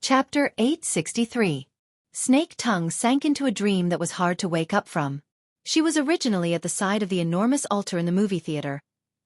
Chapter 863. Snake Tongue sank into a dream that was hard to wake up from. She was originally at the side of the enormous altar in the movie theater,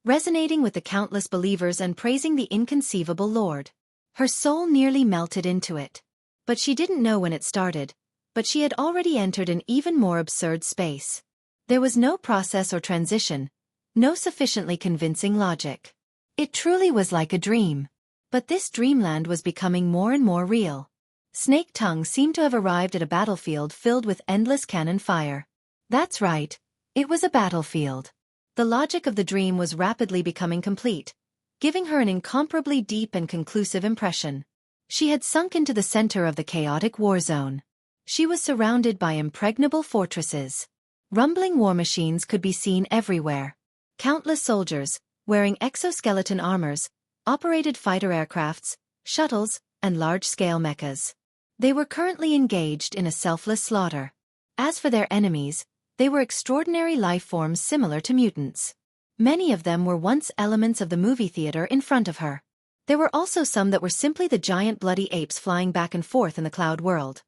resonating with the countless believers and praising the inconceivable Lord. Her soul nearly melted into it. But she didn't know when it started, but she had already entered an even more absurd space. There was no process or transition, no sufficiently convincing logic. It truly was like a dream. But this dreamland was becoming more and more real. Snake Tongue seemed to have arrived at a battlefield filled with endless cannon fire. That's right, it was a battlefield. The logic of the dream was rapidly becoming complete, giving her an incomparably deep and conclusive impression. She had sunk into the center of the chaotic war zone. She was surrounded by impregnable fortresses. Rumbling war machines could be seen everywhere. Countless soldiers, wearing exoskeleton armors, operated fighter aircrafts, shuttles, and large-scale mechas. They were currently engaged in a selfless slaughter. As for their enemies, they were extraordinary life forms similar to mutants. Many of them were once elements of the movie theater in front of her. There were also some that were simply the giant bloody apes flying back and forth in the cloud world.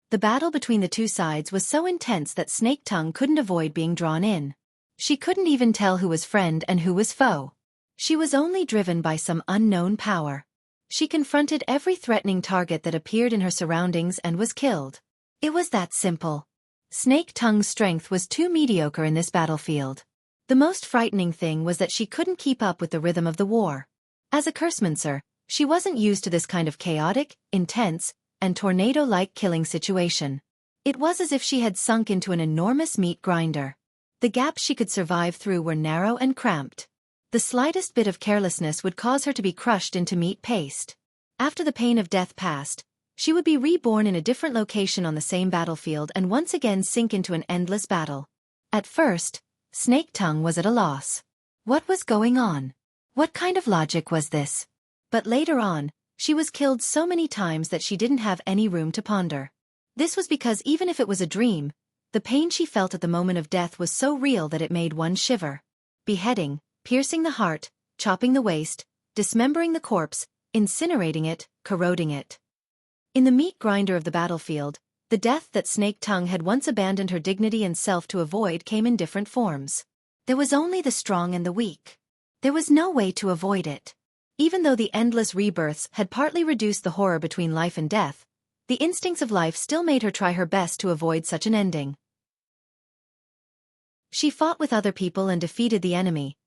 The battle between the two sides was so intense that Snake Tongue couldn't avoid being drawn in. She couldn't even tell who was friend and who was foe. She was only driven by some unknown power. She confronted every threatening target that appeared in her surroundings and was killed. It was that simple. Snake Tongue's strength was too mediocre in this battlefield. The most frightening thing was that she couldn't keep up with the rhythm of the war. As a cursemancer, she wasn't used to this kind of chaotic, intense, and tornado-like killing situation. It was as if she had sunk into an enormous meat grinder. The gaps she could survive through were narrow and cramped. The slightest bit of carelessness would cause her to be crushed into meat paste. After the pain of death passed, she would be reborn in a different location on the same battlefield and once again sink into an endless battle. At first, Snake Tongue was at a loss. What was going on? What kind of logic was this? But later on, she was killed so many times that she didn't have any room to ponder. This was because even if it was a dream, the pain she felt at the moment of death was so real that it made one shiver. Beheading, piercing the heart, chopping the waist, dismembering the corpse, incinerating it, corroding it. In the meat grinder of the battlefield, the death that Snake Tongue had once abandoned her dignity and self to avoid came in different forms. There was only the strong and the weak. There was no way to avoid it. Even though the endless rebirths had partly reduced the horror between life and death, the instincts of life still made her try her best to avoid such an ending. She fought with other people and defeated the enemy,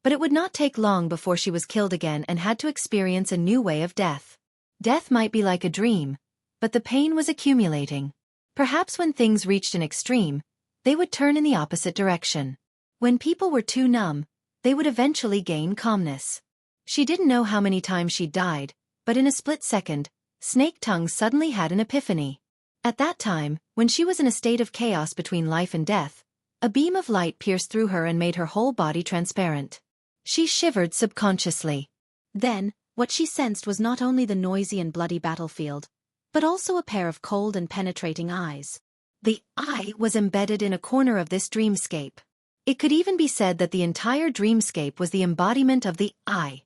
but it would not take long before she was killed again and had to experience a new way of death. Death might be like a dream, but the pain was accumulating. Perhaps when things reached an extreme, they would turn in the opposite direction. When people were too numb, they would eventually gain calmness. She didn't know how many times she'd died, but in a split second, Snake Tongue suddenly had an epiphany. At that time, when she was in a state of chaos between life and death, a beam of light pierced through her and made her whole body transparent. She shivered subconsciously. Then, what she sensed was not only the noisy and bloody battlefield, but also a pair of cold and penetrating eyes. The eye was embedded in a corner of this dreamscape. It could even be said that the entire dreamscape was the embodiment of the eye.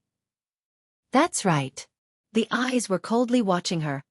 That's right. The eyes were coldly watching her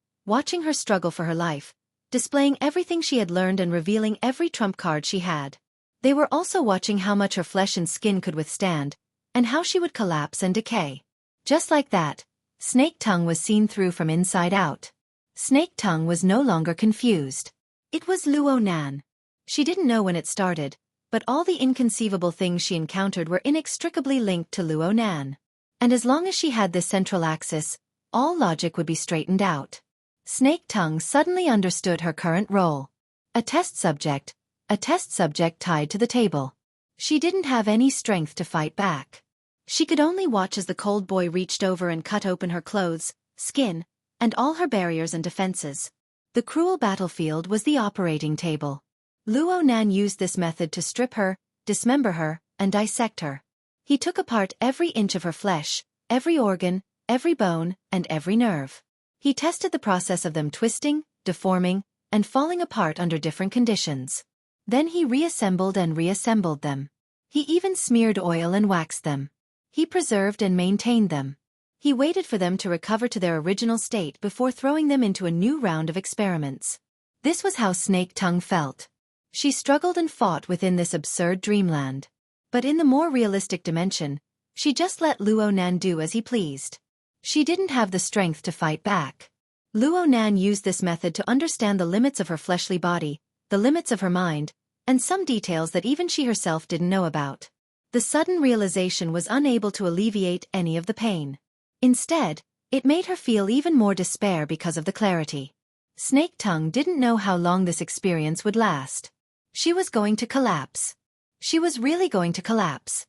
struggle for her life, displaying everything she had learned and revealing every trump card she had. They were also watching how much her flesh and skin could withstand, and how she would collapse and decay. Just like that, Snake Tongue was seen through from inside out. Snake Tongue was no longer confused. It was Luo Nan. She didn't know when it started, but all the inconceivable things she encountered were inextricably linked to Luo Nan. And as long as she had this central axis, all logic would be straightened out. Snake Tongue suddenly understood her current role. A test subject tied to the table. She didn't have any strength to fight back. She could only watch as the cold boy reached over and cut open her clothes, skin, and all her barriers and defenses. The cruel battlefield was the operating table. Luo Nan used this method to strip her, dismember her, and dissect her. He took apart every inch of her flesh, every organ, every bone, and every nerve. He tested the process of them twisting, deforming, and falling apart under different conditions. Then he reassembled and reassembled them. He even smeared oil and waxed them. He preserved and maintained them. He waited for them to recover to their original state before throwing them into a new round of experiments. This was how Snake Tongue felt. She struggled and fought within this absurd dreamland. But in the more realistic dimension, she just let Luo Nan do as he pleased. She didn't have the strength to fight back. Luo Nan used this method to understand the limits of her fleshly body, the limits of her mind, and some details that even she herself didn't know about. The sudden realization was unable to alleviate any of the pain. Instead, it made her feel even more despair because of the clarity. Snake Tongue didn't know how long this experience would last. She was going to collapse. She was really going to collapse.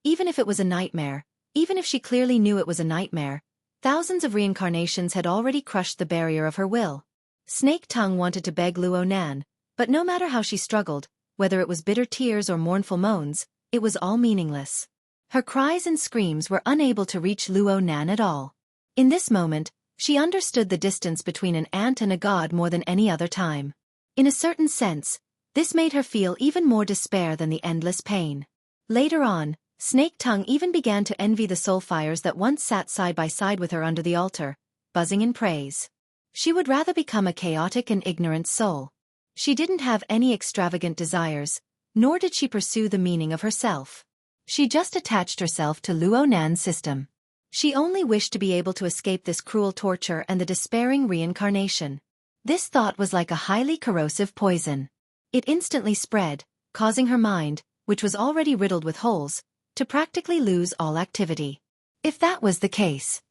Even if it was a nightmare, even if she clearly knew it was a nightmare, thousands of reincarnations had already crushed the barrier of her will. Snake Tongue wanted to beg Luo Nan, but no matter how she struggled, whether it was bitter tears or mournful moans, it was all meaningless. Her cries and screams were unable to reach Luo Nan at all. In this moment, she understood the distance between an ant and a god more than any other time. In a certain sense, this made her feel even more despair than the endless pain. Later on, Snake Tongue even began to envy the soul fires that once sat side by side with her under the altar, buzzing in praise. She would rather become a chaotic and ignorant soul. She didn't have any extravagant desires, nor did she pursue the meaning of herself. She just attached herself to Luo Nan's system. She only wished to be able to escape this cruel torture and the despairing reincarnation. This thought was like a highly corrosive poison. It instantly spread, causing her mind, which was already riddled with holes, to practically lose all activity. If that was the case,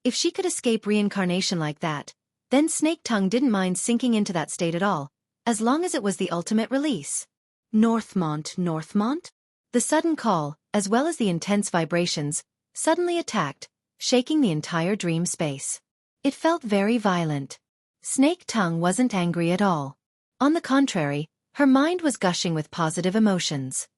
if she could escape reincarnation like that, then Snake Tongue didn't mind sinking into that state at all, as long as it was the ultimate release. Northmont, Northmont? The sudden call, as well as the intense vibrations, suddenly attacked, shaking the entire dream space. It felt very violent. Snake Tongue wasn't angry at all. On the contrary, her mind was gushing with positive emotions.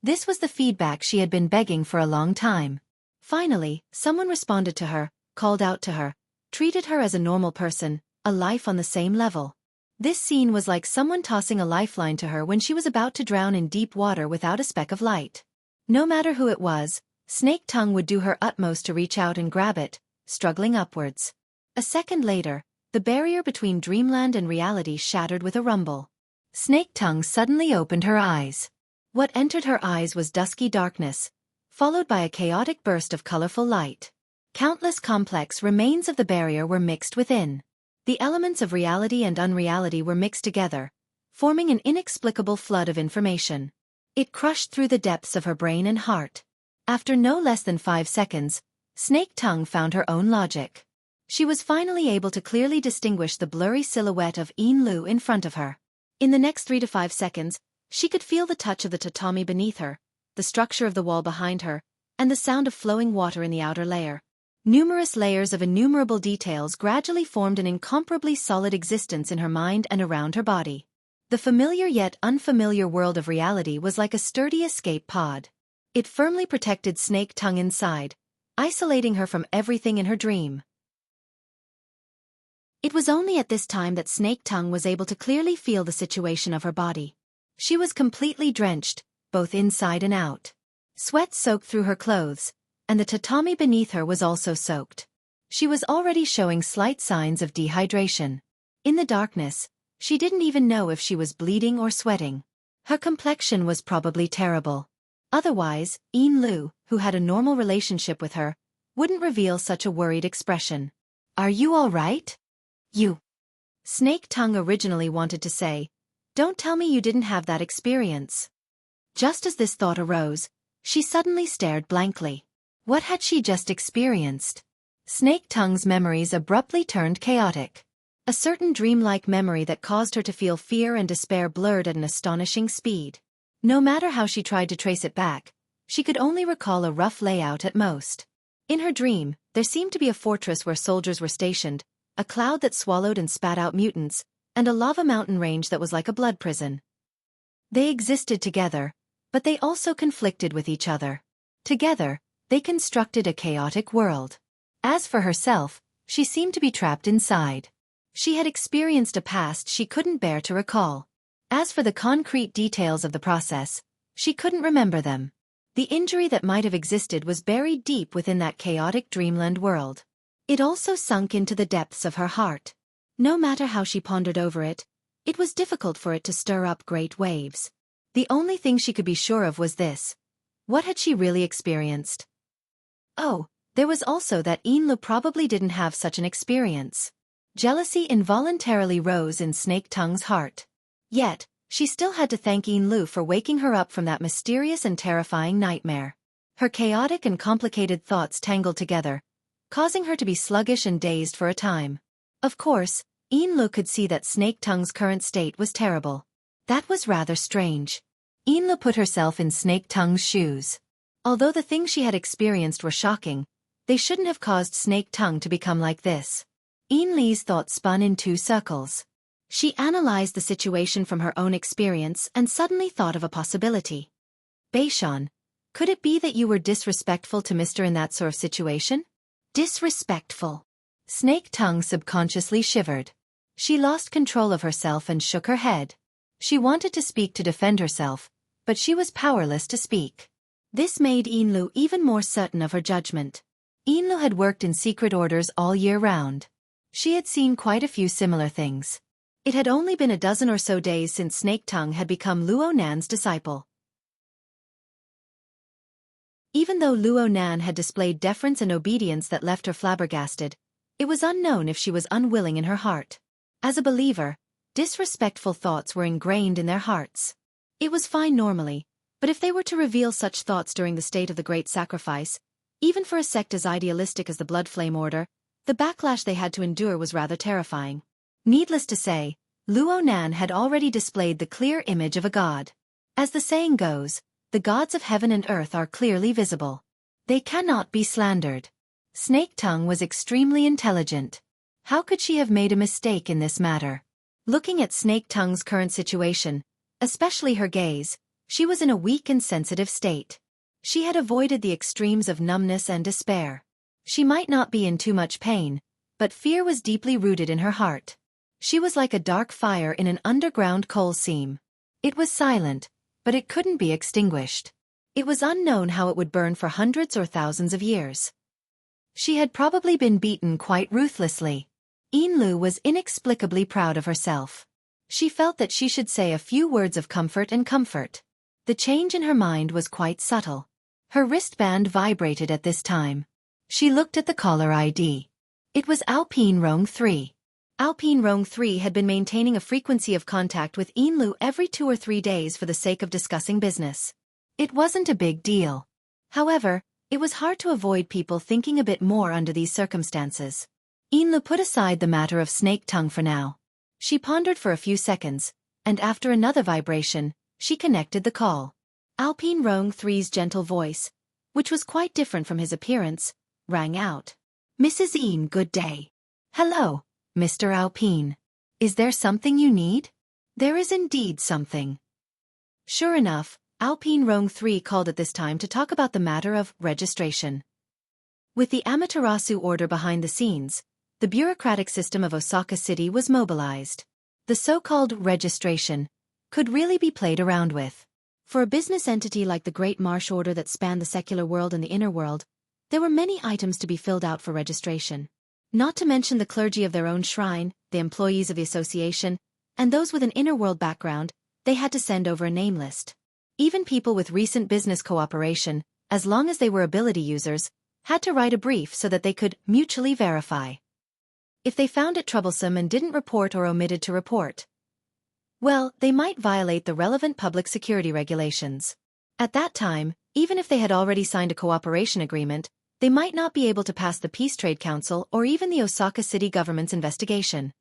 This was the feedback she had been begging for a long time. Finally, someone responded to her, called out to her, treated her as a normal person, a life on the same level. This scene was like someone tossing a lifeline to her when she was about to drown in deep water without a speck of light. No matter who it was, Snake Tongue would do her utmost to reach out and grab it, struggling upwards. A second later, the barrier between dreamland and reality shattered with a rumble. Snake Tongue suddenly opened her eyes. What entered her eyes was dusky darkness, followed by a chaotic burst of colorful light. Countless complex remains of the barrier were mixed within. The elements of reality and unreality were mixed together, forming an inexplicable flood of information. It crushed through the depths of her brain and heart. After no less than 5 seconds, Snake Tongue found her own logic. She was finally able to clearly distinguish the blurry silhouette of Yin Lu in front of her. In the next 3 to 5 seconds, she could feel the touch of the tatami beneath her, the structure of the wall behind her, and the sound of flowing water in the outer layer. Numerous layers of innumerable details gradually formed an incomparably solid existence in her mind and around her body. The familiar yet unfamiliar world of reality was like a sturdy escape pod. It firmly protected Snake Tongue inside, isolating her from everything in her dream. It was only at this time that Snake Tongue was able to clearly feel the situation of her body. She was completely drenched, both inside and out. Sweat soaked through her clothes, and the tatami beneath her was also soaked. She was already showing slight signs of dehydration. In the darkness, she didn't even know if she was bleeding or sweating. Her complexion was probably terrible. Otherwise, Yin Lu, who had a normal relationship with her, wouldn't reveal such a worried expression. "Are you all right? You?" Snake Tongue originally wanted to say, "Don't tell me you didn't have that experience." Just as this thought arose, she suddenly stared blankly. What had she just experienced? Snake Tongue's memories abruptly turned chaotic. A certain dreamlike memory that caused her to feel fear and despair blurred at an astonishing speed. No matter how she tried to trace it back, she could only recall a rough layout at most. In her dream, there seemed to be a fortress where soldiers were stationed, a cloud that swallowed and spat out mutants, and a lava mountain range that was like a blood prison. They existed together, but they also conflicted with each other. Together, they constructed a chaotic world. As for herself, she seemed to be trapped inside. She had experienced a past she couldn't bear to recall. As for the concrete details of the process, she couldn't remember them. The injury that might have existed was buried deep within that chaotic dreamland world. It also sunk into the depths of her heart. No matter how she pondered over it, it was difficult for it to stir up great waves. The only thing she could be sure of was this. What had she really experienced? Oh, there was also that Yinlu probably didn't have such an experience. Jealousy involuntarily rose in Snake Tongue's heart. Yet, she still had to thank Yinlu for waking her up from that mysterious and terrifying nightmare. Her chaotic and complicated thoughts tangled together, causing her to be sluggish and dazed for a time. Of course, Yinlu could see that Snake Tongue's current state was terrible. That was rather strange. Yinlu put herself in Snake Tongue's shoes. Although the things she had experienced were shocking, they shouldn't have caused Snake Tongue to become like this. Yinlu's thoughts spun in two circles. She analyzed the situation from her own experience and suddenly thought of a possibility. Beishan, could it be that you were disrespectful to Mr. in that sort of situation? Disrespectful. Snake Tongue subconsciously shivered. She lost control of herself and shook her head. She wanted to speak to defend herself, but she was powerless to speak. This made Yinlu even more certain of her judgment. Yinlu had worked in secret orders all year round. She had seen quite a few similar things. It had only been a dozen or so days since Snake Tongue had become Luo Nan's disciple. Even though Luo Nan had displayed deference and obedience that left her flabbergasted, it was unknown if she was unwilling in her heart. As a believer, disrespectful thoughts were ingrained in their hearts. It was fine normally, but if they were to reveal such thoughts during the state of the Great Sacrifice, even for a sect as idealistic as the Blood Flame Order, the backlash they had to endure was rather terrifying. Needless to say, Luo Nan had already displayed the clear image of a god. As the saying goes, the gods of heaven and earth are clearly visible. They cannot be slandered. Snake Tongue was extremely intelligent. How could she have made a mistake in this matter? Looking at Snake Tongue's current situation, especially her gaze, she was in a weak and sensitive state. She had avoided the extremes of numbness and despair. She might not be in too much pain, but fear was deeply rooted in her heart. She was like a dark fire in an underground coal seam. It was silent, but it couldn't be extinguished. It was unknown how it would burn for hundreds or thousands of years. She had probably been beaten quite ruthlessly. Yinlu was inexplicably proud of herself. She felt that she should say a few words of comfort and comfort. The change in her mind was quite subtle. Her wristband vibrated at this time. She looked at the caller ID. It was Alpine Rong 3. Alpine Rong 3 had been maintaining a frequency of contact with Yinlu every 2 or 3 days for the sake of discussing business. It wasn't a big deal. However, it was hard to avoid people thinking a bit more under these circumstances. Yinlu put aside the matter of Snake Tongue for now. She pondered for a few seconds, and after another vibration, she connected the call. Alpine Rong 3's gentle voice, which was quite different from his appearance, rang out. Mrs. Yin, good day. Hello, Mr. Alpine. Is there something you need? There is indeed something. Sure enough, Alpine Rong 3 called at this time to talk about the matter of registration. With the Amaterasu order behind the scenes, the bureaucratic system of Osaka City was mobilized. The so-called registration could really be played around with. For a business entity like the Great Marsh Order that spanned the secular world and the inner world, there were many items to be filled out for registration. Not to mention the clergy of their own shrine, the employees of the association, and those with an inner world background, they had to send over a name list. Even people with recent business cooperation, as long as they were ability users, had to write a brief so that they could mutually verify. If they found it troublesome and didn't report or omitted to report, well, they might violate the relevant public security regulations. At that time, even if they had already signed a cooperation agreement, they might not be able to pass the Peace Trade Council or even the Osaka City government's investigation.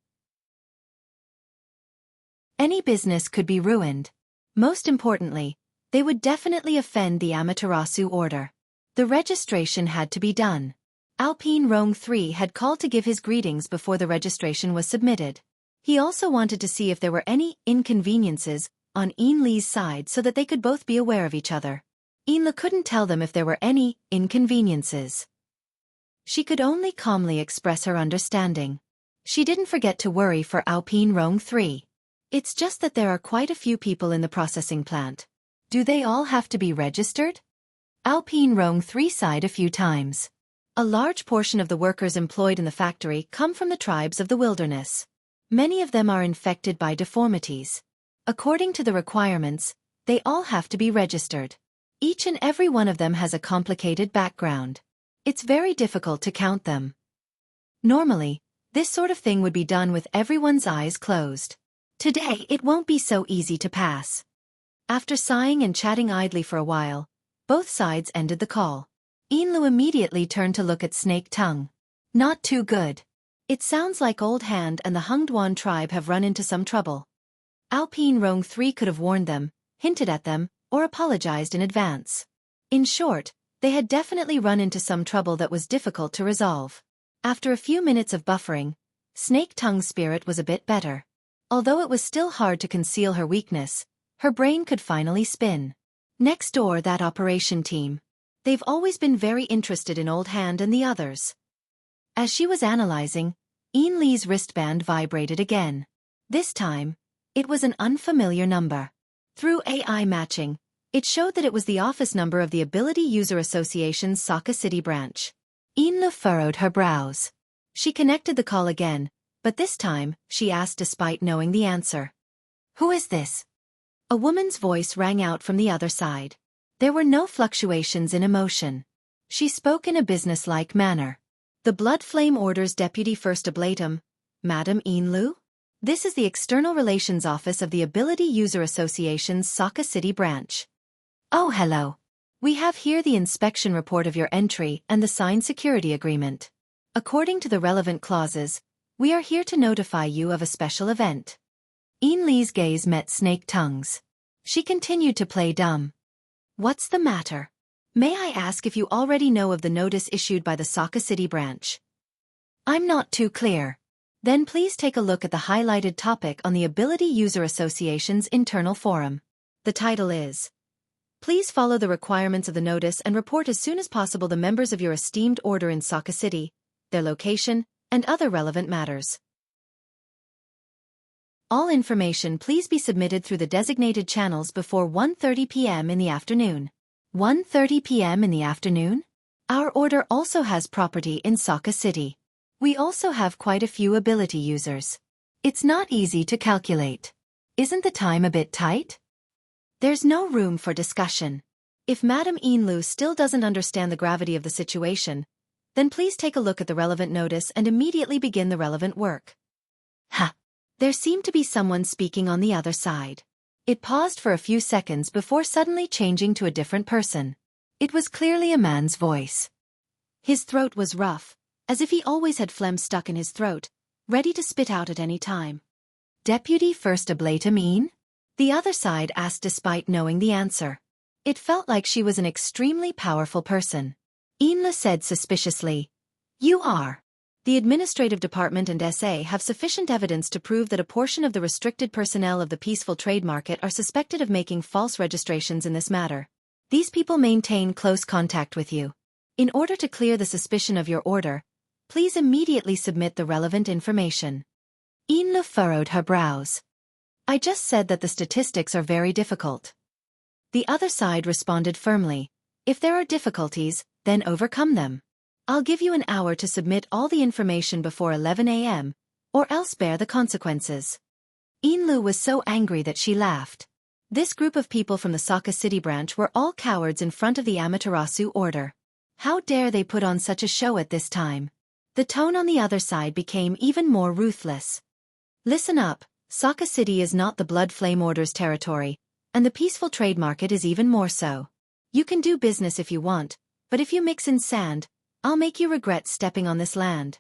Any business could be ruined. Most importantly, they would definitely offend the Amaterasu order. The registration had to be done. Alpine Rong 3 had called to give his greetings before the registration was submitted. He also wanted to see if there were any inconveniences on Yinlu's side so that they could both be aware of each other. Yinlu couldn't tell them if there were any inconveniences. She could only calmly express her understanding. She didn't forget to worry for Alpine Rong 3. It's just that there are quite a few people in the processing plant. Do they all have to be registered? Alpine Rong 3 sighed a few times. A large portion of the workers employed in the factory come from the tribes of the wilderness. Many of them are infected by deformities. According to the requirements, they all have to be registered. Each and every one of them has a complicated background. It's very difficult to count them. Normally, this sort of thing would be done with everyone's eyes closed. Today it won't be so easy to pass. After sighing and chatting idly for a while, both sides ended the call. Yinlu immediately turned to look at Snake Tongue. Not too good. It sounds like Old Hand and the Hungduan tribe have run into some trouble. Alpine Rong 3 could have warned them, hinted at them, or apologized in advance. In short, they had definitely run into some trouble that was difficult to resolve. After a few minutes of buffering, Snake Tongue's spirit was a bit better. Although it was still hard to conceal her weakness, her brain could finally spin. Next door, that operation team. They've always been very interested in Old Hand and the others. As she was analyzing, Yin Li's wristband vibrated again. This time, it was an unfamiliar number. Through AI matching, it showed that it was the office number of the Ability User Association's Saka City branch. Yin Li furrowed her brows. She connected the call again, but this time, she asked despite knowing the answer. "Who is this?" A woman's voice rang out from the other side. There were no fluctuations in emotion. She spoke in a businesslike manner. "The Blood Flame Order's Deputy First Oblatum, Madam Yinlu? This is the External Relations Office of the Ability User Association's Saka City branch." "Oh, hello. We have here the inspection report of your entry and the signed security agreement. According to the relevant clauses, we are here to notify you of a special event." Yin Li's gaze met Snake Tongue's. She continued to play dumb. "What's the matter? May I ask if you already know of the notice issued by the Saka City branch?" "I'm not too clear." "Then please take a look at the highlighted topic on the Ability User Association's internal forum. The title is, 'Please follow the requirements of the notice and report as soon as possible the members of your esteemed order in Saka City, their location, and other relevant matters. All information please be submitted through the designated channels before 1:30 p.m. in the afternoon.'" 1:30 p.m. in the afternoon? Our order also has property in Saka City. We also have quite a few ability users. It's not easy to calculate. Isn't the time a bit tight? There's no room for discussion. If Madam Yinlu still doesn't understand the gravity of the situation, then please take a look at the relevant notice and immediately begin the relevant work. Ha! There seemed to be someone speaking on the other side. It paused for a few seconds before suddenly changing to a different person. It was clearly a man's voice. His throat was rough, as if he always had phlegm stuck in his throat, ready to spit out at any time. "Deputy First Oblatum?" The other side asked despite knowing the answer. It felt like she was an extremely powerful person. Yinla said suspiciously, "You are. The Administrative Department and SA have sufficient evidence to prove that a portion of the restricted personnel of the peaceful trade market are suspected of making false registrations in this matter. These people maintain close contact with you. In order to clear the suspicion of your order, please immediately submit the relevant information." Yinlu furrowed her brows. "I just said that the statistics are very difficult." The other side responded firmly, "If there are difficulties, then overcome them. I'll give you an hour to submit all the information before 11 a.m., or else bear the consequences." Yinlu was so angry that she laughed. This group of people from the Saka City branch were all cowards in front of the Amaterasu order. How dare they put on such a show at this time? The tone on the other side became even more ruthless. "Listen up, Saka City is not the Blood Flame Order's territory, and the peaceful trade market is even more so. You can do business if you want, but if you mix in sand, I'll make you regret stepping on this land."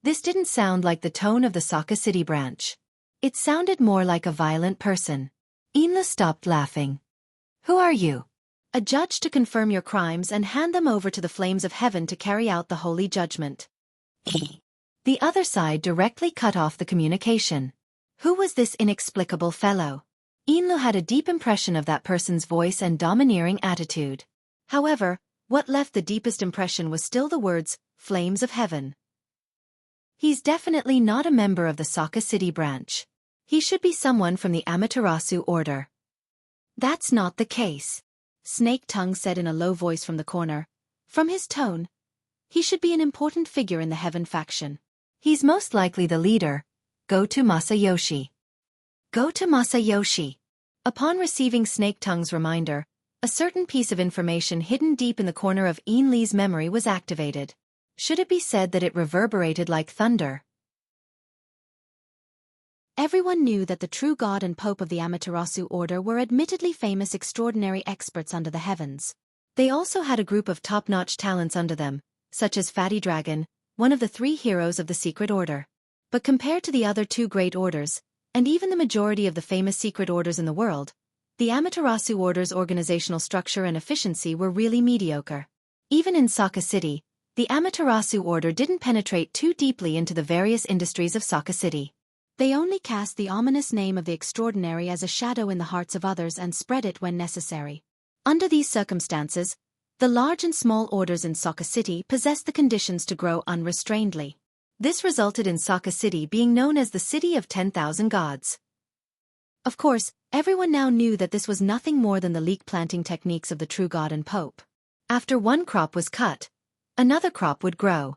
This didn't sound like the tone of the Saka City branch. It sounded more like a violent person. Yinla stopped laughing. "Who are you?" "A judge to confirm your crimes and hand them over to the flames of heaven to carry out the holy judgment." The other side directly cut off the communication. Who was this inexplicable fellow? Yinlu had a deep impression of that person's voice and domineering attitude. However, what left the deepest impression was still the words, "Flames of Heaven." He's definitely not a member of the Saka City branch. He should be someone from the Amaterasu order. That's not the case. Snake Tongue said in a low voice from the corner. From his tone, he should be an important figure in the Heaven faction. He's most likely the leader. Go to Masayoshi. Go to Masayoshi. Upon receiving Snake Tongue's reminder, a certain piece of information hidden deep in the corner of Yin Li's memory was activated. Should it be said that it reverberated like thunder? Everyone knew that the true god and pope of the Amaterasu order were admittedly famous extraordinary experts under the heavens. They also had a group of top-notch talents under them, such as Fatty Dragon, one of the 3 heroes of the secret order. But compared to the other 2 great orders, and even the majority of the famous secret orders in the world, the Amaterasu order's organizational structure and efficiency were really mediocre. Even in Saka City, the Amaterasu order didn't penetrate too deeply into the various industries of Saka City. They only cast the ominous name of the extraordinary as a shadow in the hearts of others and spread it when necessary. Under these circumstances, the large and small orders in Saka City possessed the conditions to grow unrestrainedly. This resulted in Saka City being known as the City of 10,000 Gods. Of course, everyone now knew that this was nothing more than the leek planting techniques of the true god and pope. After one crop was cut, another crop would grow.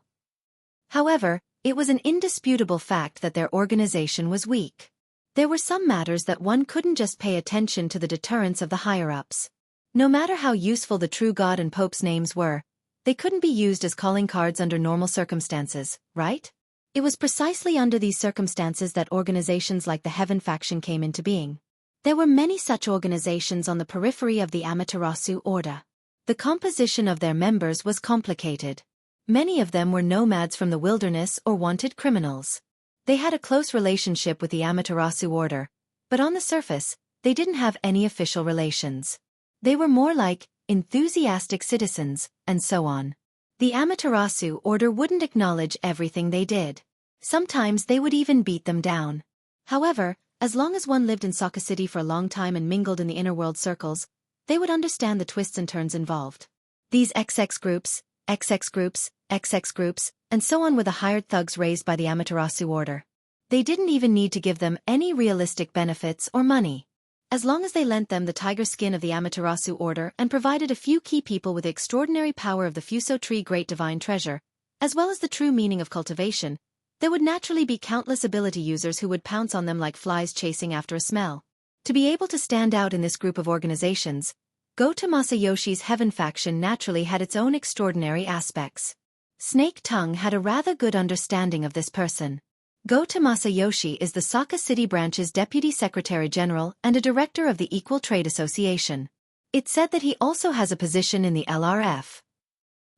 However, it was an indisputable fact that their organization was weak. There were some matters that one couldn't just pay attention to the deterrence of the higher-ups. No matter how useful the true god and pope's names were, they couldn't be used as calling cards under normal circumstances, right? It was precisely under these circumstances that organizations like the Heaven faction came into being. There were many such organizations on the periphery of the Amaterasu order. The composition of their members was complicated. Many of them were nomads from the wilderness or wanted criminals. They had a close relationship with the Amaterasu order, but on the surface, they didn't have any official relations. They were more like enthusiastic citizens, and so on. The Amaterasu order wouldn't acknowledge everything they did. Sometimes they would even beat them down. However, as long as one lived in Saka City for a long time and mingled in the inner world circles, they would understand the twists and turns involved. These XX groups, XX groups, XX groups, and so on were the hired thugs raised by the Amaterasu order. They didn't even need to give them any realistic benefits or money. As long as they lent them the tiger skin of the Amaterasu order and provided a few key people with the extraordinary power of the Fuso tree great divine treasure, as well as the true meaning of cultivation, there would naturally be countless ability users who would pounce on them like flies chasing after a smell. To be able to stand out in this group of organizations, Go to Masayoshi's Heaven faction naturally had its own extraordinary aspects. Snake Tongue had a rather good understanding of this person. Go to Masayoshi is the Saka City branch's Deputy Secretary General and a director of the Equal Trade Association. It's said that he also has a position in the LRF.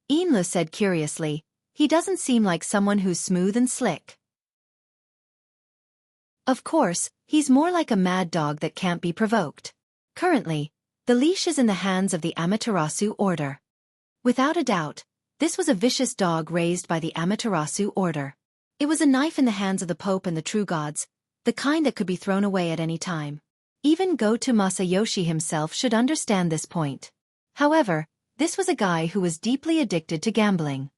Inlu said curiously, he doesn't seem like someone who's smooth and slick. Of course, he's more like a mad dog that can't be provoked. Currently, the leash is in the hands of the Amaterasu order. Without a doubt, this was a vicious dog raised by the Amaterasu order. It was a knife in the hands of the Pope and the true gods, the kind that could be thrown away at any time. Even Go-To Masayoshi himself should understand this point. However, this was a guy who was deeply addicted to gambling.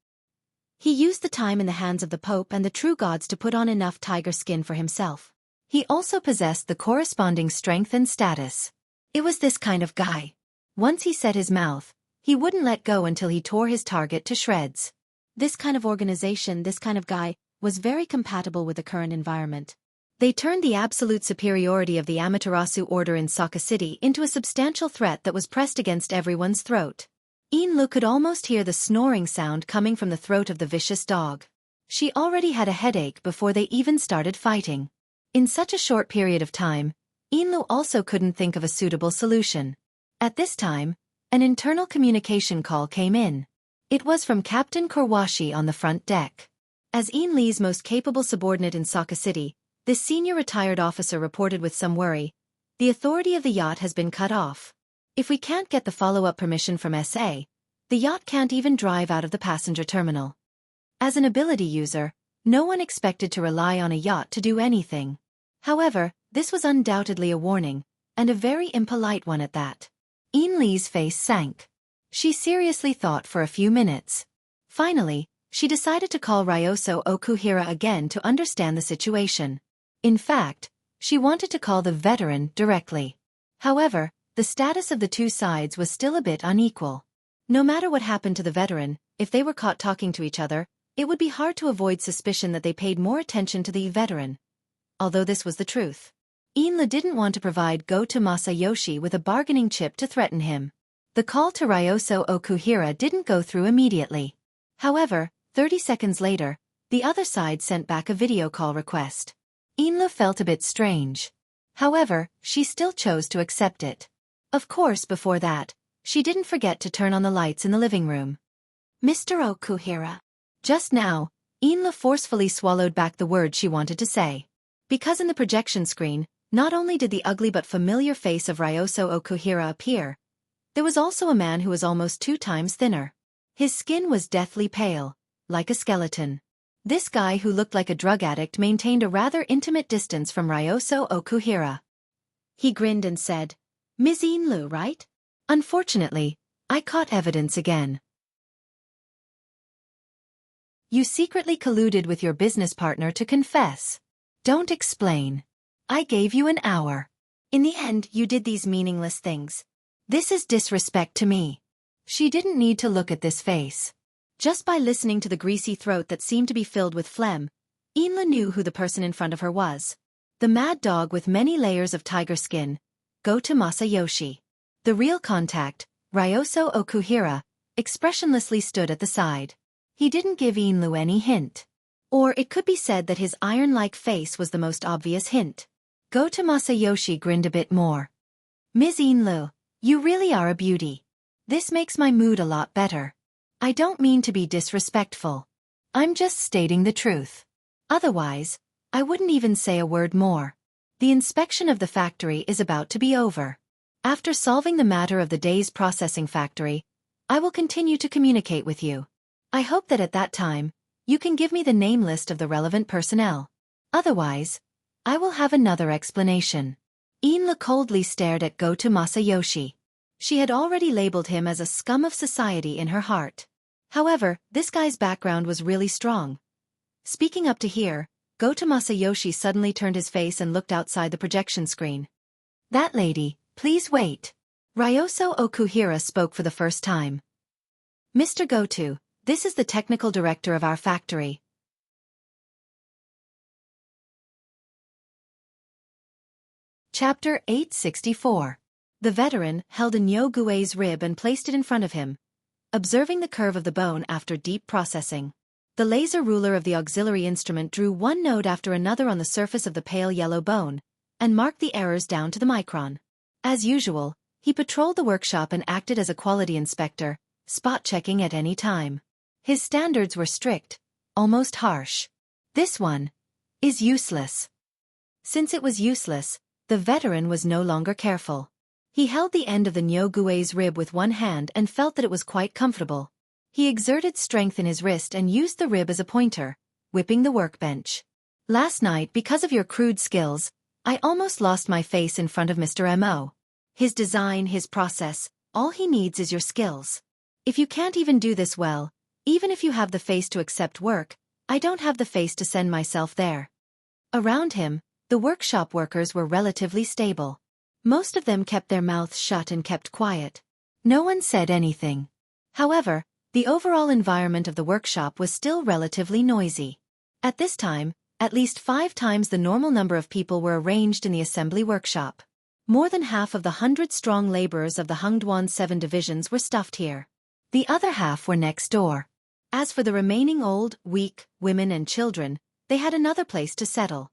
He used the time in the hands of the Pope and the true gods to put on enough tiger skin for himself. He also possessed the corresponding strength and status. It was this kind of guy. Once he set his mouth, he wouldn't let go until he tore his target to shreds. This kind of organization, this kind of guy, was very compatible with the current environment. They turned the absolute superiority of the Amaterasu order in Saka City into a substantial threat that was pressed against everyone's throat. Inlu could almost hear the snoring sound coming from the throat of the vicious dog. She already had a headache before they even started fighting. In such a short period of time, Inlu also couldn't think of a suitable solution. At this time, an internal communication call came in. It was from Captain Korwashi on the front deck. As Inli's most capable subordinate in Saka City, this senior retired officer reported with some worry, "The authority of the yacht has been cut off. If we can't get the follow-up permission from SA, the yacht can't even drive out of the passenger terminal." As an ability user, no one expected to rely on a yacht to do anything. However, this was undoubtedly a warning, and a very impolite one at that. Inli's face sank. She seriously thought for a few minutes. Finally, she decided to call Ryoso Okuhira again to understand the situation. In fact, she wanted to call the veteran directly. However, the status of the two sides was still a bit unequal. No matter what happened to the veteran, if they were caught talking to each other, it would be hard to avoid suspicion that they paid more attention to the veteran. Although this was the truth. Inla didn't want to provide Goto Masayoshi with a bargaining chip to threaten him. The call to Ryoso Okuhira didn't go through immediately. However, 30 seconds later, the other side sent back a video call request. Inla felt a bit strange. However, she still chose to accept it. Of course, before that, she didn't forget to turn on the lights in the living room. Mr. Okuhira. Just now, Inla forcefully swallowed back the words she wanted to say. Because in the projection screen, not only did the ugly but familiar face of Ryoso Okuhira appear, there was also a man who was almost 2 times thinner. His skin was deathly pale, like a skeleton. This guy who looked like a drug addict maintained a rather intimate distance from Ryoso Okuhira. He grinned and said, "Ms. Inlu, right? Unfortunately, I caught evidence again. You secretly colluded with your business partner to confess. Don't explain. I gave you an hour. In the end, you did these meaningless things. This is disrespect to me." She didn't need to look at this face. Just by listening to the greasy throat that seemed to be filled with phlegm, Inla knew who the person in front of her was. The mad dog with many layers of tiger skin, Goto Masayoshi. The real contact, Ryoso Okuhira, expressionlessly stood at the side. He didn't give Inlu any hint. Or it could be said that his iron-like face was the most obvious hint. Goto Masayoshi grinned a bit more. "Ms. Inlu, you really are a beauty. This makes my mood a lot better. I don't mean to be disrespectful. I'm just stating the truth. Otherwise, I wouldn't even say a word more. The inspection of the factory is about to be over. After solving the matter of the day's processing factory, I will continue to communicate with you. I hope that at that time, you can give me the name list of the relevant personnel. Otherwise, I will have another explanation." Inla coldly stared at Goto Masayoshi. She had already labeled him as a scum of society in her heart. However, this guy's background was really strong. Speaking up to here, Goto Masayoshi suddenly turned his face and looked outside the projection screen. "That lady, please wait." Ryoso Okuhira spoke for the first time. "Mr. Goto, this is the technical director of our factory." Chapter 864. The veteran held a Nyogue's rib and placed it in front of him, observing the curve of the bone after deep processing. The laser ruler of the auxiliary instrument drew one node after another on the surface of the pale yellow bone, and marked the errors down to the micron. As usual, he patrolled the workshop and acted as a quality inspector, spot-checking at any time. His standards were strict, almost harsh. This one is useless. Since it was useless, the veteran was no longer careful. He held the end of the Nyogue's rib with one hand and felt that it was quite comfortable. He exerted strength in his wrist and used the rib as a pointer, whipping the workbench. "Last night, because of your crude skills, I almost lost my face in front of Mr. M.O. His design, his process, all he needs is your skills. If you can't even do this well, even if you have the face to accept work, I don't have the face to send myself there." Around him, the workshop workers were relatively stable. Most of them kept their mouths shut and kept quiet. No one said anything. However, the overall environment of the workshop was still relatively noisy. At this time, at least 5 times the normal number of people were arranged in the assembly workshop. More than half of the 100-strong laborers of the Hungduan 7 divisions were stuffed here. The other half were next door. As for the remaining old, weak, women and children, they had another place to settle.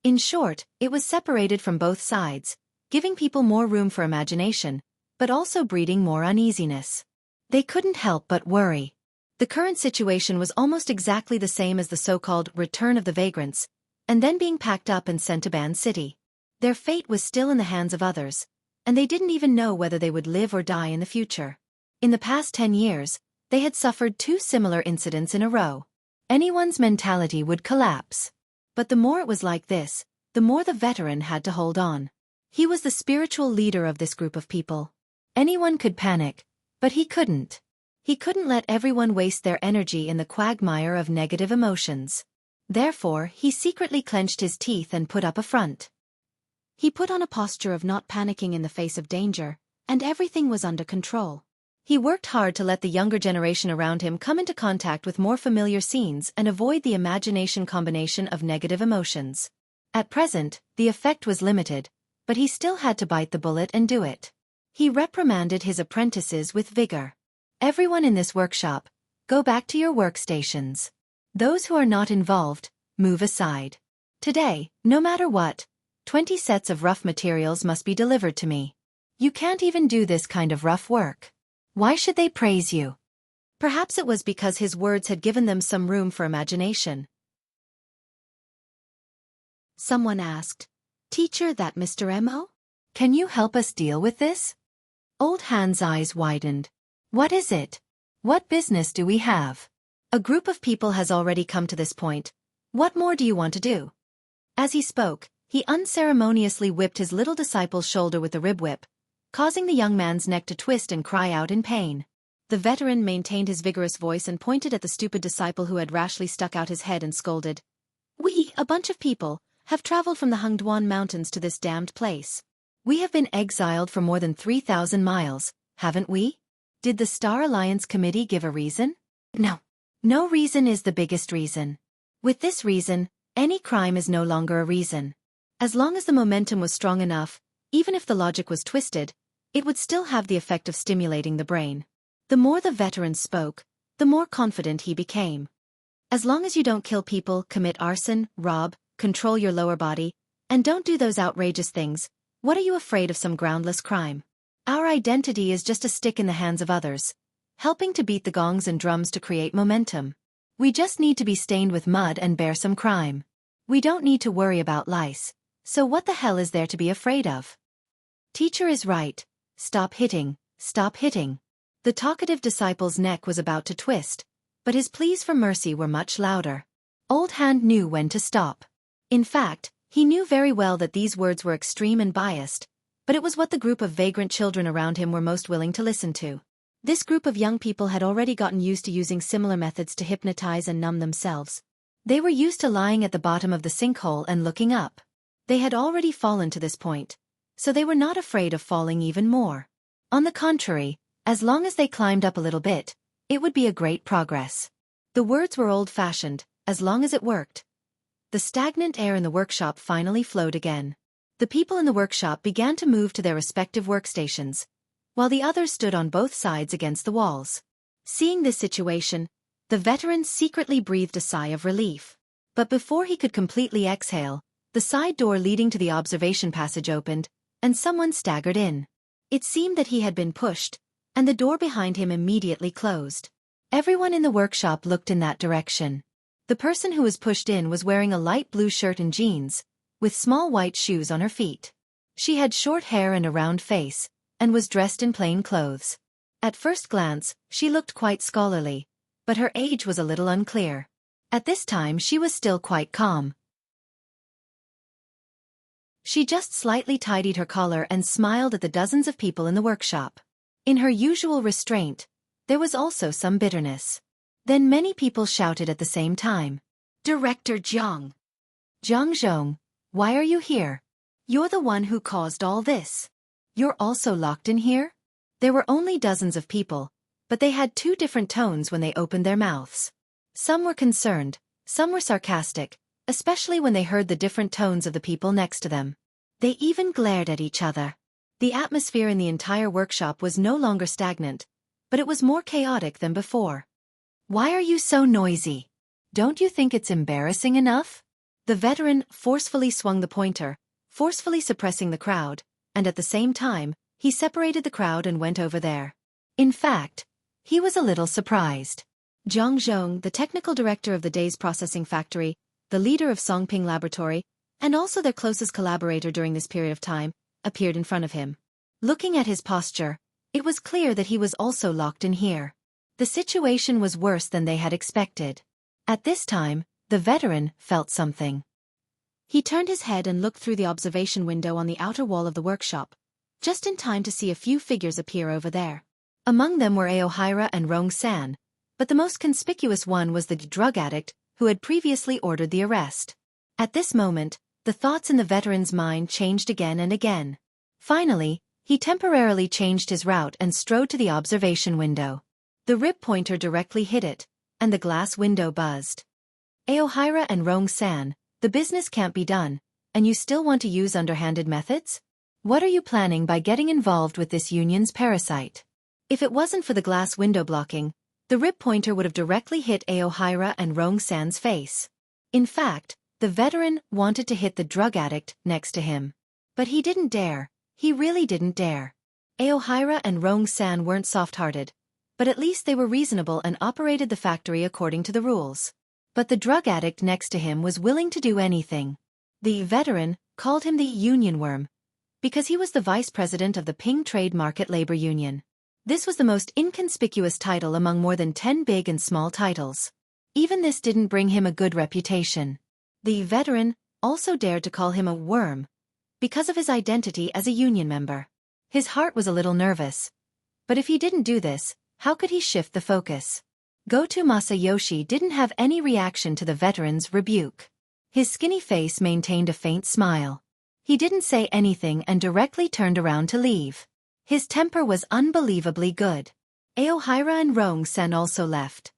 In short, it was separated from both sides, giving people more room for imagination, but also breeding more uneasiness. They couldn't help but worry. The current situation was almost exactly the same as the so-called return of the vagrants, and then being packed up and sent to Ban City. Their fate was still in the hands of others, and they didn't even know whether they would live or die in the future. In the past 10 years, they had suffered 2 similar incidents in a row. Anyone's mentality would collapse. But the more it was like this, the more the veteran had to hold on. He was the spiritual leader of this group of people. Anyone could panic, but he couldn't. He couldn't let everyone waste their energy in the quagmire of negative emotions. Therefore, he secretly clenched his teeth and put up a front. He put on a posture of not panicking in the face of danger, and everything was under control. He worked hard to let the younger generation around him come into contact with more familiar scenes and avoid the imagination combination of negative emotions. At present, the effect was limited, but he still had to bite the bullet and do it. He reprimanded his apprentices with vigor. Everyone in this workshop, go back to your workstations. Those who are not involved, move aside. Today, no matter what, 20 sets of rough materials must be delivered to me. You can't even do this kind of rough work. Why should they praise you? Perhaps it was because his words had given them some room for imagination. Someone asked, "Teacher, that Mr. M.O.? Can you help us deal with this?" Old Han's eyes widened. What is it? What business do we have? A group of people has already come to this point. What more do you want to do? As he spoke, he unceremoniously whipped his little disciple's shoulder with the rib whip, causing the young man's neck to twist and cry out in pain. The veteran maintained his vigorous voice and pointed at the stupid disciple who had rashly stuck out his head and scolded. "We, a bunch of people, have traveled from the Hungduan Mountains to this damned place. We have been exiled for more than 3,000 miles, haven't we? Did the Star Alliance Committee give a reason? No. No reason is the biggest reason. With this reason, any crime is no longer a reason. As long as the momentum was strong enough, even if the logic was twisted, it would still have the effect of stimulating the brain." The more the veteran spoke, the more confident he became. As long as you don't kill people, commit arson, rob, control your lower body, and don't do those outrageous things, what are you afraid of some groundless crime? Our identity is just a stick in the hands of others, helping to beat the gongs and drums to create momentum. We just need to be stained with mud and bear some crime. We don't need to worry about lice, so what the hell is there to be afraid of? Teacher is right. Stop hitting, stop hitting. The talkative disciple's neck was about to twist, but his pleas for mercy were much louder. Old Hand knew when to stop. In fact, he knew very well that these words were extreme and biased, but it was what the group of vagrant children around him were most willing to listen to. This group of young people had already gotten used to using similar methods to hypnotize and numb themselves. They were used to lying at the bottom of the sinkhole and looking up. They had already fallen to this point, so they were not afraid of falling even more. On the contrary, as long as they climbed up a little bit, it would be a great progress. The words were old-fashioned, as long as it worked. The stagnant air in the workshop finally flowed again. The people in the workshop began to move to their respective workstations, while the others stood on both sides against the walls. Seeing this situation, the veteran secretly breathed a sigh of relief. But before he could completely exhale, the side door leading to the observation passage opened, and someone staggered in. It seemed that he had been pushed, and the door behind him immediately closed. Everyone in the workshop looked in that direction. The person who was pushed in was wearing a light blue shirt and jeans, with small white shoes on her feet. She had short hair and a round face, and was dressed in plain clothes. At first glance, she looked quite scholarly, but her age was a little unclear. At this time she was still quite calm. She just slightly tidied her collar and smiled at the dozens of people in the workshop. In her usual restraint, there was also some bitterness. Then many people shouted at the same time. "Director Jiang! Jiang Zhong, why are you here? You're the one who caused all this. You're also locked in here?" There were only dozens of people, but they had two different tones when they opened their mouths. Some were concerned, some were sarcastic, especially when they heard the different tones of the people next to them. They even glared at each other. The atmosphere in the entire workshop was no longer stagnant, but it was more chaotic than before. "Why are you so noisy? Don't you think it's embarrassing enough?" The veteran forcefully swung the pointer, forcefully suppressing the crowd, and at the same time, he separated the crowd and went over there. In fact, he was a little surprised. Zhang Zhong, the technical director of the day's processing factory, the leader of Songping Laboratory, and also their closest collaborator during this period of time, appeared in front of him. Looking at his posture, it was clear that he was also locked in here. The situation was worse than they had expected. At this time, the veteran felt something. He turned his head and looked through the observation window on the outer wall of the workshop, just in time to see a few figures appear over there. Among them were Aohira and Rong San, but the most conspicuous one was the drug addict who had previously ordered the arrest. At this moment, The thoughts in the veteran's mind changed again and again. Finally, he temporarily changed his route and strode to the observation window. The rib pointer directly hit it, and the glass window buzzed. Aohira and Rong-san, the business can't be done, and you still want to use underhanded methods? What are you planning by getting involved with this union's parasite? If it wasn't for the glass window blocking, the rib pointer would have directly hit Aohira and Rong-san's face. In fact, the veteran wanted to hit the drug addict next to him. But he didn't dare. He really didn't dare. Aohira and Rong-san weren't soft-hearted, but at least they were reasonable and operated the factory according to the rules. But the drug addict next to him was willing to do anything. The veteran called him the Union Worm, because he was the vice president of the Ping Trade Market Labor Union. This was the most inconspicuous title among more than 10 big and small titles. Even this didn't bring him a good reputation. The veteran also dared to call him a worm, because of his identity as a union member. His heart was a little nervous. But if he didn't do this, how could he shift the focus? Goto Masayoshi didn't have any reaction to the veteran's rebuke. His skinny face maintained a faint smile. He didn't say anything and directly turned around to leave. His temper was unbelievably good. Aohira and Rong-san also left.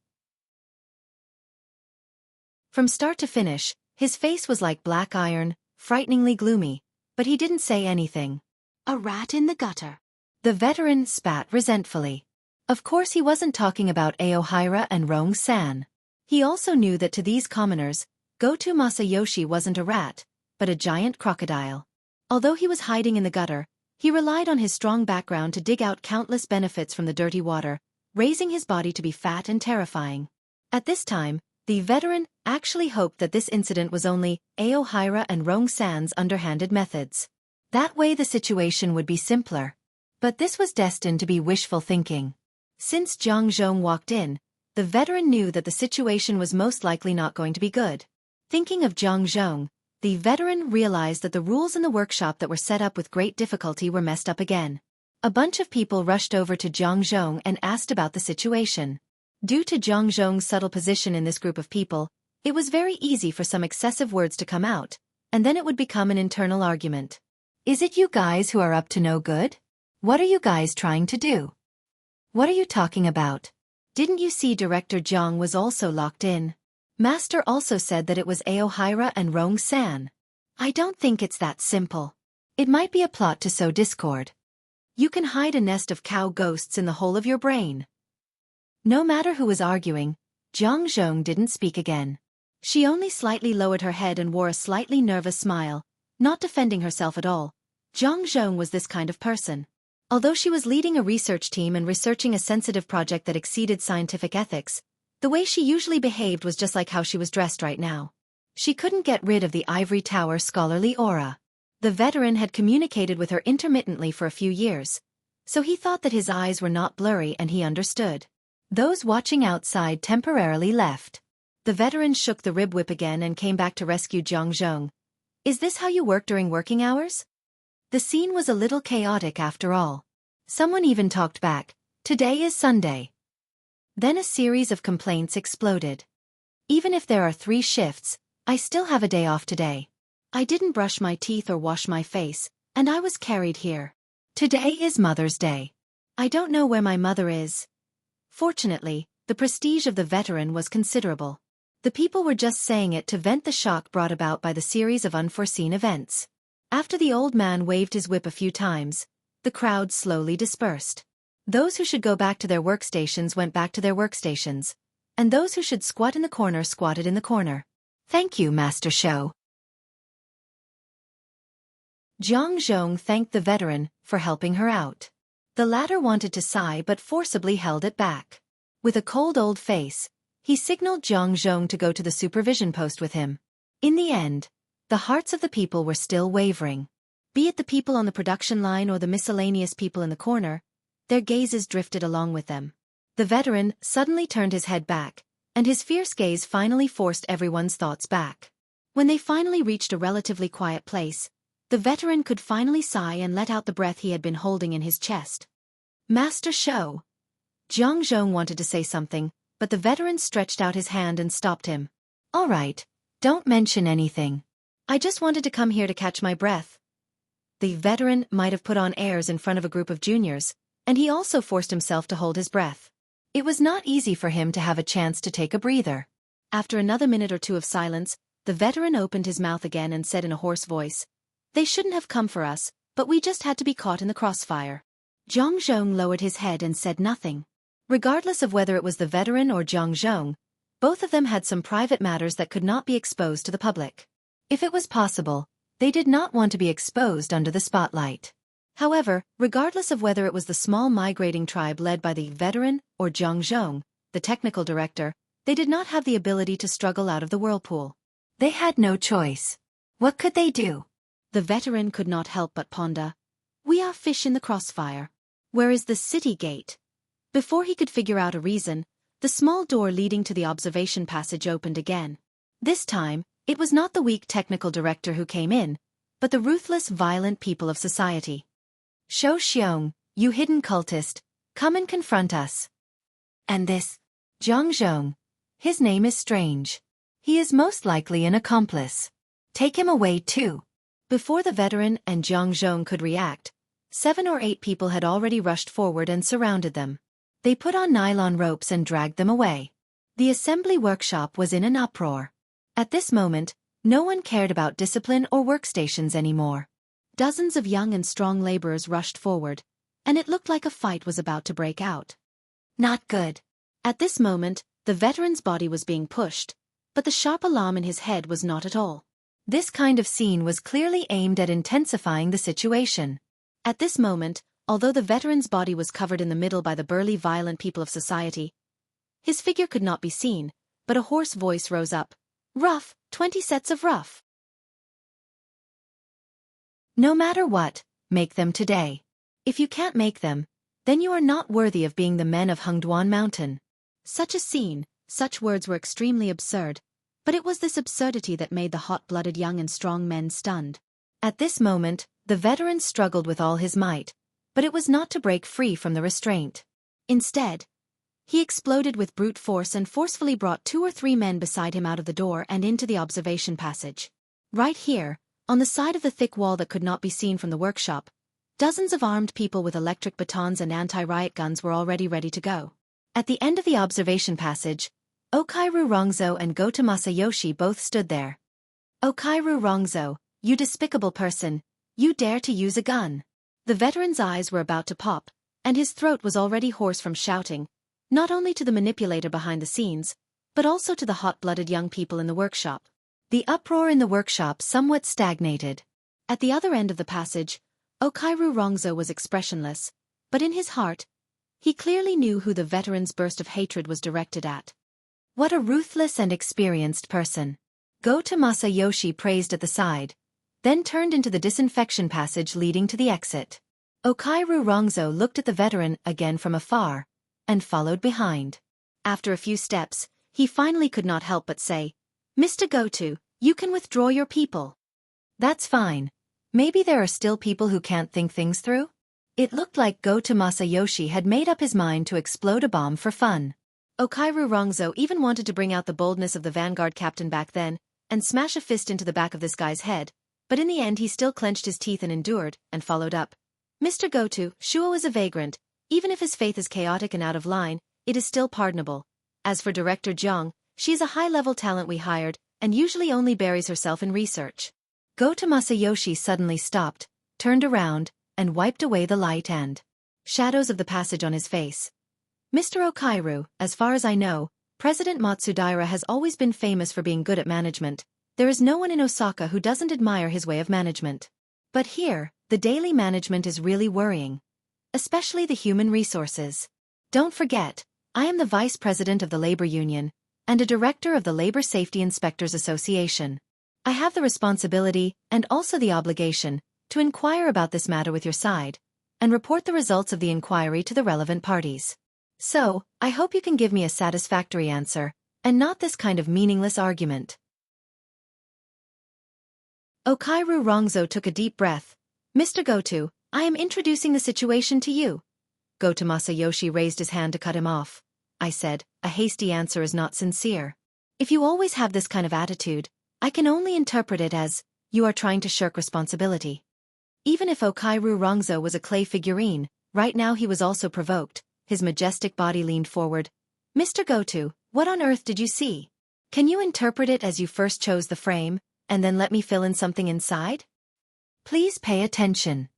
From start to finish, his face was like black iron, frighteningly gloomy, but he didn't say anything. A rat in the gutter. The veteran spat resentfully. Of course he wasn't talking about Aohira and Rong-san. He also knew that to these commoners, Goto Masayoshi wasn't a rat, but a giant crocodile. Although he was hiding in the gutter, he relied on his strong background to dig out countless benefits from the dirty water, raising his body to be fat and terrifying. At this time, the veteran actually hoped that this incident was only Aohira and Rong-san's underhanded methods. That way the situation would be simpler. But this was destined to be wishful thinking. Since Zhang Zhong walked in, the veteran knew that the situation was most likely not going to be good. Thinking of Zhang Zhong, the veteran realized that the rules in the workshop that were set up with great difficulty were messed up again. A bunch of people rushed over to Zhang Zhong and asked about the situation. Due to Zhang Zhong's subtle position in this group of people, it was very easy for some excessive words to come out, and then it would become an internal argument. Is it you guys who are up to no good? What are you guys trying to do? What are you talking about? Didn't you see Director Zhang was also locked in? Master also said that it was Aohira and Rong-san. I don't think it's that simple. It might be a plot to sow discord. You can hide a nest of cow ghosts in the hole of your brain. No matter who was arguing, Zhang Zhong didn't speak again. She only slightly lowered her head and wore a slightly nervous smile, not defending herself at all. Zhang Zhong was this kind of person. Although she was leading a research team and researching a sensitive project that exceeded scientific ethics, the way she usually behaved was just like how she was dressed right now. She couldn't get rid of the ivory tower scholarly aura. The veteran had communicated with her intermittently for a few years, so he thought that his eyes were not blurry and he understood. Those watching outside temporarily left. The veteran shook the rib whip again and came back to rescue Zhang Zhong. Is this how you work during working hours? The scene was a little chaotic after all. Someone even talked back, today is Sunday. Then a series of complaints exploded. Even if there are 3 shifts, I still have a day off today. I didn't brush my teeth or wash my face, and I was carried here. Today is Mother's Day. I don't know where my mother is. Fortunately, the prestige of the veteran was considerable. The people were just saying it to vent the shock brought about by the series of unforeseen events. After the old man waved his whip a few times, the crowd slowly dispersed. Those who should go back to their workstations went back to their workstations, and those who should squat in the corner squatted in the corner. Thank you, Master Shou. Zhang Zhong thanked the veteran for helping her out. The latter wanted to sigh but forcibly held it back. With a cold old face, he signaled Zhang Zhong to go to the supervision post with him. In the end, the hearts of the people were still wavering. Be it the people on the production line or the miscellaneous people in the corner, their gazes drifted along with them. The veteran suddenly turned his head back, and his fierce gaze finally forced everyone's thoughts back. When they finally reached a relatively quiet place, the veteran could finally sigh and let out the breath he had been holding in his chest. Master Shou. Zhang Zhong wanted to say something, but the veteran stretched out his hand and stopped him. All right, don't mention anything. I just wanted to come here to catch my breath. The veteran might have put on airs in front of a group of juniors, and he also forced himself to hold his breath. It was not easy for him to have a chance to take a breather. After another minute or two of silence, the veteran opened his mouth again and said in a hoarse voice, "They shouldn't have come for us, but we just had to be caught in the crossfire." Zhang Zhong lowered his head and said nothing. Regardless of whether it was the veteran or Zhang Zhong, both of them had some private matters that could not be exposed to the public. If it was possible, they did not want to be exposed under the spotlight. However, regardless of whether it was the small migrating tribe led by the veteran or Zhang Zhong, the technical director, they did not have the ability to struggle out of the whirlpool. They had no choice. What could they do? The veteran could not help but ponder. We are fish in the crossfire. Where is the city gate? Before he could figure out a reason, the small door leading to the observation passage opened again. This time, it was not the weak technical director who came in, but the ruthless, violent people of society. "Shou Xiong, you hidden cultist, come and confront us." "And this? Zhang Zhong. His name is strange. He is most likely an accomplice. Take him away too." Before the veteran and Zhang Zhong could react, 7 or 8 people had already rushed forward and surrounded them. They put on nylon ropes and dragged them away. The assembly workshop was in an uproar. At this moment, no one cared about discipline or workstations anymore. Dozens of young and strong laborers rushed forward, and it looked like a fight was about to break out. Not good. At this moment, the veteran's body was being pushed, but the sharp alarm in his head was not at all. This kind of scene was clearly aimed at intensifying the situation. At this moment, although the veteran's body was covered in the middle by the burly, violent people of society, his figure could not be seen, but a hoarse voice rose up. "Rough, 20 sets of rough. No matter what, make them today. If you can't make them, then you are not worthy of being the men of Hengduan Mountain." Such a scene, such words were extremely absurd, but it was this absurdity that made the hot-blooded young and strong men stunned. At this moment, the veteran struggled with all his might, but it was not to break free from the restraint. Instead, he exploded with brute force and forcefully brought 2 or 3 men beside him out of the door and into the observation passage. Right here, on the side of the thick wall that could not be seen from the workshop, dozens of armed people with electric batons and anti-riot guns were already ready to go. At the end of the observation passage, Okairu Rongzhou and Gota Masayoshi both stood there. "Okairu Rongzhou, you despicable person, you dare to use a gun." The veteran's eyes were about to pop, and his throat was already hoarse from shouting, not only to the manipulator behind the scenes, but also to the hot-blooded young people in the workshop. The uproar in the workshop somewhat stagnated. At the other end of the passage, Okairu Rongzhou was expressionless, but in his heart, he clearly knew who the veteran's burst of hatred was directed at. What a ruthless and experienced person. Gota Masayoshi praised at the side, then turned into the disinfection passage leading to the exit. Okairu Rongzhou looked at the veteran again from afar, and followed behind. After a few steps, he finally could not help but say, "Mr. Goto, you can withdraw your people." "That's fine. Maybe there are still people who can't think things through?" It looked like Gota Masayoshi had made up his mind to explode a bomb for fun. Okairu Rongzhou even wanted to bring out the boldness of the Vanguard captain back then, and smash a fist into the back of this guy's head, but in the end he still clenched his teeth and endured, and followed up. "Mr. Goto, Shuo is a vagrant. Even if his faith is chaotic and out of line, it is still pardonable. As for Director Zhang, she is a high-level talent we hired, and usually only buries herself in research." Gota Masayoshi suddenly stopped, turned around, and wiped away the light and shadows of the passage on his face. "Mr. Okairu, as far as I know, President Matsudaira has always been famous for being good at management. There is no one in Osaka who doesn't admire his way of management. But here, the daily management is really worrying. Especially the human resources. Don't forget, I am the Vice President of the Labor Union, and a Director of the Labor Safety Inspectors Association. I have the responsibility, and also the obligation, to inquire about this matter with your side, and report the results of the inquiry to the relevant parties. So, I hope you can give me a satisfactory answer, and not this kind of meaningless argument." Okairu Rongzhou took a deep breath. "Mr. Goto, I am introducing the situation to you." Gota Masayoshi raised his hand to cut him off. I said, "A hasty answer is not sincere. If you always have this kind of attitude, I can only interpret it as, you are trying to shirk responsibility. Even if Okairu Rongzo was a clay figurine, right now he was also provoked. His majestic body leaned forward. Mr. Goto, what on earth did you see? Can you interpret it as you first chose the frame, and then let me fill in something inside? Please pay attention.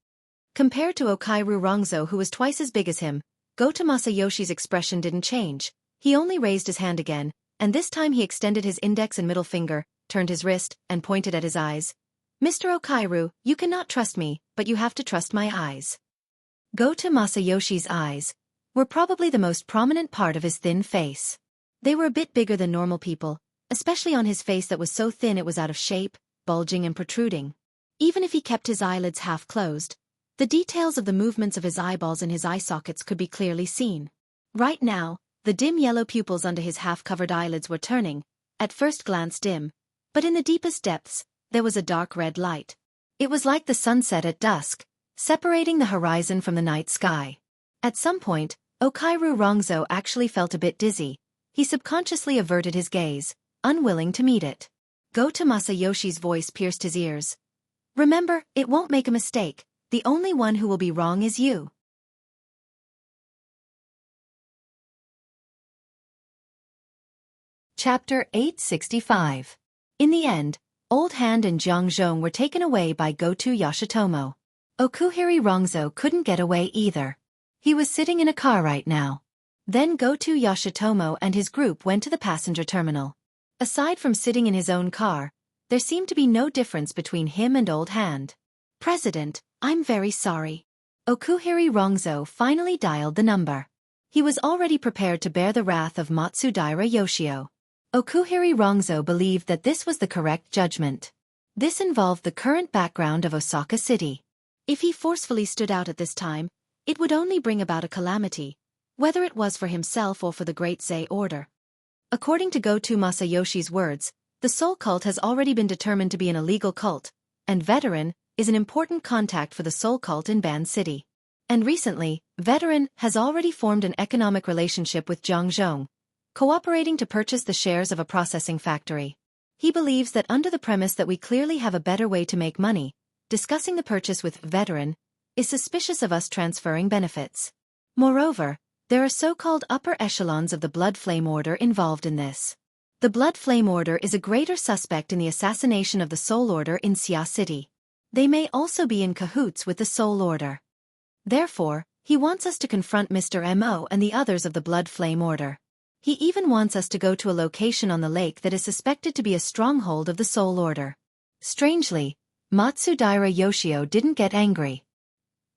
Compared to Okairu Rongzo, who was twice as big as him, Goto Masayoshi's expression didn't change. He only raised his hand again, and this time he extended his index and middle finger, turned his wrist, and pointed at his eyes. Mr. Okairu, you cannot trust me, but you have to trust my eyes. Goto Masayoshi's eyes were probably the most prominent part of his thin face. They were a bit bigger than normal people, especially on his face that was so thin it was out of shape, bulging and protruding. Even if he kept his eyelids half closed, the details of the movements of his eyeballs and his eye sockets could be clearly seen. Right now, the dim yellow pupils under his half-covered eyelids were turning, at first glance dim, but in the deepest depths, there was a dark red light. It was like the sunset at dusk, separating the horizon from the night sky. At some point, Okairu Rongzo actually felt a bit dizzy. He subconsciously averted his gaze, unwilling to meet it. Goto Masayoshi's voice pierced his ears. Remember, it won't make a mistake. The only one who will be wrong is you. Chapter 865. In the end, Old Hand and Jiang Zhong were taken away by Goto Yoshitomo. Okuhiri Rongzo couldn't get away either. He was sitting in a car right now. Then Goto Yoshitomo and his group went to the passenger terminal. Aside from sitting in his own car, there seemed to be no difference between him and Old Hand. President, I'm very sorry. Okuhiri Rongzo finally dialed the number. He was already prepared to bear the wrath of Matsudaira Yoshio. Okuhiri Rongzo believed that this was the correct judgment. This involved the current background of Osaka City. If he forcefully stood out at this time, it would only bring about a calamity, whether it was for himself or for the Great Zei Order. According to Goto Masayoshi's words, the soul cult has already been determined to be an illegal cult, and Veteran is an important contact for the soul cult in Ban City. And recently, Veteran has already formed an economic relationship with Jiang Zhong, cooperating to purchase the shares of a processing factory. He believes that under the premise that we clearly have a better way to make money, discussing the purchase with Veteran is suspicious of us transferring benefits. Moreover, there are so-called upper echelons of the Blood Flame Order involved in this. The Blood Flame Order is a greater suspect in the assassination of the Soul Order in Xia City. They may also be in cahoots with the Soul Order. Therefore, he wants us to confront Mr. M.O. and the others of the Blood Flame Order. He even wants us to go to a location on the lake that is suspected to be a stronghold of the Soul Order. Strangely, Matsudaira Yoshio didn't get angry.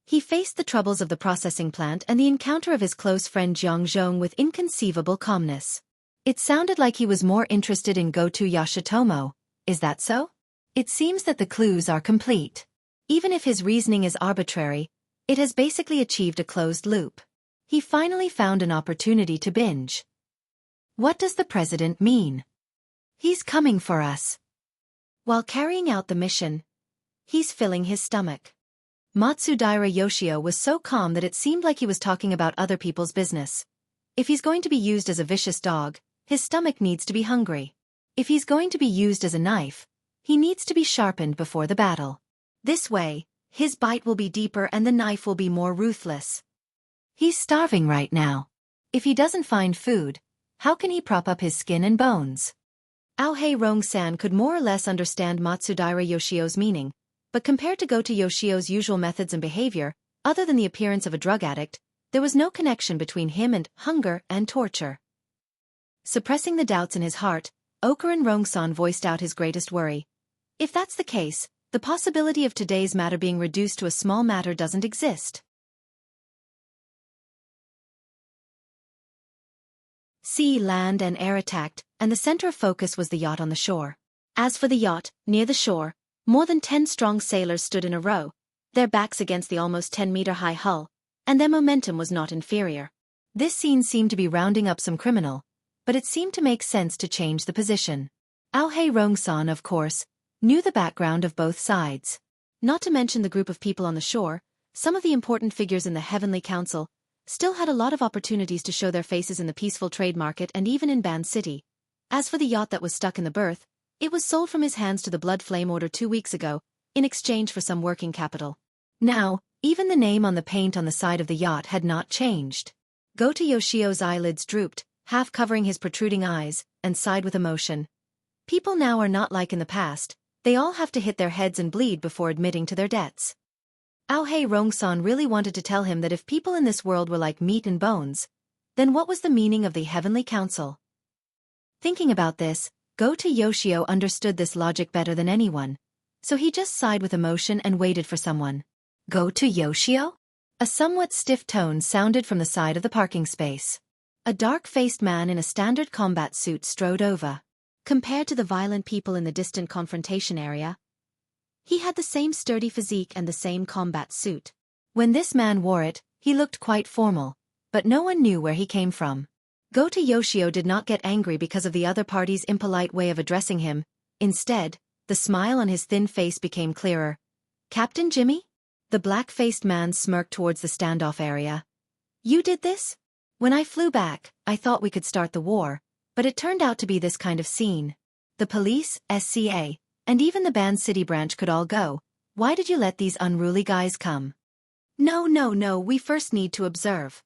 He faced the troubles of the processing plant and the encounter of his close friend Jiang Zhong with inconceivable calmness. It sounded like he was more interested in Goto Yoshitomo. Is that so? It seems that the clues are complete. Even if his reasoning is arbitrary, it has basically achieved a closed loop. He finally found an opportunity to binge. What does the president mean? He's coming for us. While carrying out the mission, he's filling his stomach. Matsudaira Yoshio was so calm that it seemed like he was talking about other people's business. If he's going to be used as a vicious dog, his stomach needs to be hungry. If he's going to be used as a knife, he needs to be sharpened before the battle. This way, his bite will be deeper and the knife will be more ruthless. He's starving right now. If he doesn't find food, how can he prop up his skin and bones? Aohei Rong-san could more or less understand Matsudaira Yoshio's meaning, but compared to Goto Yoshio's usual methods and behavior, other than the appearance of a drug addict, there was no connection between him and hunger and torture. Suppressing the doubts in his heart, Okurin Rong-san voiced out his greatest worry. If that's the case, the possibility of today's matter being reduced to a small matter doesn't exist. Sea, land, and air attacked, and the center of focus was the yacht on the shore. As for the yacht, near the shore, more than 10 strong sailors stood in a row, their backs against the almost 10-meter-high hull, and their momentum was not inferior. This scene seemed to be rounding up some criminal, but it seemed to make sense to change the position. Aohei Rong-san, of course, knew the background of both sides. Not to mention the group of people on the shore, some of the important figures in the Heavenly Council still had a lot of opportunities to show their faces in the peaceful trade market and even in Ban City. As for the yacht that was stuck in the berth, It was sold from his hands to the Blood Flame Order 2 weeks ago, in exchange for some working capital. Now, even the name on the paint on the side of the yacht had not changed. Goto Yoshio's eyelids drooped, half covering his protruding eyes, and sighed with emotion. People now are not like in the past, they all have to hit their heads and bleed before admitting to their debts. Aohei Rongsan really wanted to tell him that if people in this world were like meat and bones, then what was the meaning of the Heavenly Council? Thinking about this, Goto Yoshio understood this logic better than anyone, so he just sighed with emotion and waited for someone. Goto Yoshio? A somewhat stiff tone sounded from the side of the parking space. A dark-faced man in a standard combat suit strode over. Compared to the violent people in the distant confrontation area, he had the same sturdy physique and the same combat suit. When this man wore it, he looked quite formal, but no one knew where he came from. Goto Yoshio did not get angry because of the other party's impolite way of addressing him. Instead, the smile on his thin face became clearer. Captain Jimmy? The black-faced man smirked towards the standoff area. You did this? When I flew back, I thought we could start the war, but it turned out to be this kind of scene. The police, SCA, and even the band city branch could all go. Why did you let these unruly guys come? No, we first need to observe.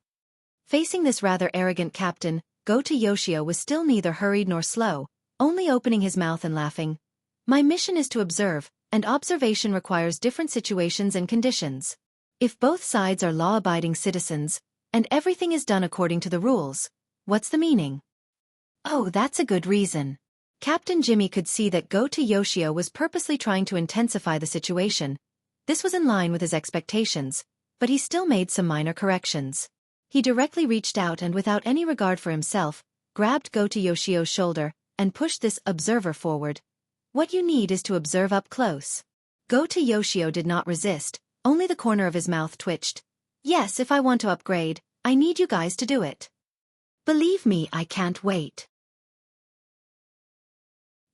Facing this rather arrogant captain, Goto Yoshio was still neither hurried nor slow, only opening his mouth and laughing. My mission is to observe, and observation requires different situations and conditions. If both sides are law-abiding citizens, and everything is done according to the rules, what's the meaning? Oh, that's a good reason. Captain Jimmy could see that Goto Yoshio was purposely trying to intensify the situation. This was in line with his expectations, but he still made some minor corrections. He directly reached out and without any regard for himself, grabbed Goto Yoshio's shoulder, and pushed this observer forward. What you need is to observe up close. Goto Yoshio did not resist, only the corner of his mouth twitched. Yes, if I want to upgrade, I need you guys to do it. Believe me, I can't wait.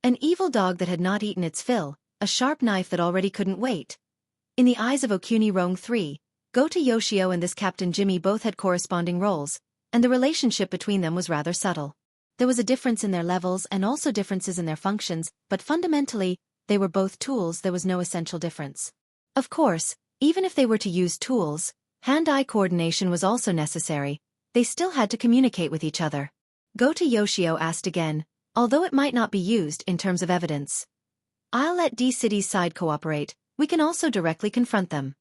An evil dog that had not eaten its fill, a sharp knife that already couldn't wait. In the eyes of Okuni Rong 3, Goto Yoshio and this Captain Jimmy both had corresponding roles, and the relationship between them was rather subtle. There was a difference in their levels and also differences in their functions, but fundamentally, they were both tools. There was no essential difference. Of course, even if they were to use tools, hand-eye coordination was also necessary. They still had to communicate with each other. Goto Yoshio asked again, although it might not be used in terms of evidence. I'll let D-City's side cooperate, we can also directly confront them.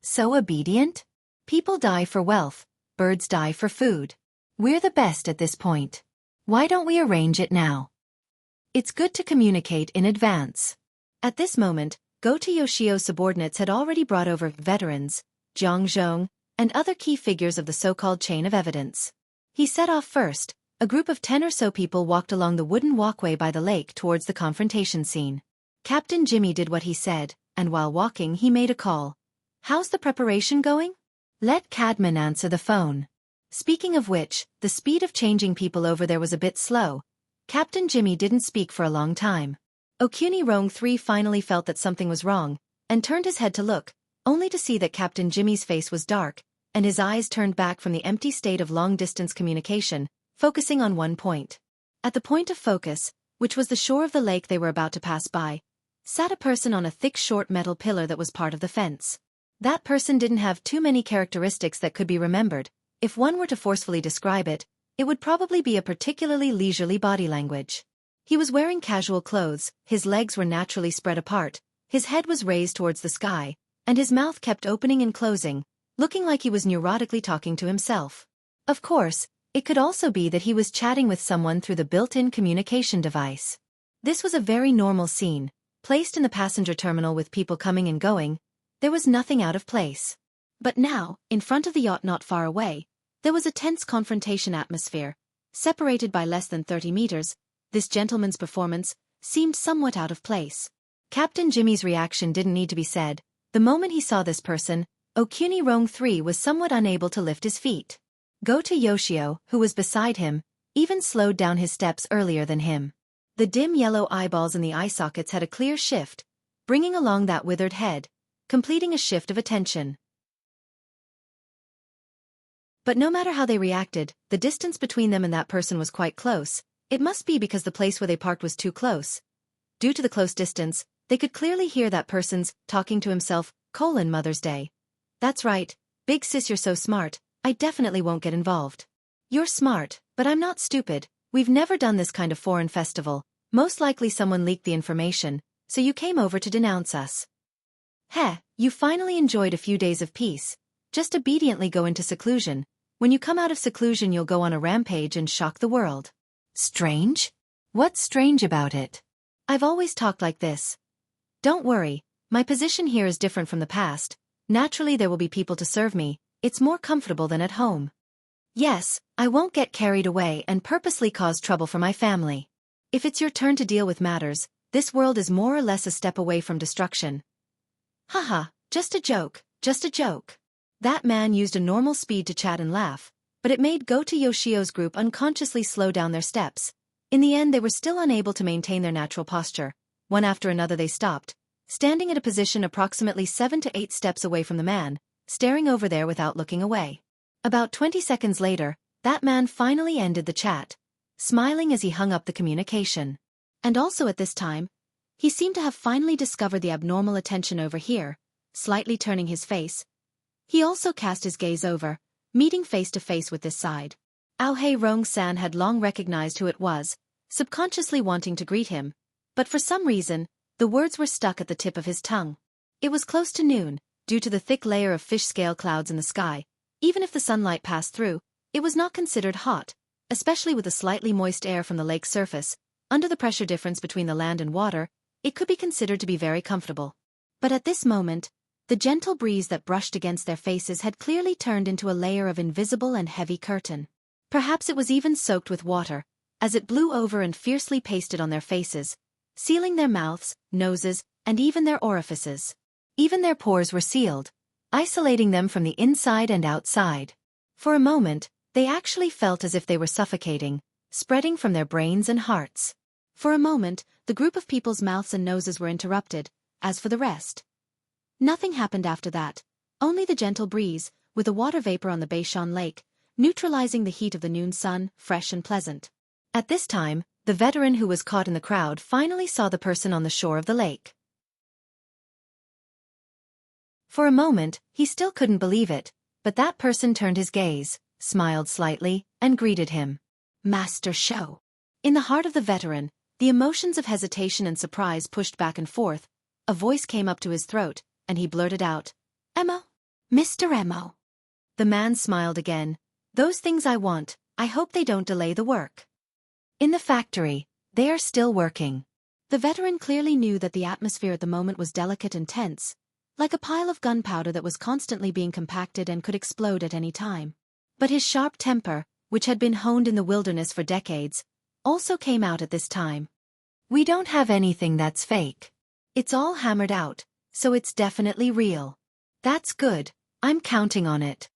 So obedient? People die for wealth, birds die for food. We're the best at this point. Why don't we arrange it now? It's good to communicate in advance. At this moment, Goto Yoshio's subordinates had already brought over veterans, Jiang Zhong, and other key figures of the so-called chain of evidence. He set off first. A group of 10 or so people walked along the wooden walkway by the lake towards the confrontation scene. Captain Jimmy did what he said, and while walking he made a call. How's the preparation going? Let Cadman answer the phone. Speaking of which, the speed of changing people over there was a bit slow. Captain Jimmy didn't speak for a long time. Okuni Rong 3 finally felt that something was wrong, and turned his head to look, only to see that Captain Jimmy's face was dark, and his eyes turned back from the empty state of long-distance communication, focusing on one point. At the point of focus, which was the shore of the lake they were about to pass by, sat a person on a thick short metal pillar that was part of the fence. That person didn't have too many characteristics that could be remembered. If one were to forcefully describe it, it would probably be a particularly leisurely body language. He was wearing casual clothes, his legs were naturally spread apart, his head was raised towards the sky, and his mouth kept opening and closing, looking like he was neurotically talking to himself. Of course, it could also be that he was chatting with someone through the built-in communication device. This was a very normal scene, placed in the passenger terminal with people coming and going. There was nothing out of place. But now, in front of the yacht not far away, there was a tense confrontation atmosphere. Separated by less than 30 meters, this gentleman's performance seemed somewhat out of place. Captain Jimmy's reaction didn't need to be said. The moment he saw this person, Okuni Rong 3 was somewhat unable to lift his feet. Goto Yoshio, who was beside him, even slowed down his steps earlier than him. The dim yellow eyeballs in the eye sockets had a clear shift, bringing along that withered head, completing a shift of attention. But no matter how they reacted, the distance between them and that person was quite close. It must be because the place where they parked was too close. Due to the close distance, they could clearly hear that person's talking to himself, Mother's Day. That's right, big sis, you're so smart, I definitely won't get involved. You're smart, but I'm not stupid. We've never done this kind of foreign festival. Most likely someone leaked the information, so you came over to denounce us. Heh, you finally enjoyed a few days of peace. Just obediently go into seclusion. When you come out of seclusion, you'll go on a rampage and shock the world. Strange? What's strange about it? I've always talked like this. Don't worry, my position here is different from the past. Naturally there will be people to serve me. It's more comfortable than at home. Yes, I won't get carried away and purposely cause trouble for my family. If it's your turn to deal with matters, this world is more or less a step away from destruction. Haha, just a joke, just a joke. That man used a normal speed to chat and laugh, but it made Yoshio's group unconsciously slow down their steps. In the end they were still unable to maintain their natural posture. One after another they stopped, standing at a position approximately 7 to 8 steps away from the man, staring over there without looking away. About 20 seconds later, that man finally ended the chat, smiling as he hung up the communication. And also at this time, he seemed to have finally discovered the abnormal attention over here, slightly turning his face. He also cast his gaze over, meeting face to face with this side. Aohei Rong-san had long recognized who it was, subconsciously wanting to greet him, but for some reason, the words were stuck at the tip of his tongue. It was close to noon, due to the thick layer of fish scale clouds in the sky. Even if the sunlight passed through, it was not considered hot, especially with the slightly moist air from the lake's surface. Under the pressure difference between the land and water, it could be considered to be very comfortable. But at this moment, the gentle breeze that brushed against their faces had clearly turned into a layer of invisible and heavy curtain. Perhaps it was even soaked with water, as it blew over and fiercely pasted on their faces, sealing their mouths, noses, and even their orifices. Even their pores were sealed, isolating them from the inside and outside. For a moment, they actually felt as if they were suffocating, spreading from their brains and hearts. For a moment, the group of people's mouths and noses were interrupted. As for the rest, nothing happened after that, only the gentle breeze, with the water vapor on the Beishan Lake, neutralizing the heat of the noon sun, fresh and pleasant. At this time, the veteran who was caught in the crowd finally saw the person on the shore of the lake. For a moment, he still couldn't believe it, but that person turned his gaze, smiled slightly, and greeted him. Master Shou. In the heart of the veteran, the emotions of hesitation and surprise pushed back and forth. A voice came up to his throat, and he blurted out, Emo? Mr. Emo. The man smiled again. Those things I want, I hope they don't delay the work. In the factory, they are still working. The veteran clearly knew that the atmosphere at the moment was delicate and tense, like a pile of gunpowder that was constantly being compacted and could explode at any time. But his sharp temper, which had been honed in the wilderness for decades, also came out at this time. We don't have anything that's fake. It's all hammered out, so it's definitely real. That's good, I'm counting on it.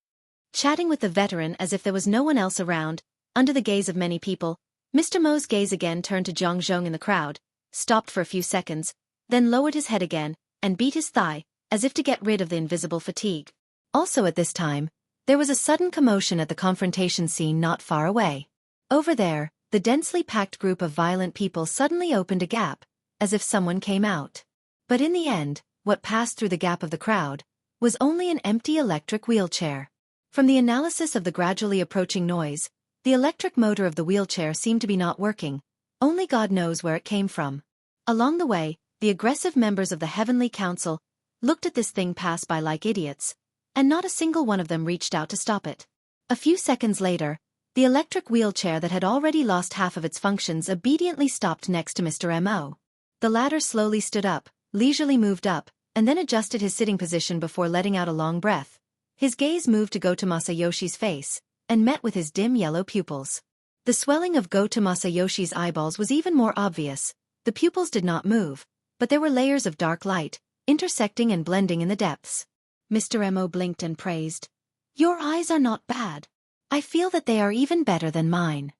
Chatting with the veteran as if there was no one else around, under the gaze of many people, Mr. Mo's gaze again turned to Zhang Zhong in the crowd, stopped for a few seconds, then lowered his head again, and beat his thigh, as if to get rid of the invisible fatigue. Also at this time, there was a sudden commotion at the confrontation scene not far away. Over there, the densely packed group of violent people suddenly opened a gap, as if someone came out. But in the end, what passed through the gap of the crowd was only an empty electric wheelchair. From the analysis of the gradually approaching noise, the electric motor of the wheelchair seemed to be not working. Only God knows where it came from. Along the way, the aggressive members of the Heavenly Council looked at this thing pass by like idiots, and not a single one of them reached out to stop it. A few seconds later, the electric wheelchair that had already lost half of its functions obediently stopped next to Mr. Mo. The latter slowly stood up, leisurely moved up, and then adjusted his sitting position before letting out a long breath. His gaze moved to Masayoshi face, and met with his dim yellow pupils. The swelling of Masayoshi eyeballs was even more obvious. The pupils did not move, but there were layers of dark light, intersecting and blending in the depths. Mr. Mo blinked and praised. Your eyes are not bad. I feel that they are even better than mine.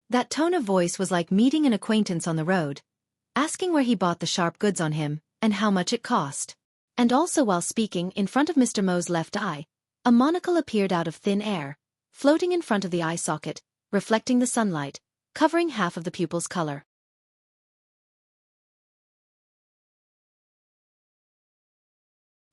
That tone of voice was like meeting an acquaintance on the road, asking where he bought the sharp goods on him, and how much it cost. And also while speaking, in front of Mr. Mo's left eye, a monocle appeared out of thin air, floating in front of the eye socket, reflecting the sunlight, covering half of the pupil's color.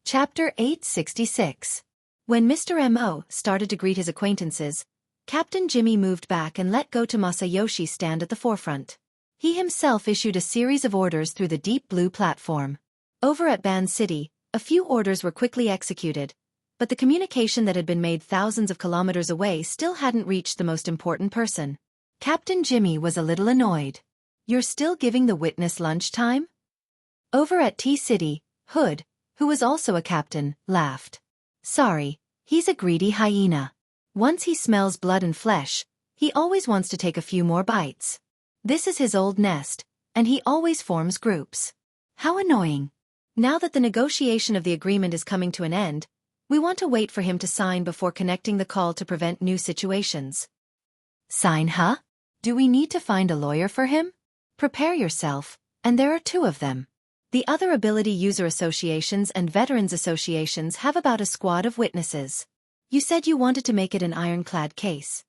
Chapter 866. When Mr. M.O. started to greet his acquaintances, Captain Jimmy moved back and let go to Masayoshi stand at the forefront. He himself issued a series of orders through the deep blue platform. Over at Ban City, a few orders were quickly executed, but the communication that had been made thousands of kilometers away still hadn't reached the most important person. Captain Jimmy was a little annoyed. "You're still giving the witness lunchtime?" Over at T-City, Hood, who was also a captain, laughed. "Sorry, he's a greedy hyena. Once he smells blood and flesh, he always wants to take a few more bites. This is his old nest, and he always forms groups. How annoying. Now that the negotiation of the agreement is coming to an end, we want to wait for him to sign before connecting the call to prevent new situations." "Sign, huh? Do we need to find a lawyer for him?" "Prepare yourself, and there are 2 of them. The other ability user associations and veterans associations have about a squad of witnesses. You said you wanted to make it an ironclad case."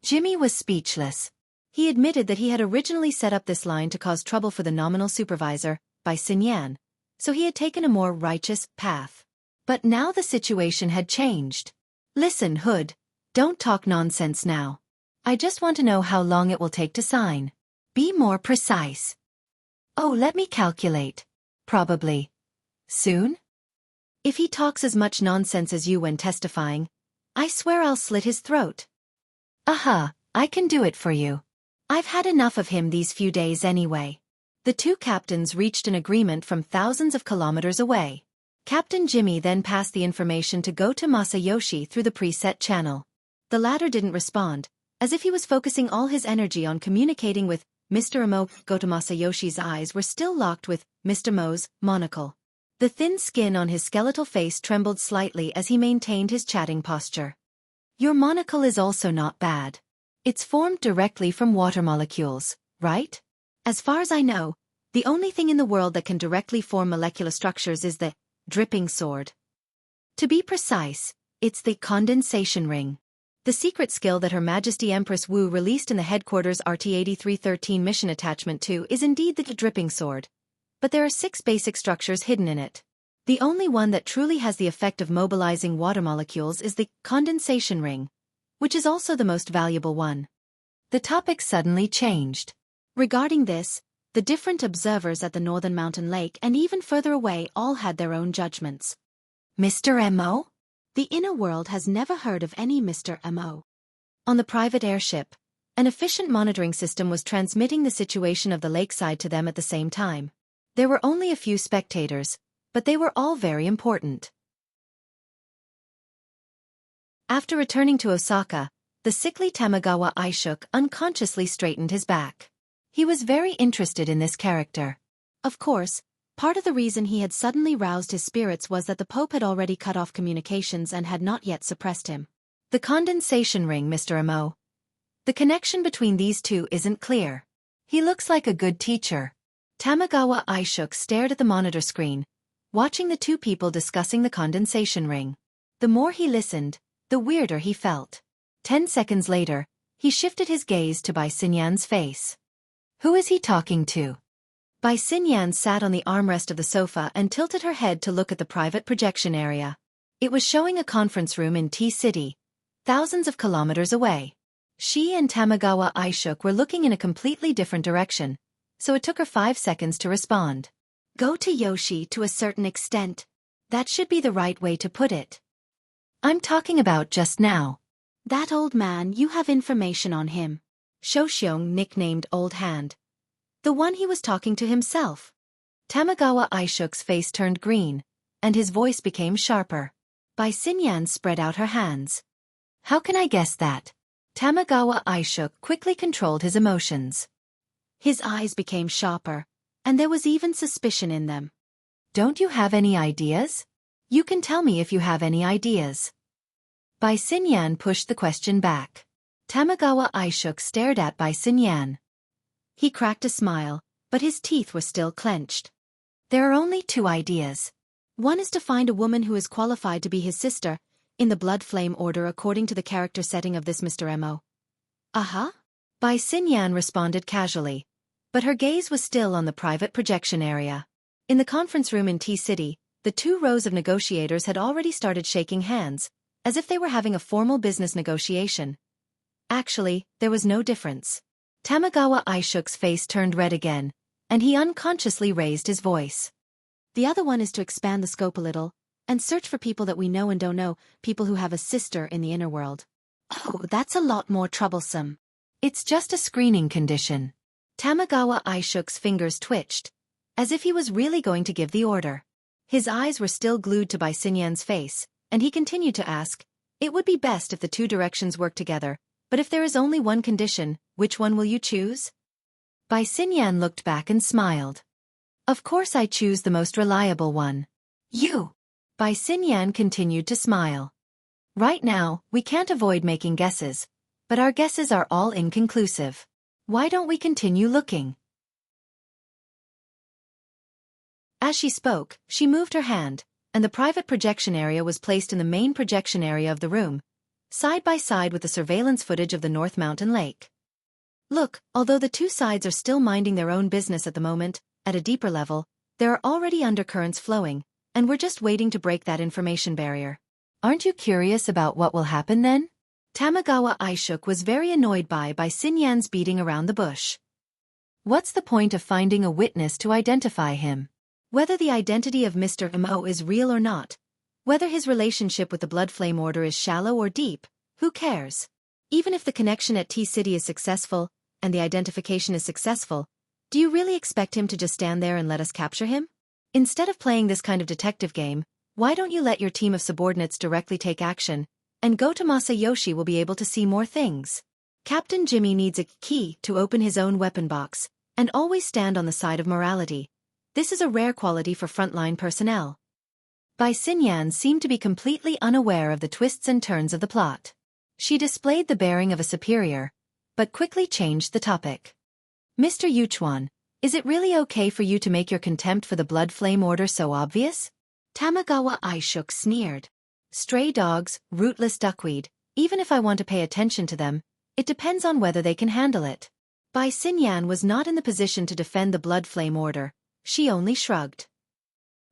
Jimmy was speechless. He admitted that he had originally set up this line to cause trouble for the nominal supervisor, Bai Xinyan, so he had taken a more righteous path. But now the situation had changed. "Listen, Hood, don't talk nonsense now. I just want to know how long it will take to sign. Be more precise." "Oh, let me calculate. Probably soon." "If he talks as much nonsense as you when testifying, I swear I'll slit his throat." "Aha, I can do it for you. I've had enough of him these few days anyway." The 2 captains reached an agreement from thousands of kilometers away. Captain Jimmy then passed the information to go to Masayoshi through the preset channel. The latter didn't respond, as if he was focusing all his energy on communicating with Mr. Mo. Go to Masayoshi's eyes were still locked with Mr. Mo's monocle. The thin skin on his skeletal face trembled slightly as he maintained his chatting posture. "Your monocle is also not bad. It's formed directly from water molecules, right? As far as I know, the only thing in the world that can directly form molecular structures is the dripping sword. To be precise, it's the condensation ring. The secret skill that Her Majesty Empress Wu released in the headquarters RT-8313 mission attachment 2 is indeed the dripping sword, but there are 6 basic structures hidden in it. The only one that truly has the effect of mobilizing water molecules is the condensation ring, which is also the most valuable one." The topic suddenly changed. Regarding this, the different observers at the northern mountain lake and even further away all had their own judgments. "Mr. M.O.? The inner world has never heard of any Mr. M.O. On the private airship, an efficient monitoring system was transmitting the situation of the lakeside to them at the same time. There were only a few spectators, but they were all very important. After returning to Osaka, the sickly Tamagawa Aishuk unconsciously straightened his back. He was very interested in this character. Of course, part of the reason he had suddenly roused his spirits was that the Pope had already cut off communications and had not yet suppressed him. "The condensation ring, Mr. M.O. The connection between these 2 isn't clear. He looks like a good teacher." Tamagawa Aishuk stared at the monitor screen, watching the 2 people discussing the condensation ring. The more he listened, the weirder he felt. 10 seconds later, he shifted his gaze to Bai Xinyan's face. Who is he talking to? Bai Xinyan sat on the armrest of the sofa and tilted her head to look at the private projection area. It was showing a conference room in T-City, thousands of kilometers away. She and Tamagawa Aishuk were looking in a completely different direction, so it took her 5 seconds to respond. "Go to Yoshi to a certain extent. That should be the right way to put it. I'm talking about just now. That old man, you have information on him." Shoshyong nicknamed Old Hand. The one he was talking to himself. Tamagawa Aishuk's face turned green, and his voice became sharper. Bai Xinyan spread out her hands. "How can I guess that?" Tamagawa Aishuk quickly controlled his emotions. His eyes became sharper, and there was even suspicion in them. "Don't you have any ideas? You can tell me if you have any ideas." Bai Xinyan pushed the question back. Tamagawa Aishuk stared at Bai Xinyan. He cracked a smile, but his teeth were still clenched. "There are only 2 ideas. One is to find a woman who is qualified to be his sister, in the blood flame order according to the character setting of this Mr. M.O. "Uh-huh?" Bai Xinyan responded casually, but her gaze was still on the private projection area. In the conference room in T-City, the two rows of negotiators had already started shaking hands, as if they were having a formal business negotiation. Actually, there was no difference. Tamagawa Aishuk's face turned red again, and he unconsciously raised his voice. The other one is to expand the scope a little, and search for people that we know and don't know, people who have a sister in the inner world. Oh, that's a lot more troublesome. It's just a screening condition. Tamagawa Aishuk's fingers twitched, as if he was really going to give the order. His eyes were still glued to Bai Xinyan's face, and he continued to ask, "It would be best if the two directions work together, but if there is only one condition, which one will you choose?" Bai Xinyan looked back and smiled. "Of course I choose the most reliable one." "You?" Bai Xinyan continued to smile. "Right now, we can't avoid making guesses, but our guesses are all inconclusive. Why don't we continue looking?" As she spoke, she moved her hand, and the private projection area was placed in the main projection area of the room, side by side with the surveillance footage of the North Mountain Lake. Look, although the two sides are still minding their own business at the moment, at a deeper level, there are already undercurrents flowing, and we're just waiting to break that information barrier. Aren't you curious about what will happen then? Tamagawa Aishuk was very annoyed by Xinyan's beating around the bush. What's the point of finding a witness to identify him? Whether the identity of Mr. Mo is real or not, whether his relationship with the Blood Flame Order is shallow or deep, who cares? Even if the connection at T-City is successful, and the identification is successful, do you really expect him to just stand there and let us capture him? Instead of playing this kind of detective game, why don't you let your team of subordinates directly take action, and Goto Masayoshi will be able to see more things. Captain Jimmy needs a key to open his own weapon box, and always stand on the side of morality. This is a rare quality for frontline personnel. Bai Xinyan seemed to be completely unaware of the twists and turns of the plot. She displayed the bearing of a superior, but quickly changed the topic. "Mr. Yuchuan, is it really okay for you to make your contempt for the Blood Flame Order so obvious?" Tamagawa Aishuk sneered. "Stray dogs, rootless duckweed, even if I want to pay attention to them, it depends on whether they can handle it." Bai Xinyan was not in the position to defend the Blood Flame Order, she only shrugged.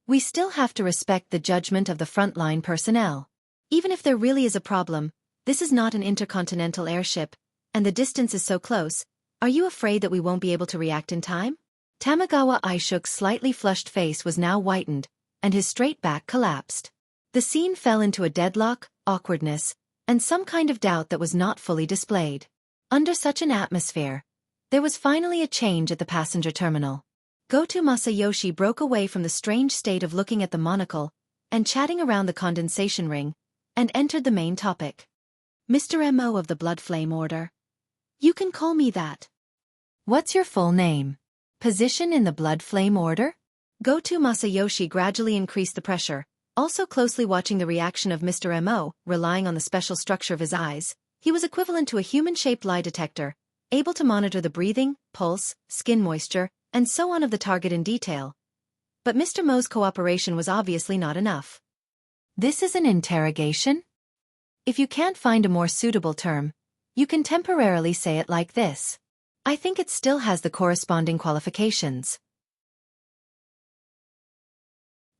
"We still have to respect the judgment of the frontline personnel. Even if there really is a problem, this is not an intercontinental airship, and the distance is so close, are you afraid that we won't be able to react in time?" Tamagawa Aishuk's slightly flushed face was now whitened, and his straight back collapsed. The scene fell into a deadlock, awkwardness, and some kind of doubt that was not fully displayed. Under such an atmosphere, there was finally a change at the passenger terminal. Goto Masayoshi broke away from the strange state of looking at the monocle and chatting around the condensation ring, and entered the main topic. "Mr. M.O. of the Blood Flame Order. You can call me that. What's your full name? Position in the Blood Flame Order?" Goto Masayoshi gradually increased the pressure, also closely watching the reaction of Mr. M.O., relying on the special structure of his eyes. He was equivalent to a human-shaped lie detector, able to monitor the breathing, pulse, skin moisture, and so on of the target in detail. But Mr. Mo's cooperation was obviously not enough. "This is an interrogation? If you can't find a more suitable term, you can temporarily say it like this. I think it still has the corresponding qualifications."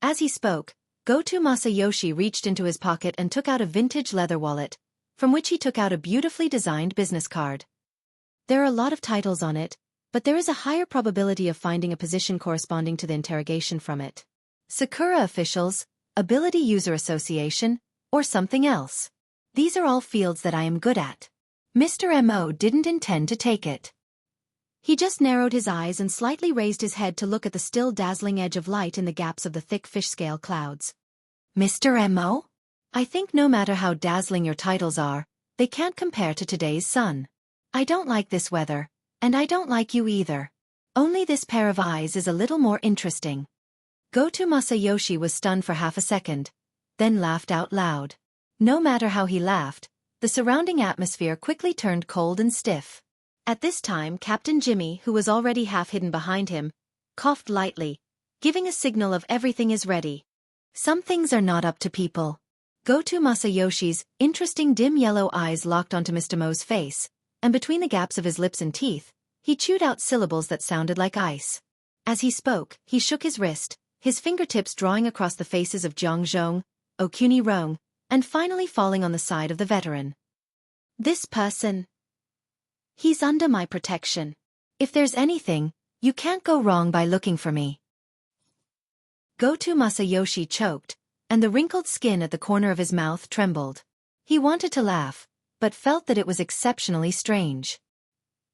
As he spoke, Goto Masayoshi reached into his pocket and took out a vintage leather wallet, from which he took out a beautifully designed business card. There are a lot of titles on it, but there is a higher probability of finding a position corresponding to the interrogation from it. Sakura Officials, Ability User Association, or something else. These are all fields that I am good at. Mr. M.O. didn't intend to take it. He just narrowed his eyes and slightly raised his head to look at the still dazzling edge of light in the gaps of the thick fish-scale clouds. "Mr. M.O.? I think no matter how dazzling your titles are, they can't compare to today's sun. I don't like this weather, and I don't like you either. Only this pair of eyes is a little more interesting." Goto Masayoshi was stunned for half a second, then laughed out loud. No matter how he laughed, the surrounding atmosphere quickly turned cold and stiff. At this time Captain Jimmy, who was already half hidden behind him, coughed lightly, giving a signal of everything is ready. Some things are not up to people. Goto Masayoshi's interesting dim yellow eyes locked onto Mr. Mo's face, and between the gaps of his lips and teeth, he chewed out syllables that sounded like ice. As he spoke, he shook his wrist, his fingertips drawing across the faces of Jiang Zhong, Okuni Rong, and finally falling on the side of the veteran. This person. He's under my protection. If there's anything, you can't go wrong by looking for me. Go-To Masayoshi choked, and the wrinkled skin at the corner of his mouth trembled. He wanted to laugh, but felt that it was exceptionally strange.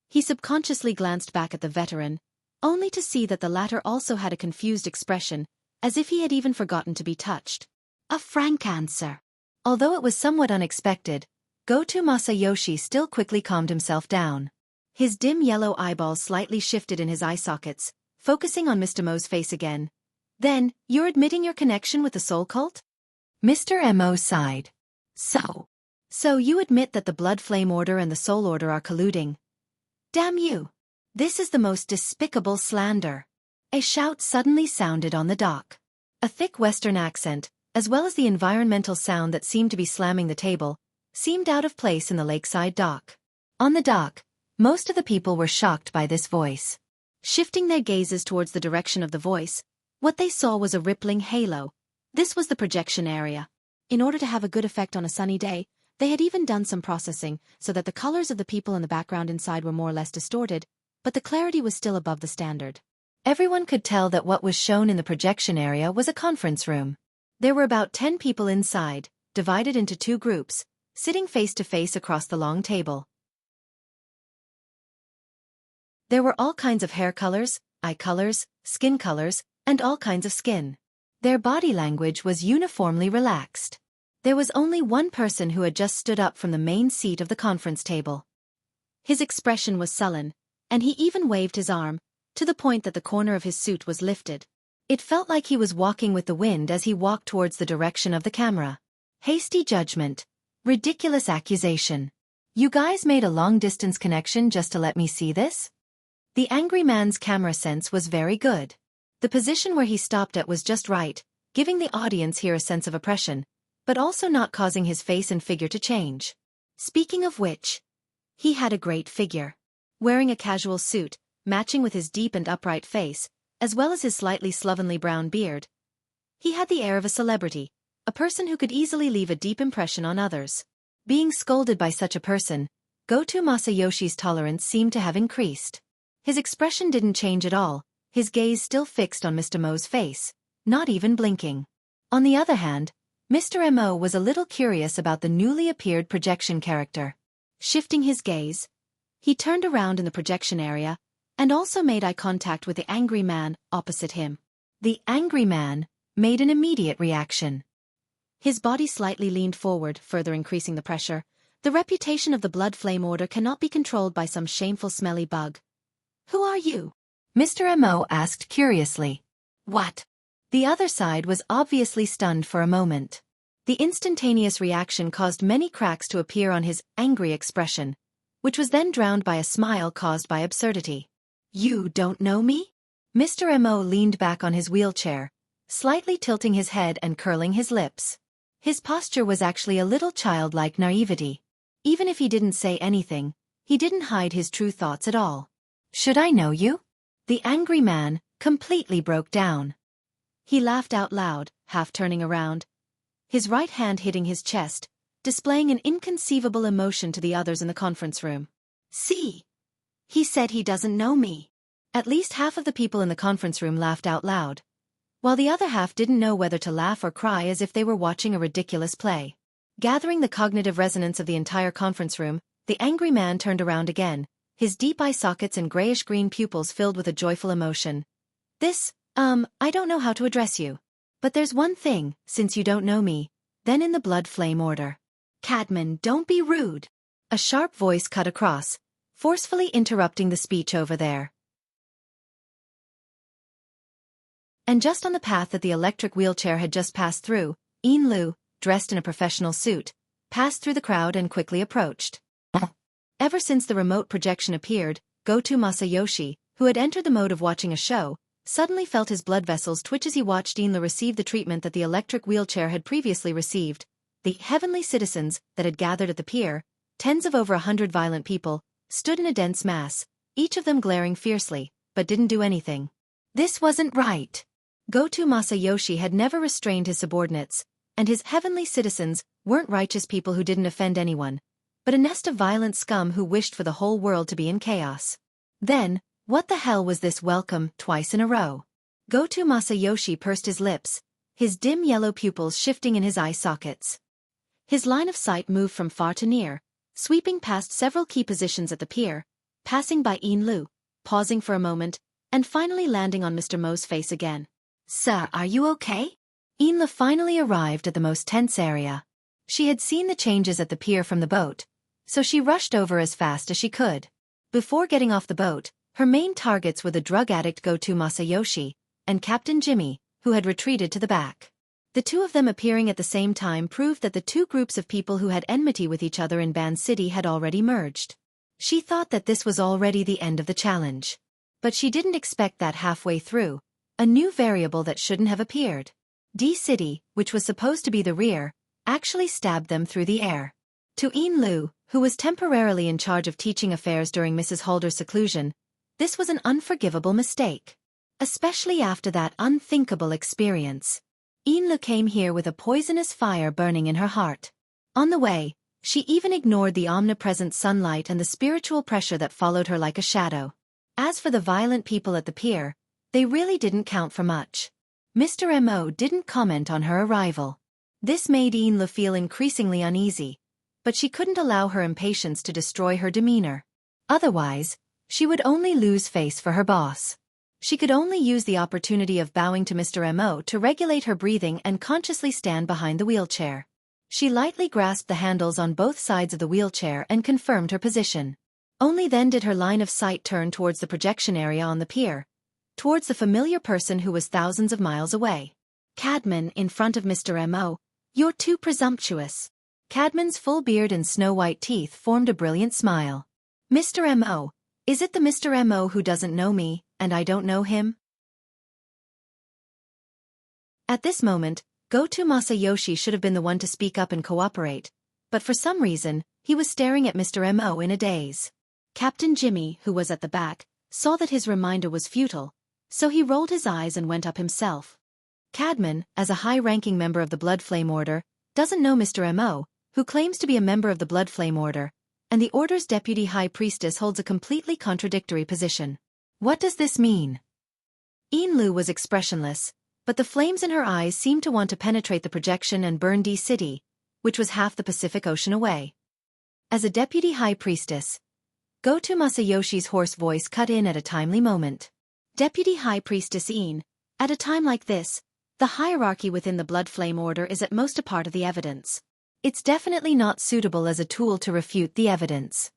He subconsciously glanced back at the veteran, only to see that the latter also had a confused expression, as if he had even forgotten to be touched. A frank answer. Although it was somewhat unexpected, Go-To Masayoshi still quickly calmed himself down. His dim yellow eyeballs slightly shifted in his eye sockets, focusing on Mr. Mo's face again. Then, you're admitting your connection with the soul cult? Mr. Mo sighed. So you admit that the Blood Flame Order and the Soul Order are colluding? Damn you! This is the most despicable slander. A shout suddenly sounded on the dock. A thick Western accent, as well as the environmental sound that seemed to be slamming the table, seemed out of place in the lakeside dock. On the dock, most of the people were shocked by this voice. Shifting their gazes towards the direction of the voice, what they saw was a rippling halo. This was the projection area. In order to have a good effect on a sunny day, they had even done some processing so that the colors of the people in the background inside were more or less distorted, but the clarity was still above the standard. Everyone could tell that what was shown in the projection area was a conference room. There were about 10 people inside, divided into 2 groups, sitting face to face across the long table. There were all kinds of hair colors, eye colors, skin colors, and all kinds of skin. Their body language was uniformly relaxed. There was only one person who had just stood up from the main seat of the conference table. His expression was sullen, and he even waved his arm, to the point that the corner of his suit was lifted. It felt like he was walking with the wind as he walked towards the direction of the camera. Hasty judgment. Ridiculous accusation. You guys made a long-distance connection just to let me see this? The angry man's camera sense was very good. The position where he stopped at was just right, giving the audience here a sense of oppression, but also not causing his face and figure to change. Speaking of which, he had a great figure. Wearing a casual suit, matching with his deep and upright face, as well as his slightly slovenly brown beard, he had the air of a celebrity, a person who could easily leave a deep impression on others. Being scolded by such a person, Go-To Masayoshi's tolerance seemed to have increased. His expression didn't change at all, his gaze still fixed on Mr. Mo's face, not even blinking. On the other hand, Mr. Mo was a little curious about the newly appeared projection character. Shifting his gaze, he turned around in the projection area, and also made eye contact with the angry man opposite him. The angry man made an immediate reaction. His body slightly leaned forward, further increasing the pressure. The reputation of the Blood Flame Order cannot be controlled by some shameful smelly bug. Who are you? Mr. Mo asked curiously. What? The other side was obviously stunned for a moment. The instantaneous reaction caused many cracks to appear on his angry expression, which was then drowned by a smile caused by absurdity. You don't know me? Mr. Mo leaned back on his wheelchair, slightly tilting his head and curling his lips. His posture was actually a little childlike naivety. Even if he didn't say anything, he didn't hide his true thoughts at all. Should I know you? The angry man completely broke down. He laughed out loud, half turning around, his right hand hitting his chest, displaying an inconceivable emotion to the others in the conference room. See? He said he doesn't know me. At least half of the people in the conference room laughed out loud, while the other half didn't know whether to laugh or cry as if they were watching a ridiculous play. Gathering the cognitive resonance of the entire conference room, the angry man turned around again, his deep eye sockets and grayish-green pupils filled with a joyful emotion. I don't know how to address you. But there's one thing, since you don't know me, then in the Blood Flame Order. Cadman, don't be rude. A sharp voice cut across, forcefully interrupting the speech over there. And just on the path that the electric wheelchair had just passed through, Ian Liu, dressed in a professional suit, passed through the crowd and quickly approached. Ever since the remote projection appeared, Go-To Masayoshi, who had entered the mode of watching a show, suddenly felt his blood vessels twitch as he watched Ian Liu receive the treatment that the electric wheelchair had previously received. The heavenly citizens that had gathered at the pier, tens of over 100 violent people, stood in a dense mass, each of them glaring fiercely, but didn't do anything. This wasn't right. Goto Masayoshi had never restrained his subordinates, and his heavenly citizens weren't righteous people who didn't offend anyone, but a nest of violent scum who wished for the whole world to be in chaos. Then, what the hell was this welcome twice in a row? Goto Masayoshi pursed his lips, his dim yellow pupils shifting in his eye sockets. His line of sight moved from far to near, sweeping past several key positions at the pier, passing by Yin Lu, pausing for a moment, and finally landing on Mr. Mo's face again. "Sir, are you okay?" Yin Lu finally arrived at the most tense area. She had seen the changes at the pier from the boat, so she rushed over as fast as she could. Before getting off the boat, her main targets were the drug addict Goto Masayoshi and Captain Jimmy, who had retreated to the back. The two of them appearing at the same time proved that the two groups of people who had enmity with each other in Ban City had already merged. She thought that this was already the end of the challenge. But she didn't expect that halfway through, a new variable that shouldn't have appeared. D City, which was supposed to be the rear, actually stabbed them through the air. To Yin Lu, who was temporarily in charge of teaching affairs during Mrs. Holder's seclusion, this was an unforgivable mistake. Especially after that unthinkable experience. Yin Lu came here with a poisonous fire burning in her heart. On the way, she even ignored the omnipresent sunlight and the spiritual pressure that followed her like a shadow. As for the violent people at the pier, they really didn't count for much. Mr. Mo didn't comment on her arrival. This made Yin Lu feel increasingly uneasy, but she couldn't allow her impatience to destroy her demeanor. Otherwise, she would only lose face for her boss. She could only use the opportunity of bowing to Mr. Mo to regulate her breathing and consciously stand behind the wheelchair. She lightly grasped the handles on both sides of the wheelchair and confirmed her position. Only then did her line of sight turn towards the projection area on the pier, towards the familiar person who was thousands of miles away. "Cadman, in front of Mr. Mo, you're too presumptuous." Cadman's full beard and snow-white teeth formed a brilliant smile. "Mr. Mo, is it the Mr. Mo who doesn't know me, and I don't know him?" At this moment, Goto Masayoshi should have been the one to speak up and cooperate, but for some reason, he was staring at Mr. Mo in a daze. Captain Jimmy, who was at the back, saw that his reminder was futile, so he rolled his eyes and went up himself. Cadman, as a high-ranking member of the Blood Flame Order, doesn't know Mr. Mo, who claims to be a member of the Blood Flame Order, and the Order's deputy high priestess holds a completely contradictory position. What does this mean? Yin Lu was expressionless, but the flames in her eyes seemed to want to penetrate the projection and burn D City, which was half the Pacific Ocean away. As a deputy high priestess, Goto Masayoshi's hoarse voice cut in at a timely moment. "Deputy High Priestess Yin, at a time like this, the hierarchy within the Blood Flame Order is at most a part of the evidence. It's definitely not suitable as a tool to refute the evidence.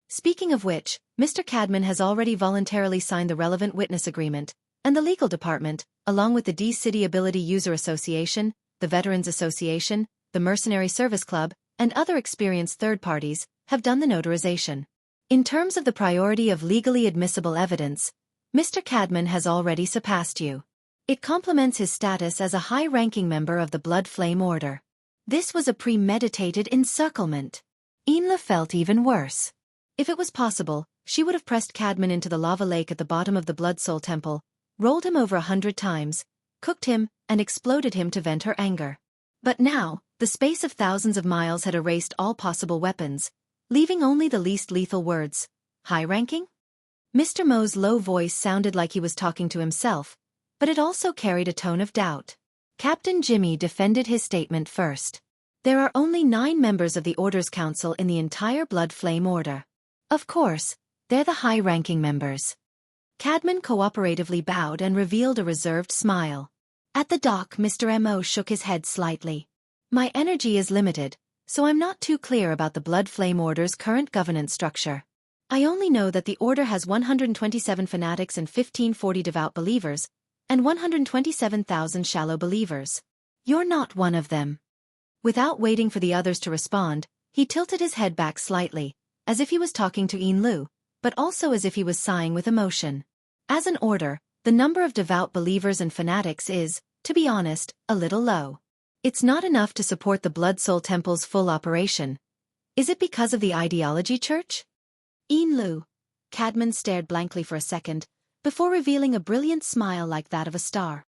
Speaking of which, Mr. Cadman has already voluntarily signed the relevant witness agreement, and the legal department, along with the D City Ability User Association, the Veterans Association, the Mercenary Service Club, and other experienced third parties, have done the notarization. In terms of the priority of legally admissible evidence, Mr. Cadman has already surpassed you. It complements his status as a high-ranking member of the Blood Flame Order." This was a premeditated encirclement. Yin Lu felt even worse. If it was possible, she would have pressed Cadman into the lava lake at the bottom of the Blood Soul Temple, rolled him over 100 times, cooked him, and exploded him to vent her anger. But now, the space of thousands of miles had erased all possible weapons, leaving only the least lethal words. High-ranking? Mr. Mo's low voice sounded like he was talking to himself, but it also carried a tone of doubt. Captain Jimmy defended his statement first. "There are only 9 members of the Order's Council in the entire Blood Flame Order. Of course, they're the high-ranking members." Cadman cooperatively bowed and revealed a reserved smile. At the dock, Mr. Mo shook his head slightly. "My energy is limited, so I'm not too clear about the Blood Flame Order's current governance structure. I only know that the Order has 127 fanatics and 1540 devout believers, and 127,000 shallow believers. You're not one of them." Without waiting for the others to respond, he tilted his head back slightly, as if he was talking to Yin Lu, but also as if he was sighing with emotion. As an order, the number of devout believers and fanatics is, to be honest, a little low. It's not enough to support the Blood Soul Temple's full operation. Is it because of the ideology church? Yin Lu. Cadman stared blankly for a second, before revealing a brilliant smile like that of a star.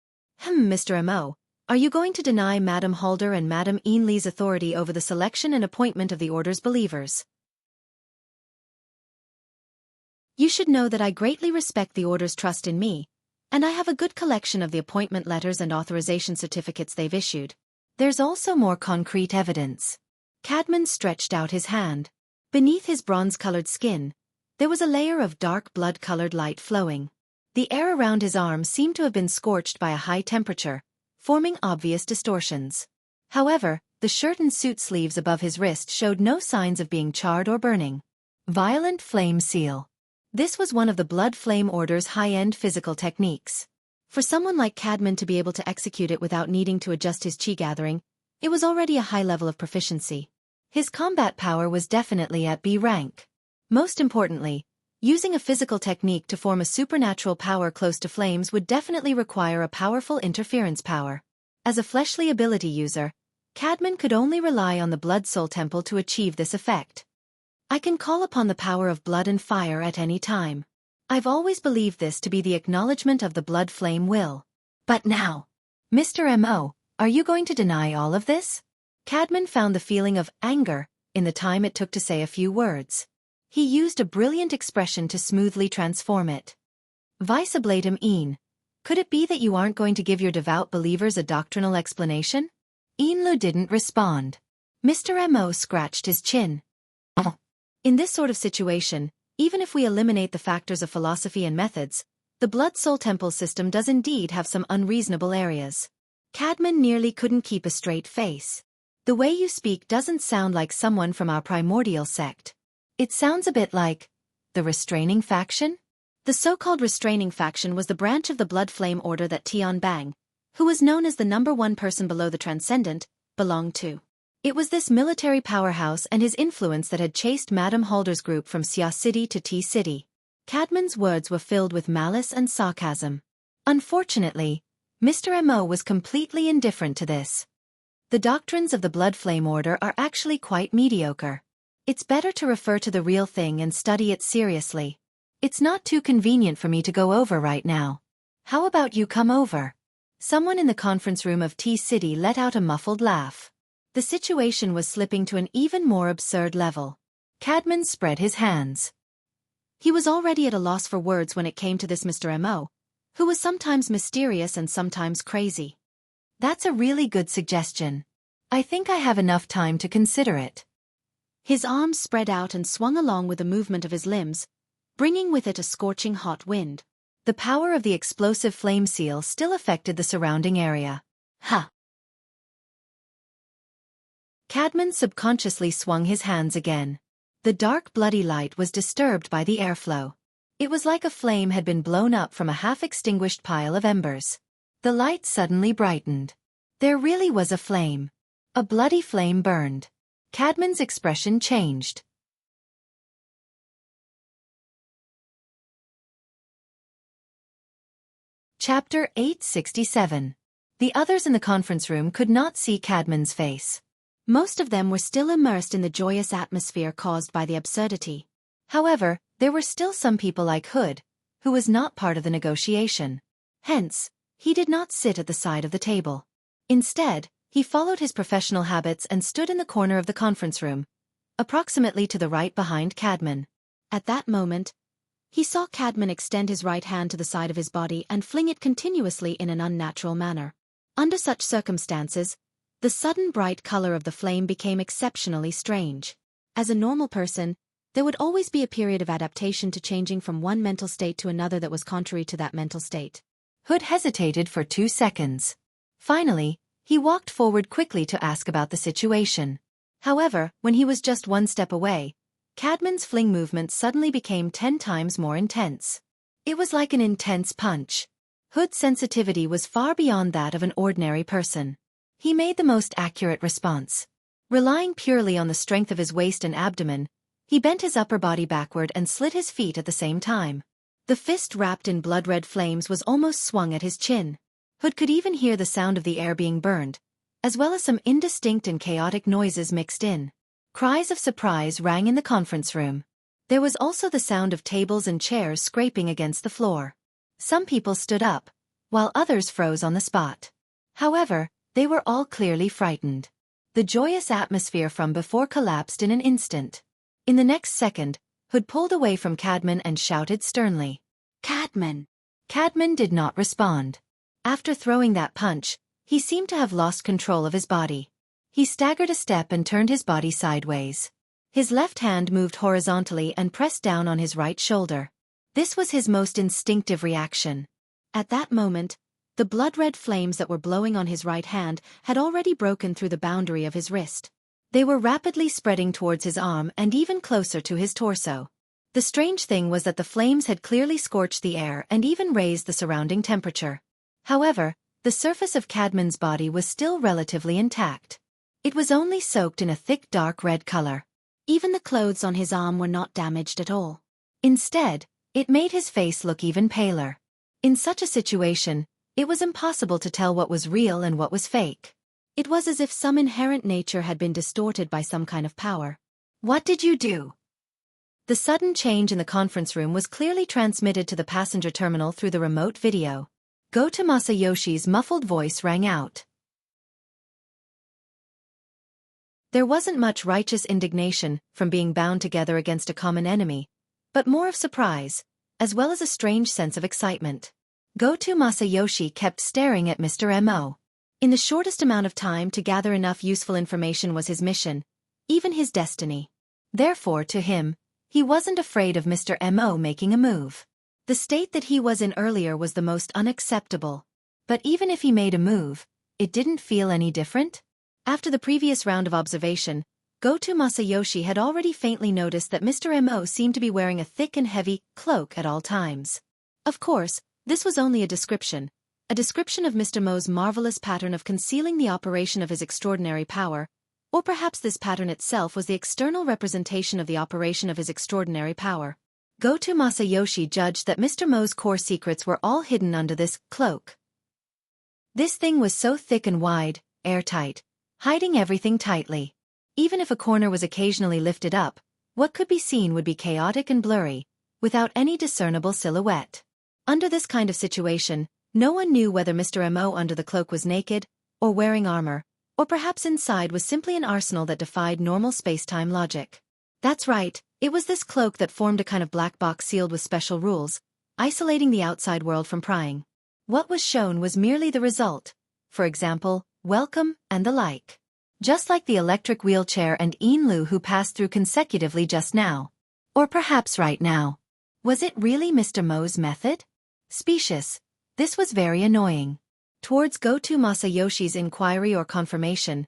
Mr. M.O., are you going to deny Madam Halder and Madam Ainley's authority over the selection and appointment of the Order's believers? You should know that I greatly respect the Order's trust in me, and I have a good collection of the appointment letters and authorization certificates they've issued. There's also more concrete evidence. Cadman stretched out his hand. Beneath his bronze-colored skin, there was a layer of dark blood-colored light flowing. The air around his arm seemed to have been scorched by a high temperature, forming obvious distortions. However, the shirt and suit sleeves above his wrist showed no signs of being charred or burning. Violent Flame Seal. This was one of the Blood Flame Order's high-end physical techniques. For someone like Cadman to be able to execute it without needing to adjust his chi gathering, it was already a high level of proficiency. His combat power was definitely at B rank. Most importantly, using a physical technique to form a supernatural power close to flames would definitely require a powerful interference power. As a fleshly ability user, Cadman could only rely on the Blood Soul Temple to achieve this effect. I can call upon the power of blood and fire at any time. I've always believed this to be the acknowledgement of the blood flame will. But now, Mr. M.O., are you going to deny all of this? Cadman found the feeling of anger in the time it took to say a few words. He used a brilliant expression to smoothly transform it. Vice oblatum een. Could it be that you aren't going to give your devout believers a doctrinal explanation? Ainlu didn't respond. Mr. M.O. scratched his chin. In this sort of situation, even if we eliminate the factors of philosophy and methods, the Blood Soul Temple system does indeed have some unreasonable areas. Cadman nearly couldn't keep a straight face. The way you speak doesn't sound like someone from our primordial sect. It sounds a bit like the Restraining Faction? The so-called Restraining Faction was the branch of the Blood Flame Order that Tian Bang, who was known as the #1 person below the Transcendent, belonged to. It was this military powerhouse and his influence that had chased Madame Halder's group from Xia City to T City. Cadman's words were filled with malice and sarcasm. Unfortunately, Mr. M.O. was completely indifferent to this. The doctrines of the Blood Flame Order are actually quite mediocre. It's better to refer to the real thing and study it seriously. It's not too convenient for me to go over right now. How about you come over? Someone in the conference room of T City let out a muffled laugh. The situation was slipping to an even more absurd level. Cadman spread his hands. He was already at a loss for words when it came to this Mr. M.O., who was sometimes mysterious and sometimes crazy. That's a really good suggestion. I think I have enough time to consider it. His arms spread out and swung along with the movement of his limbs, bringing with it a scorching hot wind. The power of the explosive flame seal still affected the surrounding area. Ha! Cadman subconsciously swung his hands again. The dark bloody light was disturbed by the airflow. It was like a flame had been blown up from a half-extinguished pile of embers. The light suddenly brightened. There really was a flame. A bloody flame burned. Cadman's expression changed. Chapter 867. The others in the conference room could not see Cadman's face. Most of them were still immersed in the joyous atmosphere caused by the absurdity. However, there were still some people like Hood, who was not part of the negotiation. Hence, he did not sit at the side of the table. Instead, he followed his professional habits and stood in the corner of the conference room, approximately to the right behind Cadman. At that moment, he saw Cadman extend his right hand to the side of his body and fling it continuously in an unnatural manner. Under such circumstances, the sudden bright color of the flame became exceptionally strange. As a normal person, there would always be a period of adaptation to changing from one mental state to another that was contrary to that mental state. Hood hesitated for 2 seconds. Finally, he walked forward quickly to ask about the situation. However, when he was just 1 step away, Cadman's fling movement suddenly became 10 times more intense. It was like an intense punch. Hood's sensitivity was far beyond that of an ordinary person. He made the most accurate response. Relying purely on the strength of his waist and abdomen, he bent his upper body backward and slit his feet at the same time. The fist wrapped in blood-red flames was almost swung at his chin. Hood could even hear the sound of the air being burned, as well as some indistinct and chaotic noises mixed in. Cries of surprise rang in the conference room. There was also the sound of tables and chairs scraping against the floor. Some people stood up, while others froze on the spot. However, they were all clearly frightened. The joyous atmosphere from before collapsed in an instant. In the next second, Hood pulled away from Cadman and shouted sternly, "Cadman!" Cadman did not respond. After throwing that punch, he seemed to have lost control of his body. He staggered a step and turned his body sideways. His left hand moved horizontally and pressed down on his right shoulder. This was his most instinctive reaction. At that moment, the blood-red flames that were blowing on his right hand had already broken through the boundary of his wrist. They were rapidly spreading towards his arm and even closer to his torso. The strange thing was that the flames had clearly scorched the air and even raised the surrounding temperature. However, the surface of Cadman's body was still relatively intact. It was only soaked in a thick dark red color. Even the clothes on his arm were not damaged at all. Instead, it made his face look even paler. In such a situation, it was impossible to tell what was real and what was fake. It was as if some inherent nature had been distorted by some kind of power. "What did you do?" The sudden change in the conference room was clearly transmitted to the passenger terminal through the remote video. Go-To Masayoshi's muffled voice rang out. There wasn't much righteous indignation from being bound together against a common enemy, but more of surprise, as well as a strange sense of excitement. Go-To Masayoshi kept staring at Mr. M.O. In the shortest amount of time to gather enough useful information was his mission, even his destiny. Therefore, to him, he wasn't afraid of Mr. M.O. making a move. The state that he was in earlier was the most unacceptable. But even if he made a move, it didn't feel any different. After the previous round of observation, Go-To Masayoshi had already faintly noticed that Mr. M.O. seemed to be wearing a thick and heavy cloak at all times. Of course, this was only a description of Mr. Mo's marvelous pattern of concealing the operation of his extraordinary power, or perhaps this pattern itself was the external representation of the operation of his extraordinary power. Go-To Masayoshi judged that Mr. Mo's core secrets were all hidden under this cloak. This thing was so thick and wide, airtight, hiding everything tightly. Even if a corner was occasionally lifted up, what could be seen would be chaotic and blurry, without any discernible silhouette. Under this kind of situation, no one knew whether Mr. M.O. under the cloak was naked, or wearing armor, or perhaps inside was simply an arsenal that defied normal space-time logic. That's right, it was this cloak that formed a kind of black box sealed with special rules, isolating the outside world from prying. What was shown was merely the result, for example, welcome and the like. Just like the electric wheelchair and Lu who passed through consecutively just now. Or perhaps right now. Was it really Mr. Mo's method? Specious. This was very annoying. Towards Go-To Masayoshi's inquiry or confirmation,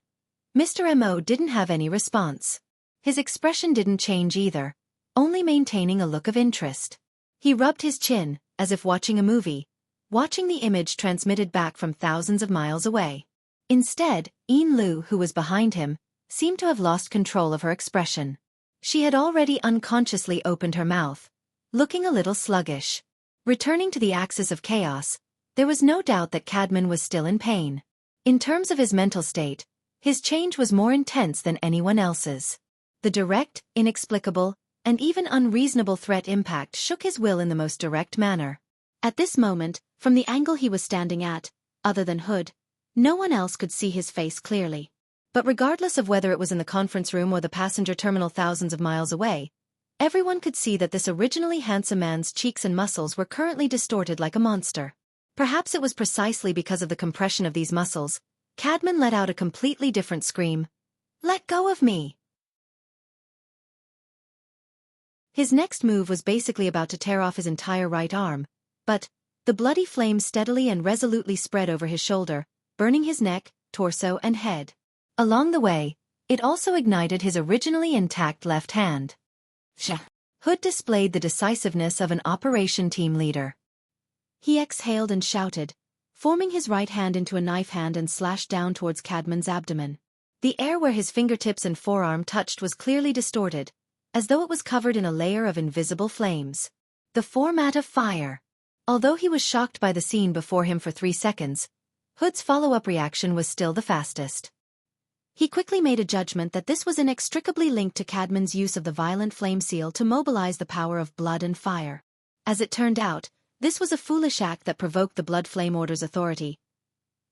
Mr. M.O. didn't have any response. His expression didn't change either, only maintaining a look of interest. He rubbed his chin, as if watching a movie, watching the image transmitted back from thousands of miles away. Instead, Lu, who was behind him, seemed to have lost control of her expression. She had already unconsciously opened her mouth, looking a little sluggish. Returning to the axis of chaos, there was no doubt that Cadman was still in pain. In terms of his mental state, his change was more intense than anyone else's. The direct, inexplicable, and even unreasonable threat impact shook his will in the most direct manner. At this moment, from the angle he was standing at, other than Hood, no one else could see his face clearly. But regardless of whether it was in the conference room or the passenger terminal thousands of miles away, everyone could see that this originally handsome man's cheeks and muscles were currently distorted like a monster. Perhaps it was precisely because of the compression of these muscles, Cadman let out a completely different scream. "Let go of me!" His next move was basically about to tear off his entire right arm, but the bloody flame steadily and resolutely spread over his shoulder, burning his neck, torso, and head. Along the way, it also ignited his originally intact left hand. Hood displayed the decisiveness of an operation team leader. He exhaled and shouted, forming his right hand into a knife hand and slashed down towards Cadman's abdomen. The air where his fingertips and forearm touched was clearly distorted, as though it was covered in a layer of invisible flames. The format of fire. Although he was shocked by the scene before him for 3 seconds, Hood's follow-up reaction was still the fastest. He quickly made a judgment that this was inextricably linked to Cadman's use of the violent flame seal to mobilize the power of blood and fire. As it turned out, This was a foolish act that provoked the Blood Flame Order's authority.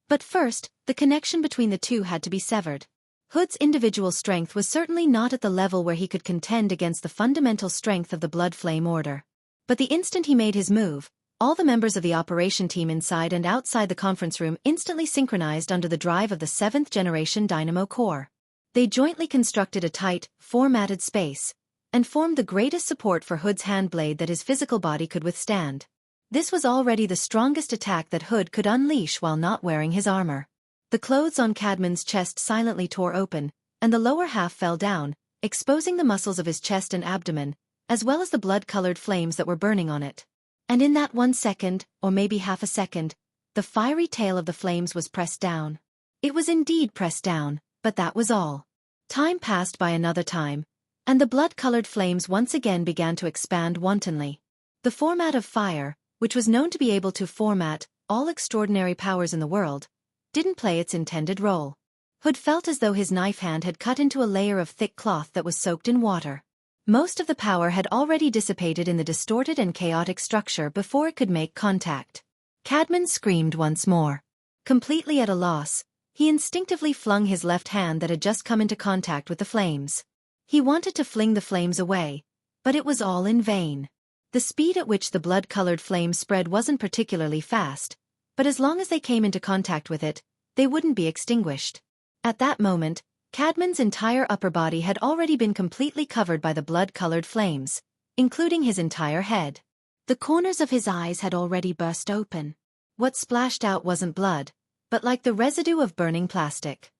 But first, the connection between the two had to be severed. Hood's individual strength was certainly not at the level where he could contend against the fundamental strength of the Blood Flame Order. But the instant he made his move, all the members of the operation team inside and outside the conference room instantly synchronized under the drive of the 7th-generation Dynamo Core. They jointly constructed a tight, formatted space, and formed the greatest support for Hood's hand blade that his physical body could withstand. This was already the strongest attack that Hood could unleash while not wearing his armor. The clothes on Cadman's chest silently tore open, and the lower half fell down, exposing the muscles of his chest and abdomen, as well as the blood-colored flames that were burning on it. And in that 1 second, or maybe half a second, the fiery tail of the flames was pressed down. It was indeed pressed down, but that was all. Time passed by another time, and the blood-colored flames once again began to expand wantonly. The format of fire, which was known to be able to format all extraordinary powers in the world, didn't play its intended role. Hood felt as though his knife hand had cut into a layer of thick cloth that was soaked in water. Most of the power had already dissipated in the distorted and chaotic structure before it could make contact. Cadman screamed once more. Completely at a loss, he instinctively flung his left hand that had just come into contact with the flames. He wanted to fling the flames away, but it was all in vain. The speed at which the blood-colored flames spread wasn't particularly fast, but as long as they came into contact with it, they wouldn't be extinguished. At that moment, Cadman's entire upper body had already been completely covered by the blood-colored flames, including his entire head. The corners of his eyes had already burst open. What splashed out wasn't blood, but like the residue of burning plastic.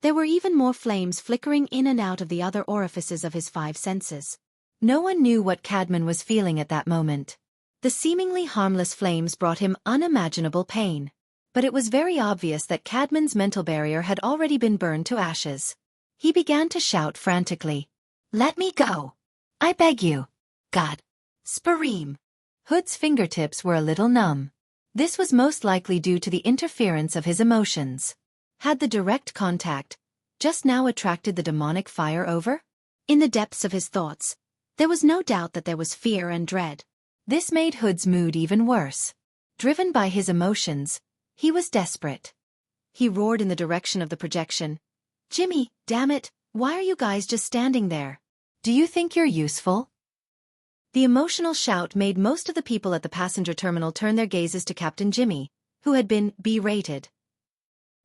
There were even more flames flickering in and out of the other orifices of his 5 senses. No one knew what Cadman was feeling at that moment. The seemingly harmless flames brought him unimaginable pain. But it was very obvious that Cadman's mental barrier had already been burned to ashes. He began to shout frantically. "Let me go! I beg you! God! Spareem!" Hood's fingertips were a little numb. This was most likely due to the interference of his emotions. Had the direct contact just now attracted the demonic fire over? In the depths of his thoughts, there was no doubt that there was fear and dread. This made Hood's mood even worse. Driven by his emotions, he was desperate. He roared in the direction of the projection. "Jimmy, damn it, why are you guys just standing there? Do you think you're useful?" The emotional shout made most of the people at the passenger terminal turn their gazes to Captain Jimmy, who had been B-rated.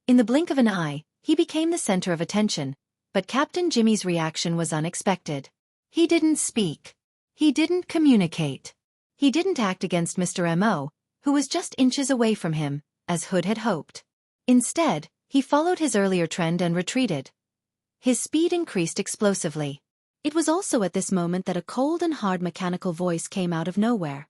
In the blink of an eye, he became the center of attention, but Captain Jimmy's reaction was unexpected. He didn't speak. He didn't communicate. He didn't act against Mr. M.O., who was just inches away from him, as Hood had hoped. Instead, he followed his earlier trend and retreated. His speed increased explosively. It was also at this moment that a cold and hard mechanical voice came out of nowhere.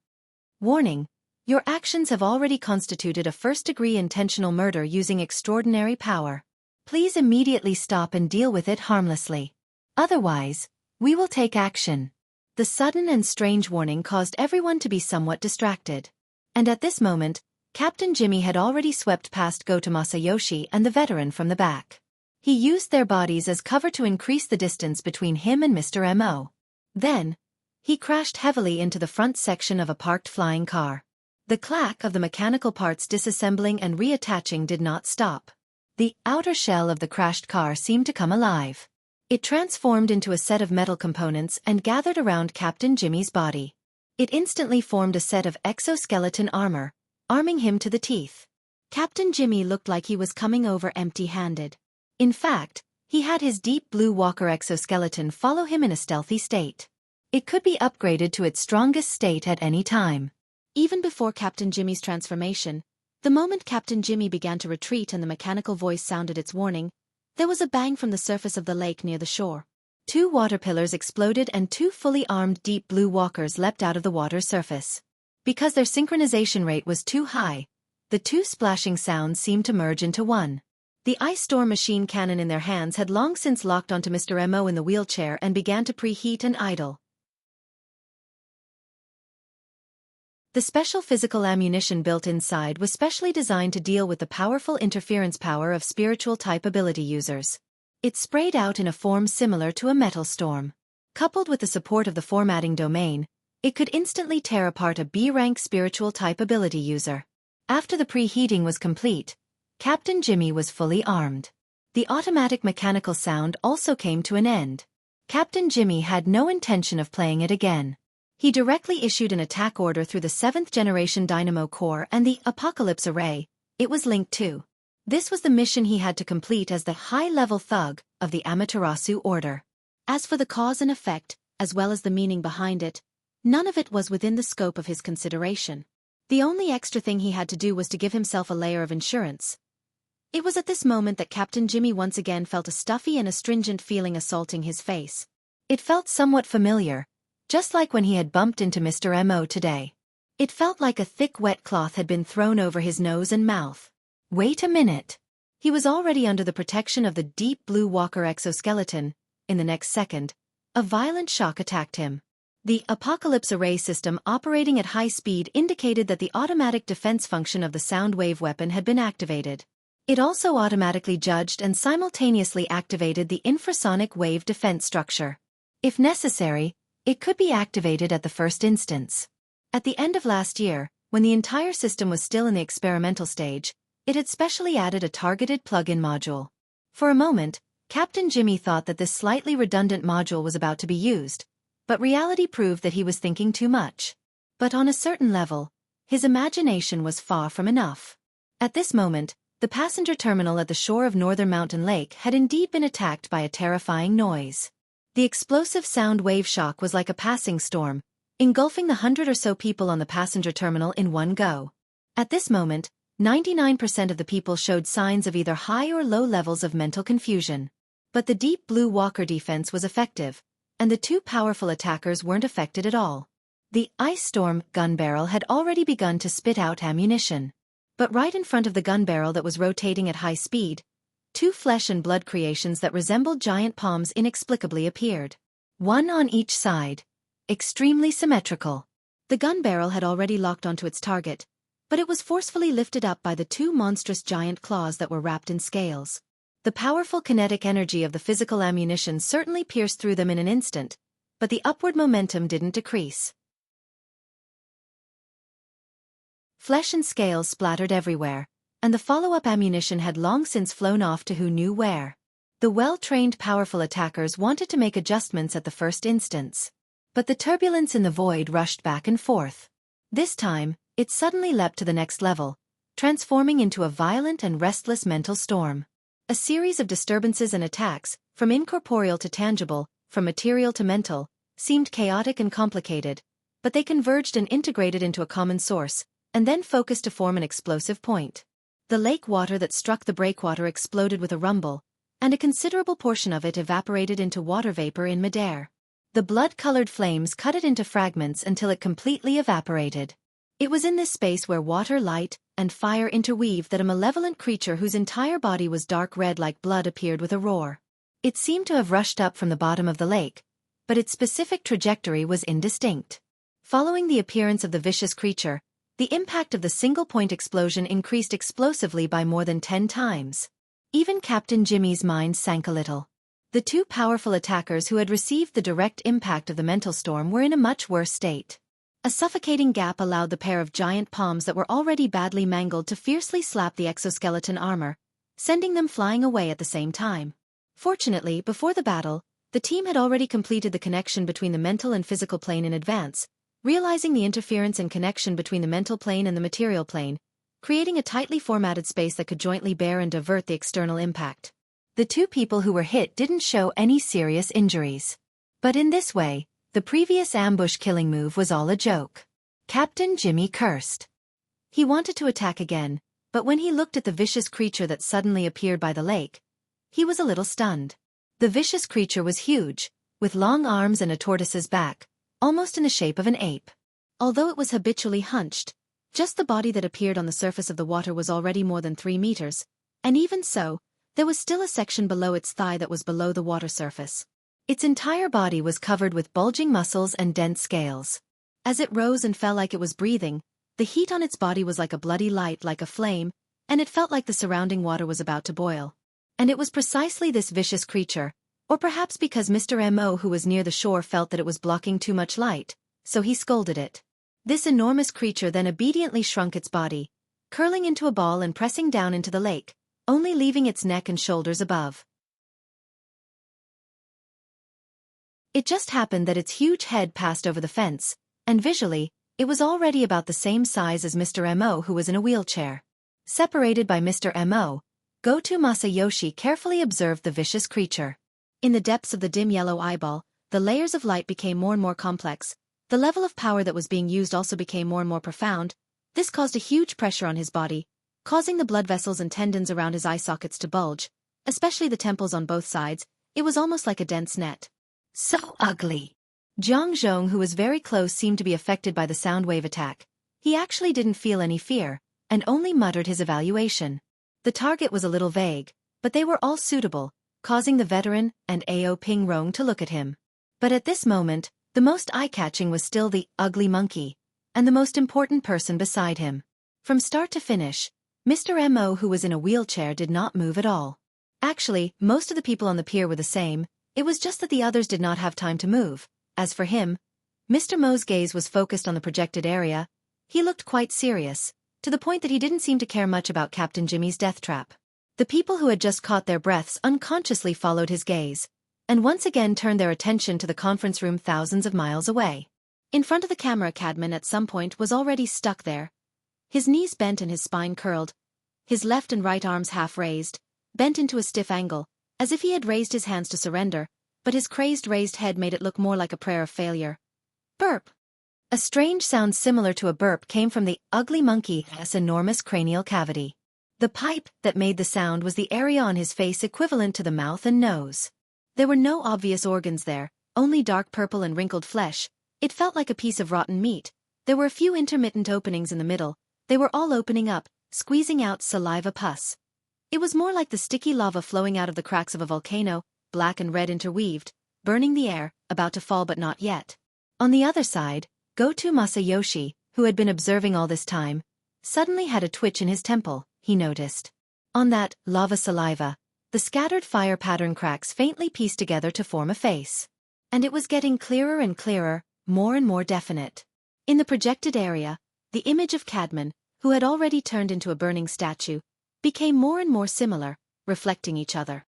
"Warning. Your actions have already constituted a first-degree intentional murder using extraordinary power. Please immediately stop and deal with it harmlessly. Otherwise, we will take action." The sudden and strange warning caused everyone to be somewhat distracted. And at this moment, Captain Jimmy had already swept past Goto Masayoshi and the veteran from the back. He used their bodies as cover to increase the distance between him and Mr. M.O. Then, he crashed heavily into the front section of a parked flying car. The clack of the mechanical parts disassembling and reattaching did not stop. The outer shell of the crashed car seemed to come alive. It transformed into a set of metal components and gathered around Captain Jimmy's body. It instantly formed a set of exoskeleton armor, arming him to the teeth. Captain Jimmy looked like he was coming over empty-handed. In fact, he had his deep blue walker exoskeleton follow him in a stealthy state. It could be upgraded to its strongest state at any time. Even before Captain Jimmy's transformation, the moment Captain Jimmy began to retreat and the mechanical voice sounded its warning, there was a bang from the surface of the lake near the shore. 2 water pillars exploded and 2 fully armed deep blue walkers leapt out of the water's surface. Because their synchronization rate was too high, the 2 splashing sounds seemed to merge into one. The ice storm machine cannon in their hands had long since locked onto Mr. M.O. in the wheelchair and began to preheat and idle. The special physical ammunition built inside was specially designed to deal with the powerful interference power of spiritual-type ability users. It sprayed out in a form similar to a metal storm. Coupled with the support of the formatting domain, It could instantly tear apart a B-rank spiritual type ability user. After the preheating was complete, Captain Jimmy was fully armed. The automatic mechanical sound also came to an end. Captain Jimmy had no intention of playing it again. He directly issued an attack order through the 7th generation Dynamo Core and the Apocalypse Array it was linked to. This was the mission he had to complete as the high-level thug of the Amaterasu Order. As for the cause and effect, as well as the meaning behind it, none of it was within the scope of his consideration. The only extra thing he had to do was to give himself a layer of insurance. It was at this moment that Captain Jimmy once again felt a stuffy and astringent feeling assaulting his face. It felt somewhat familiar, just like when he had bumped into Mr. M.O. today. It felt like a thick wet cloth had been thrown over his nose and mouth. Wait a minute. He was already under the protection of the deep blue walker exoskeleton. In the next second, a violent shock attacked him. The Apocalypse Array system operating at high speed indicated that the automatic defense function of the sound wave weapon had been activated. It also automatically judged and simultaneously activated the infrasonic wave defense structure. If necessary, it could be activated at the first instance. At the end of last year, when the entire system was still in the experimental stage, it had specially added a targeted plug-in module. For a moment, Captain Jimmy thought that this slightly redundant module was about to be used, but reality proved that he was thinking too much. But on a certain level, his imagination was far from enough. At this moment, the passenger terminal at the shore of Northern Mountain Lake had indeed been attacked by a terrifying noise. The explosive sound wave shock was like a passing storm, engulfing the 100 or so people on the passenger terminal in one go. At this moment, 99% of the people showed signs of either high or low levels of mental confusion. But the deep blue walker defense was effective, and the two powerful attackers weren't affected at all. The Ice Storm gun barrel had already begun to spit out ammunition. But right in front of the gun barrel that was rotating at high speed, two flesh and blood creations that resembled giant palms inexplicably appeared. One on each side. Extremely symmetrical. The gun barrel had already locked onto its target, but it was forcefully lifted up by the two monstrous giant claws that were wrapped in scales. The powerful kinetic energy of the physical ammunition certainly pierced through them in an instant, but the upward momentum didn't decrease. Flesh and scales splattered everywhere, and the follow-up ammunition had long since flown off to who knew where. The well-trained powerful attackers wanted to make adjustments at the first instance. But the turbulence in the void rushed back and forth. This time, it suddenly leapt to the next level, transforming into a violent and restless mental storm. A series of disturbances and attacks, from incorporeal to tangible, from material to mental, seemed chaotic and complicated, but they converged and integrated into a common source, and then focused to form an explosive point. The lake water that struck the breakwater exploded with a rumble, and a considerable portion of it evaporated into water vapor in midair. The blood-colored flames cut it into fragments until it completely evaporated. It was in this space where water, light, and fire interweaved that a malevolent creature whose entire body was dark red like blood appeared with a roar. It seemed to have rushed up from the bottom of the lake, but its specific trajectory was indistinct. Following the appearance of the vicious creature, the impact of the single-point explosion increased explosively by more than 10 times. Even Captain Jimmy's mind sank a little. The two powerful attackers who had received the direct impact of the mental storm were in a much worse state. A suffocating gap allowed the pair of giant palms that were already badly mangled to fiercely slap the exoskeleton armor, sending them flying away at the same time. Fortunately, before the battle, the team had already completed the connection between the mental and physical plane in advance, realizing the interference and connection between the mental plane and the material plane, creating a tightly formatted space that could jointly bear and divert the external impact. The two people who were hit didn't show any serious injuries. But in this way, the previous ambush killing move was all a joke. Captain Jimmy cursed. He wanted to attack again, but when he looked at the vicious creature that suddenly appeared by the lake, he was a little stunned. The vicious creature was huge, with long arms and a tortoise's back, almost in the shape of an ape. Although it was habitually hunched, just the body that appeared on the surface of the water was already more than 3 meters, and even so, there was still a section below its thigh that was below the water surface. Its entire body was covered with bulging muscles and dense scales. As it rose and fell like it was breathing, the heat on its body was like a bloody light, like a flame, and it felt like the surrounding water was about to boil. And it was precisely this vicious creature, or perhaps because Mr. M.O. who was near the shore felt that it was blocking too much light, so he scolded it. This enormous creature then obediently shrunk its body, curling into a ball and pressing down into the lake, only leaving its neck and shoulders above. It just happened that its huge head passed over the fence, and visually, it was already about the same size as Mr. Mo, who was in a wheelchair. Separated by Mr. Mo, Goto Masayoshi carefully observed the vicious creature. In the depths of the dim yellow eyeball, the layers of light became more and more complex. The level of power that was being used also became more and more profound. This caused a huge pressure on his body, causing the blood vessels and tendons around his eye sockets to bulge, especially the temples on both sides. It was almost like a dense net. So ugly. Jiang Zhong, who was very close, seemed to be affected by the sound wave attack. He actually didn't feel any fear, and only muttered his evaluation. The target was a little vague, but they were all suitable, causing the veteran and Ao Ping Rong to look at him. But at this moment, the most eye-catching was still the ugly monkey, and the most important person beside him. From start to finish, Mr. Mo, who was in a wheelchair, did not move at all. Actually, most of the people on the pier were the same. It was just that the others did not have time to move. As for him, Mr. Mo's gaze was focused on the projected area. He looked quite serious, to the point that he didn't seem to care much about Captain Jimmy's death trap. The people who had just caught their breaths unconsciously followed his gaze, and once again turned their attention to the conference room thousands of miles away. In front of the camera, Cadman at some point was already stuck there. His knees bent and his spine curled, his left and right arms half raised, bent into a stiff angle, as if he had raised his hands to surrender, but his crazed raised head made it look more like a prayer of failure. Burp! A strange sound similar to a burp came from the ugly monkey's enormous cranial cavity. The pipe that made the sound was the area on his face equivalent to the mouth and nose. There were no obvious organs there, only dark purple and wrinkled flesh. It felt like a piece of rotten meat. There were a few intermittent openings in the middle. They were all opening up, squeezing out saliva pus. It was more like the sticky lava flowing out of the cracks of a volcano, black and red interweaved, burning the air, about to fall but not yet. On the other side, Goto Masayoshi, who had been observing all this time, suddenly had a twitch in his temple, he noticed. On that lava saliva, the scattered fire pattern cracks faintly pieced together to form a face. And it was getting clearer and clearer, more and more definite. In the projected area, the image of Cadman, who had already turned into a burning statue, became more and more similar, reflecting each other.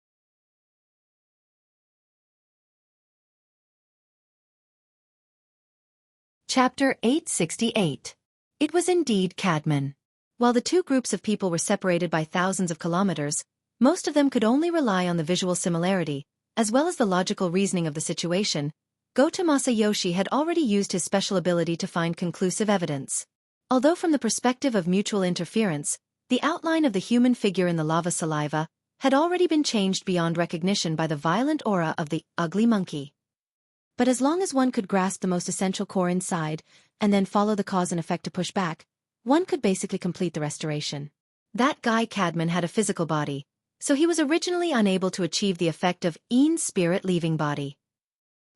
Chapter 868. It was indeed Cadman. While the two groups of people were separated by thousands of kilometers, most of them could only rely on the visual similarity, as well as the logical reasoning of the situation. Goto Masayoshi had already used his special ability to find conclusive evidence. Although from the perspective of mutual interference, the outline of the human figure in the lava saliva had already been changed beyond recognition by the violent aura of the ugly monkey. But as long as one could grasp the most essential core inside, and then follow the cause and effect to push back, one could basically complete the restoration. That guy Cadman had a physical body, so he was originally unable to achieve the effect of Ian's spirit leaving body.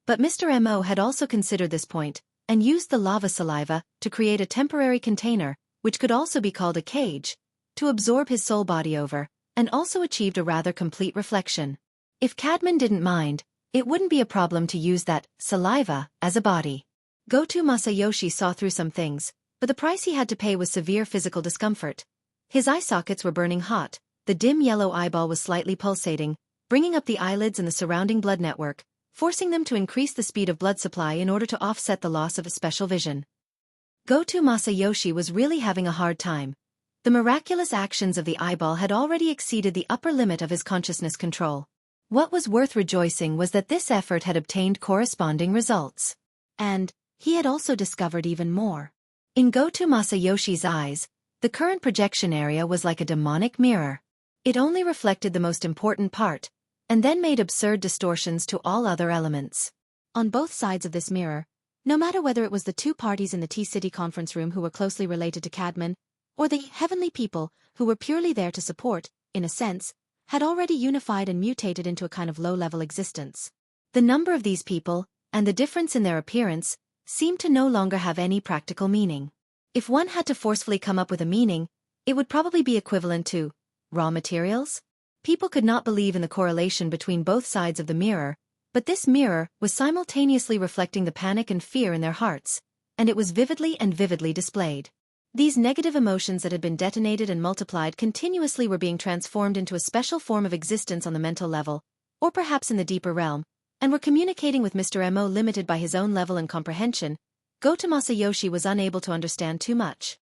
But Mr. Mo had also considered this point, and used the lava saliva to create a temporary container, which could also be called a cage, to absorb his soul body over, and also achieved a rather complete reflection. If Cadman didn't mind, it wouldn't be a problem to use that saliva as a body. Goto Masayoshi saw through some things, but the price he had to pay was severe physical discomfort. His eye sockets were burning hot, the dim yellow eyeball was slightly pulsating, bringing up the eyelids and the surrounding blood network, forcing them to increase the speed of blood supply in order to offset the loss of special vision. Goto Masayoshi was really having a hard time. The miraculous actions of the eyeball had already exceeded the upper limit of his consciousness control. What was worth rejoicing was that this effort had obtained corresponding results. And he had also discovered even more. In Goto Masayoshi's eyes, the current projection area was like a demonic mirror. It only reflected the most important part, and then made absurd distortions to all other elements. On both sides of this mirror, no matter whether it was the two parties in the T-City conference room who were closely related to Cadman, or the heavenly people who were purely there to support, in a sense, had already unified and mutated into a kind of low-level existence. The number of these people, and the difference in their appearance, seemed to no longer have any practical meaning. If one had to forcefully come up with a meaning, it would probably be equivalent to raw materials. People could not believe in the correlation between both sides of the mirror, but this mirror was simultaneously reflecting the panic and fear in their hearts, and it was vividly displayed. These negative emotions that had been detonated and multiplied continuously were being transformed into a special form of existence on the mental level, or perhaps in the deeper realm, and were communicating with Mr. Mo limited by his own level and comprehension. Goto Masayoshi was unable to understand too much.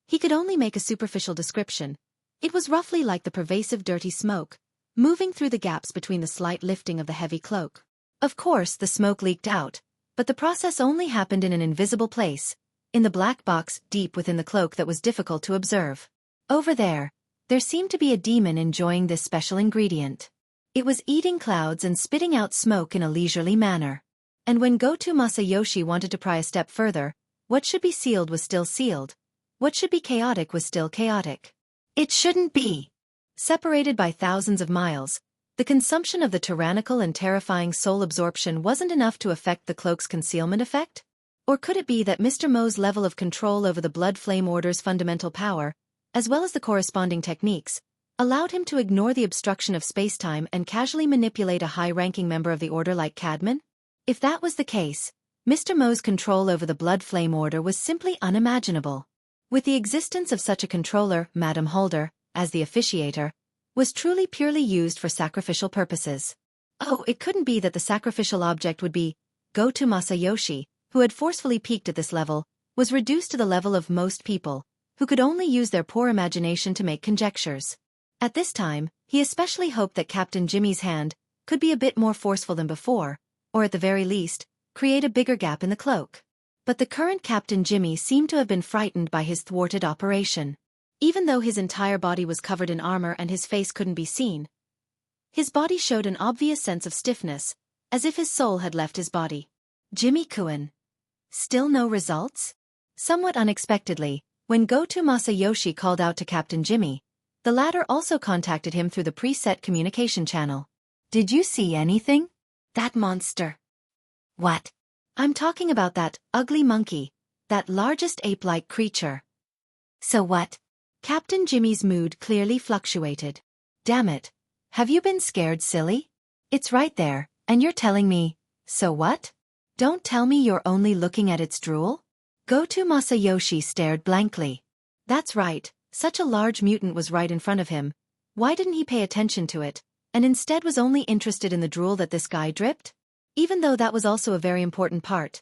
He could only make a superficial description. It was roughly like the pervasive dirty smoke, moving through the gaps between the slight lifting of the heavy cloak. Of course, the smoke leaked out, but the process only happened in an invisible place, in the black box deep within the cloak that was difficult to observe. Over there seemed to be a demon enjoying this special ingredient. It was eating clouds and spitting out smoke in a leisurely manner. And when Goto Masayoshi wanted to pry a step further, what should be sealed was still sealed. What should be chaotic was still chaotic. It shouldn't be. Separated by thousands of miles, the consumption of the tyrannical and terrifying soul absorption wasn't enough to affect the cloak's concealment effect? Or could it be that Mr. Mo's level of control over the Blood Flame Order's fundamental power, as well as the corresponding techniques, allowed him to ignore the obstruction of spacetime and casually manipulate a high-ranking member of the Order like Cadman? If that was the case, Mr. Mo's control over the Blood Flame Order was simply unimaginable. With the existence of such a controller, Madame Holder, as the officiator, was truly purely used for sacrificial purposes. Oh, it couldn't be that the sacrificial object would be Goto Masayoshi, who had forcefully peaked at this level, was reduced to the level of most people, who could only use their poor imagination to make conjectures. At this time, he especially hoped that Captain Jimmy's hand could be a bit more forceful than before, or at the very least, create a bigger gap in the cloak. But the current Captain Jimmy seemed to have been frightened by his thwarted operation. Even though his entire body was covered in armor and his face couldn't be seen, his body showed an obvious sense of stiffness, as if his soul had left his body. Jimmy-kun. Still no results? Somewhat unexpectedly, when Goto Masayoshi called out to Captain Jimmy, the latter also contacted him through the preset communication channel. Did you see anything? That monster. What? I'm talking about that ugly monkey, that largest ape-like creature. So what? Captain Jimmy's mood clearly fluctuated. Damn it. Have you been scared, silly? It's right there, and you're telling me, so what? Don't tell me you're only looking at its drool? Goto Masayoshi stared blankly. That's right, such a large mutant was right in front of him. Why didn't he pay attention to it, and instead was only interested in the drool that this guy dripped? Even though that was also a very important part.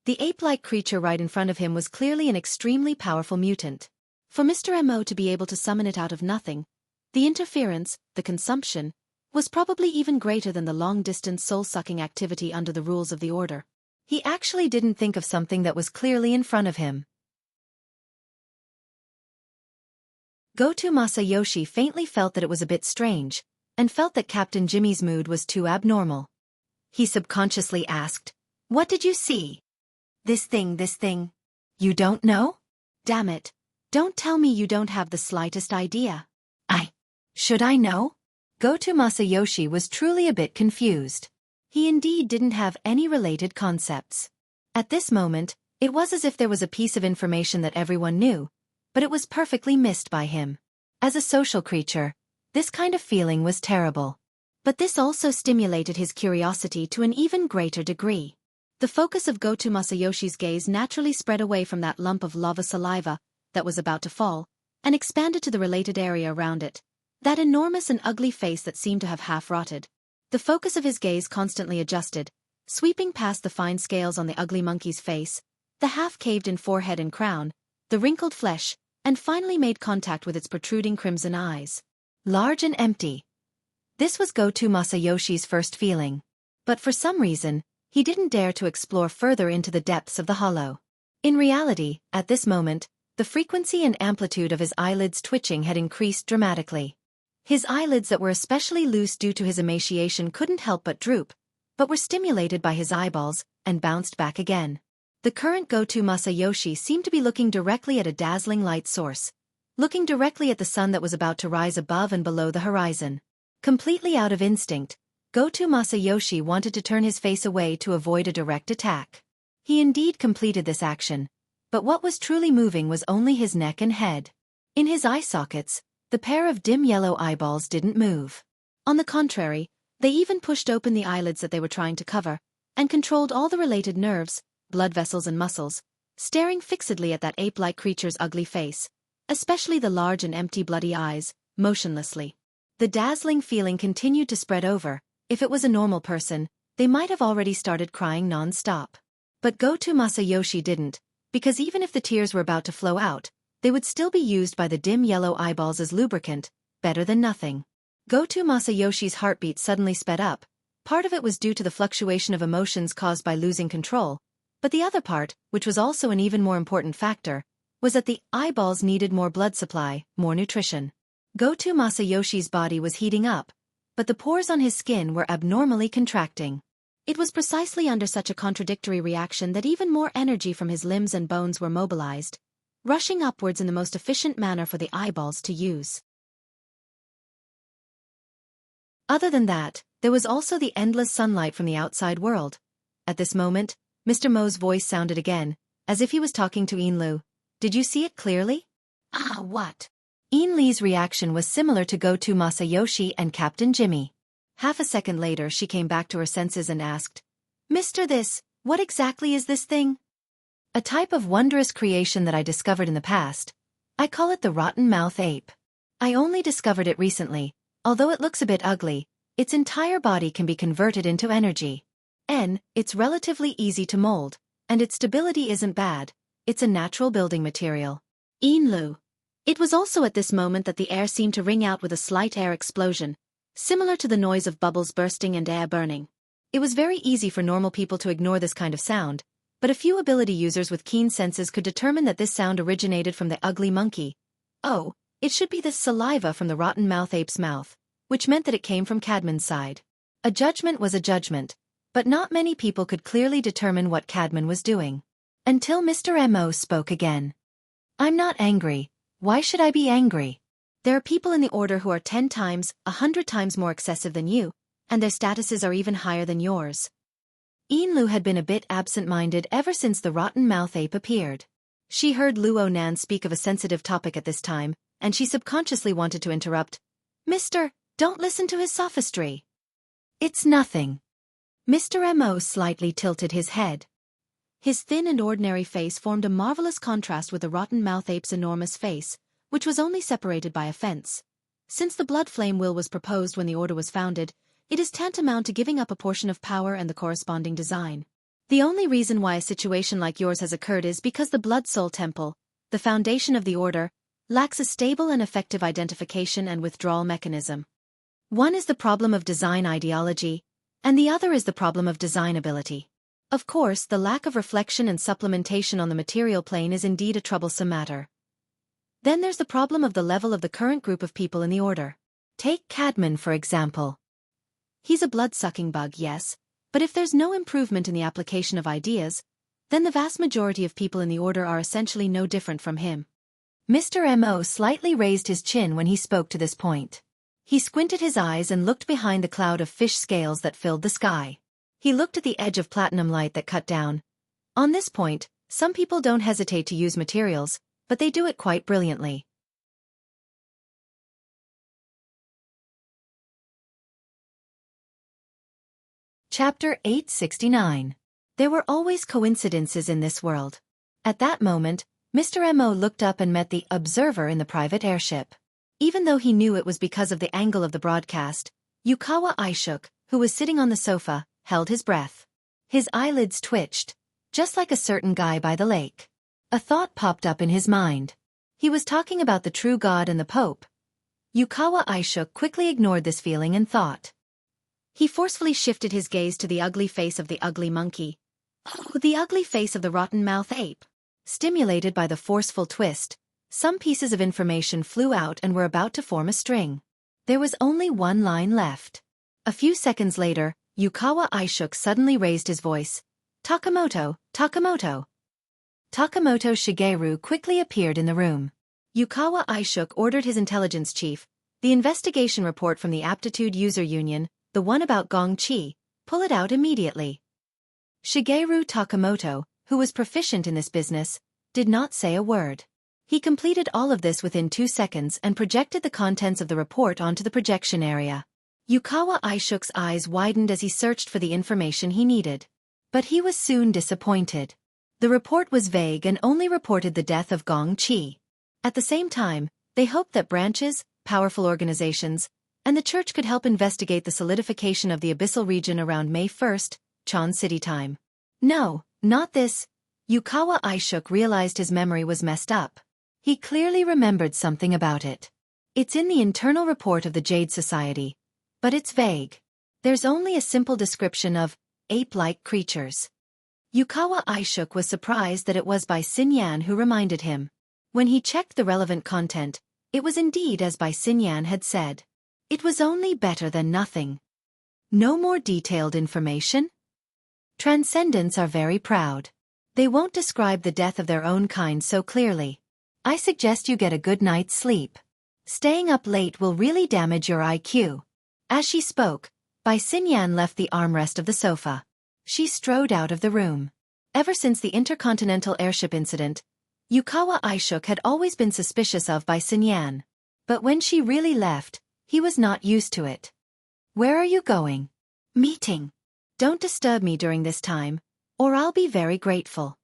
The ape-like creature right in front of him was clearly an extremely powerful mutant. For Mr. Mo to be able to summon it out of nothing, the interference, the consumption, was probably even greater than the long-distance soul-sucking activity under the rules of the Order. He actually didn't think of something that was clearly in front of him. Goto Masayoshi faintly felt that it was a bit strange, and felt that Captain Jimmy's mood was too abnormal. He subconsciously asked, "What did you see?" This thing. You don't know? Damn it. Don't tell me you don't have the slightest idea. Should I know? Goto Masayoshi was truly a bit confused. He indeed didn't have any related concepts. At this moment, it was as if there was a piece of information that everyone knew, but it was perfectly missed by him. As a social creature, this kind of feeling was terrible. But this also stimulated his curiosity to an even greater degree. The focus of Goto Masayoshi's gaze naturally spread away from that lump of lava saliva that was about to fall, and expanded to the related area around it, that enormous and ugly face that seemed to have half-rotted. The focus of his gaze constantly adjusted, sweeping past the fine scales on the ugly monkey's face, the half-caved-in forehead and crown, the wrinkled flesh, and finally made contact with its protruding crimson eyes. Large and empty. This was Goto Masayoshi's first feeling. But for some reason, he didn't dare to explore further into the depths of the hollow. In reality, at this moment, the frequency and amplitude of his eyelids twitching had increased dramatically. His eyelids that were especially loose due to his emaciation couldn't help but droop, but were stimulated by his eyeballs, and bounced back again. The current Goto Masayoshi seemed to be looking directly at a dazzling light source, looking directly at the sun that was about to rise above and below the horizon. Completely out of instinct, Goto Masayoshi wanted to turn his face away to avoid a direct attack. He indeed completed this action, but what was truly moving was only his neck and head. In his eye sockets, the pair of dim yellow eyeballs didn't move. On the contrary, they even pushed open the eyelids that they were trying to cover, and controlled all the related nerves, blood vessels and muscles, staring fixedly at that ape-like creature's ugly face, especially the large and empty bloody eyes, motionlessly. The dazzling feeling continued to spread over. If it was a normal person, they might have already started crying non-stop. But Goto Masayoshi didn't, because even if the tears were about to flow out, they would still be used by the dim yellow eyeballs as lubricant, better than nothing. Goto Masayoshi's heartbeat suddenly sped up. Part of it was due to the fluctuation of emotions caused by losing control, but the other part, which was also an even more important factor, was that the eyeballs needed more blood supply, more nutrition. Goto Masayoshi's body was heating up, but the pores on his skin were abnormally contracting. It was precisely under such a contradictory reaction that even more energy from his limbs and bones were mobilized, rushing upwards in the most efficient manner for the eyeballs to use. Other than that, there was also the endless sunlight from the outside world. At this moment, Mr. Mo's voice sounded again, as if he was talking to Inlu. Did you see it clearly? Ah, what? Inli's reaction was similar to Goto Masayoshi and Captain Jimmy. Half a second later she came back to her senses and asked, Mr. This, what exactly is this thing? A type of wondrous creation that I discovered in the past. I call it the rotten mouth ape. I only discovered it recently, although it looks a bit ugly. Its entire body can be converted into energy. It's relatively easy to mold, and its stability isn't bad. It's a natural building material. Inlu. It was also at this moment that the air seemed to ring out with a slight air explosion, similar to the noise of bubbles bursting and air burning. It was very easy for normal people to ignore this kind of sound, but a few ability users with keen senses could determine that this sound originated from the ugly monkey. Oh, it should be the saliva from the rotten mouth ape's mouth, which meant that it came from Cadman's side. A judgment was a judgment, but not many people could clearly determine what Cadman was doing. Until Mr. Mo spoke again. I'm not angry. Why should I be angry? There are people in the order who are 10 times, 100 times more excessive than you, and their statuses are even higher than yours. Inlu had been a bit absent-minded ever since the rotten mouth ape appeared. She heard Luo Nan speak of a sensitive topic at this time, and she subconsciously wanted to interrupt. Mister, don't listen to his sophistry. It's nothing. Mr. Mo slightly tilted his head. His thin and ordinary face formed a marvelous contrast with the rotten mouth ape's enormous face, which was only separated by a fence. Since the blood flame will was proposed when the order was founded, it is tantamount to giving up a portion of power and the corresponding design. The only reason why a situation like yours has occurred is because the Blood Soul Temple, the foundation of the order, lacks a stable and effective identification and withdrawal mechanism. One is the problem of design ideology, and the other is the problem of design ability. Of course, the lack of reflection and supplementation on the material plane is indeed a troublesome matter. Then there's the problem of the level of the current group of people in the order. Take Cadman, for example. He's a blood-sucking bug, yes, but if there's no improvement in the application of ideas, then the vast majority of people in the order are essentially no different from him. Mr. Mo slightly raised his chin when he spoke to this point. He squinted his eyes and looked behind the cloud of fish scales that filled the sky. He looked at the edge of platinum light that cut down. On this point, some people don't hesitate to use materials, but they do it quite brilliantly. Chapter 869. There were always coincidences in this world. At that moment, Mr. Mo looked up and met the observer in the private airship. Even though he knew it was because of the angle of the broadcast, Yukawa Aishuk, who was sitting on the sofa, held his breath. His eyelids twitched, just like a certain guy by the lake. A thought popped up in his mind. He was talking about the true God and the Pope. Yukawa Aishuk quickly ignored this feeling and thought. He forcefully shifted his gaze to the ugly face of the ugly monkey. Oh, the ugly face of the rotten mouth ape. Stimulated by the forceful twist, some pieces of information flew out and were about to form a string. There was only one line left. A few seconds later, Yukawa Aishuk suddenly raised his voice. Takamoto, Takamoto. Takamoto Shigeru quickly appeared in the room. Yukawa Aishuk ordered his intelligence chief, the investigation report from the Aptitude User Union, the one about Gong Chi, pull it out immediately. Shigeru Takamoto, who was proficient in this business, did not say a word. He completed all of this within 2 seconds and projected the contents of the report onto the projection area. Yukawa Aishuk's eyes widened as he searched for the information he needed. But he was soon disappointed. The report was vague and only reported the death of Gong Qi. At the same time, they hoped that branches, powerful organizations, and the church could help investigate the solidification of the abyssal region around May 1st, Chan City time. No, not this. Yukawa Aishuk realized his memory was messed up. He clearly remembered something about it. It's in the internal report of the Jade Society, but it's vague. There's only a simple description of ape-like creatures. Yukawa Aishuk was surprised that it was Bai Xinyan who reminded him. When he checked the relevant content, it was indeed as Bai Xinyan had said. It was only better than nothing. No more detailed information? Transcendents are very proud. They won't describe the death of their own kind so clearly. I suggest you get a good night's sleep. Staying up late will really damage your IQ. As she spoke, Bai Xinyan left the armrest of the sofa. She strode out of the room. Ever since the intercontinental airship incident, Yukawa Aishuk had always been suspicious of Bai Xinyan. But when she really left, he was not used to it. Where are you going? Meeting. Don't disturb me during this time, or I'll be very grateful.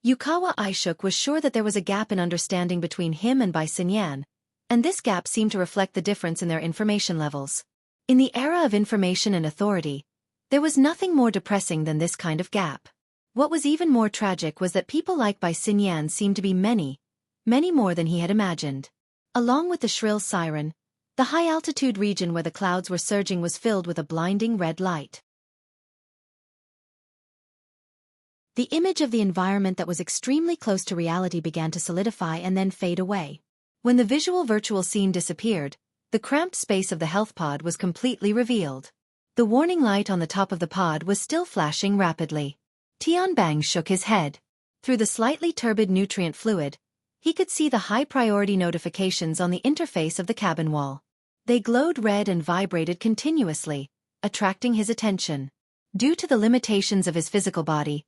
Yukawa Aishuk was sure that there was a gap in understanding between him and Bai Xinyan, and this gap seemed to reflect the difference in their information levels. In the era of information and authority, there was nothing more depressing than this kind of gap. What was even more tragic was that people like Bai Xinyan seemed to be many, many more than he had imagined. Along with the shrill siren, the high-altitude region where the clouds were surging was filled with a blinding red light. The image of the environment that was extremely close to reality began to solidify and then fade away. When the visual virtual scene disappeared, the cramped space of the health pod was completely revealed. The warning light on the top of the pod was still flashing rapidly. Tianbang shook his head. Through the slightly turbid nutrient fluid, he could see the high-priority notifications on the interface of the cabin wall. They glowed red and vibrated continuously, attracting his attention. Due to the limitations of his physical body,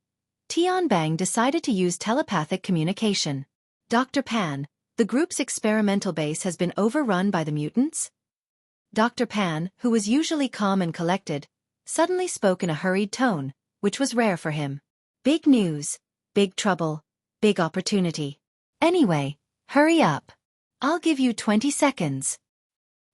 Tianbang decided to use telepathic communication. Dr. Pan, the group's experimental base has been overrun by the mutants? Dr. Pan, who was usually calm and collected, suddenly spoke in a hurried tone, which was rare for him. Big news, big trouble, big opportunity. Anyway, hurry up. I'll give you 20 seconds.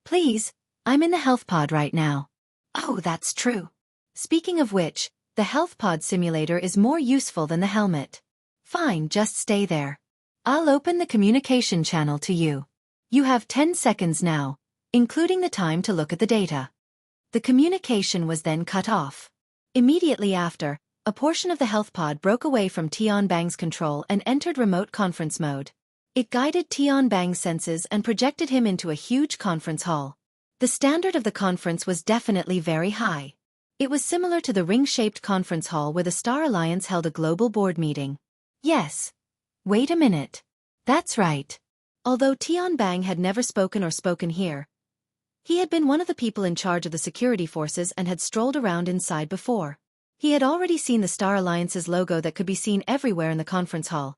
Please, I'm in the health pod right now. Oh, that's true. Speaking of which, the health pod simulator is more useful than the helmet. Fine, just stay there. I'll open the communication channel to you. You have 10 seconds now, including the time to look at the data. The communication was then cut off. Immediately after, a portion of the health pod broke away from Tianbang's control and entered remote conference mode. It guided Tianbang's senses and projected him into a huge conference hall. The standard of the conference was definitely very high. It was similar to the ring-shaped conference hall where the Star Alliance held a global board meeting. Yes. Wait a minute. That's right. Although Tianbang had never spoken here, he had been one of the people in charge of the security forces and had strolled around inside before. He had already seen the Star Alliance's logo that could be seen everywhere in the conference hall.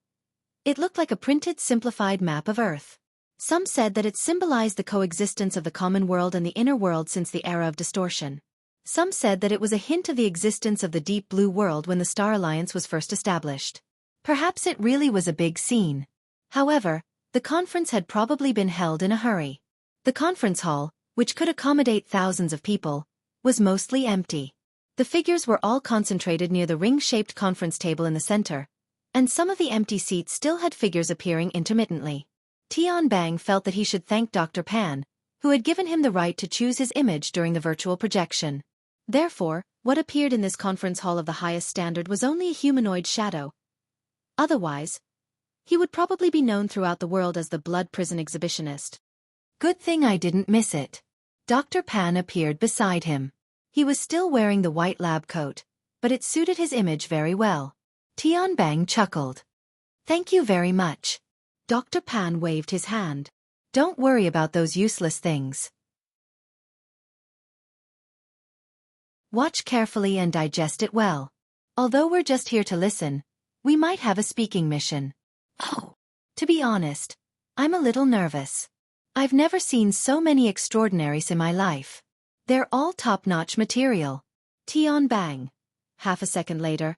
It looked like a printed, simplified map of Earth. Some said that it symbolized the coexistence of the common world and the inner world since the era of distortion. Some said that it was a hint of the existence of the deep blue world when the Star Alliance was first established. Perhaps it really was a big scene. However, the conference had probably been held in a hurry. The conference hall, which could accommodate thousands of people, was mostly empty. The figures were all concentrated near the ring-shaped conference table in the center, and some of the empty seats still had figures appearing intermittently. Tianbang felt that he should thank Dr. Pan, who had given him the right to choose his image during the virtual projection. Therefore, what appeared in this conference hall of the highest standard was only a humanoid shadow. Otherwise, he would probably be known throughout the world as the Blood Prison Exhibitionist. Good thing I didn't miss it. Dr. Pan appeared beside him. He was still wearing the white lab coat, but it suited his image very well. Tianbang chuckled. Thank you very much. Dr. Pan waved his hand. Don't worry about those useless things. Watch carefully and digest it well. Although we're just here to listen, we might have a speaking mission. Oh, to be honest, I'm a little nervous. I've never seen so many extraordinaries in my life. They're all top-notch material. Tianbang. Half a second later,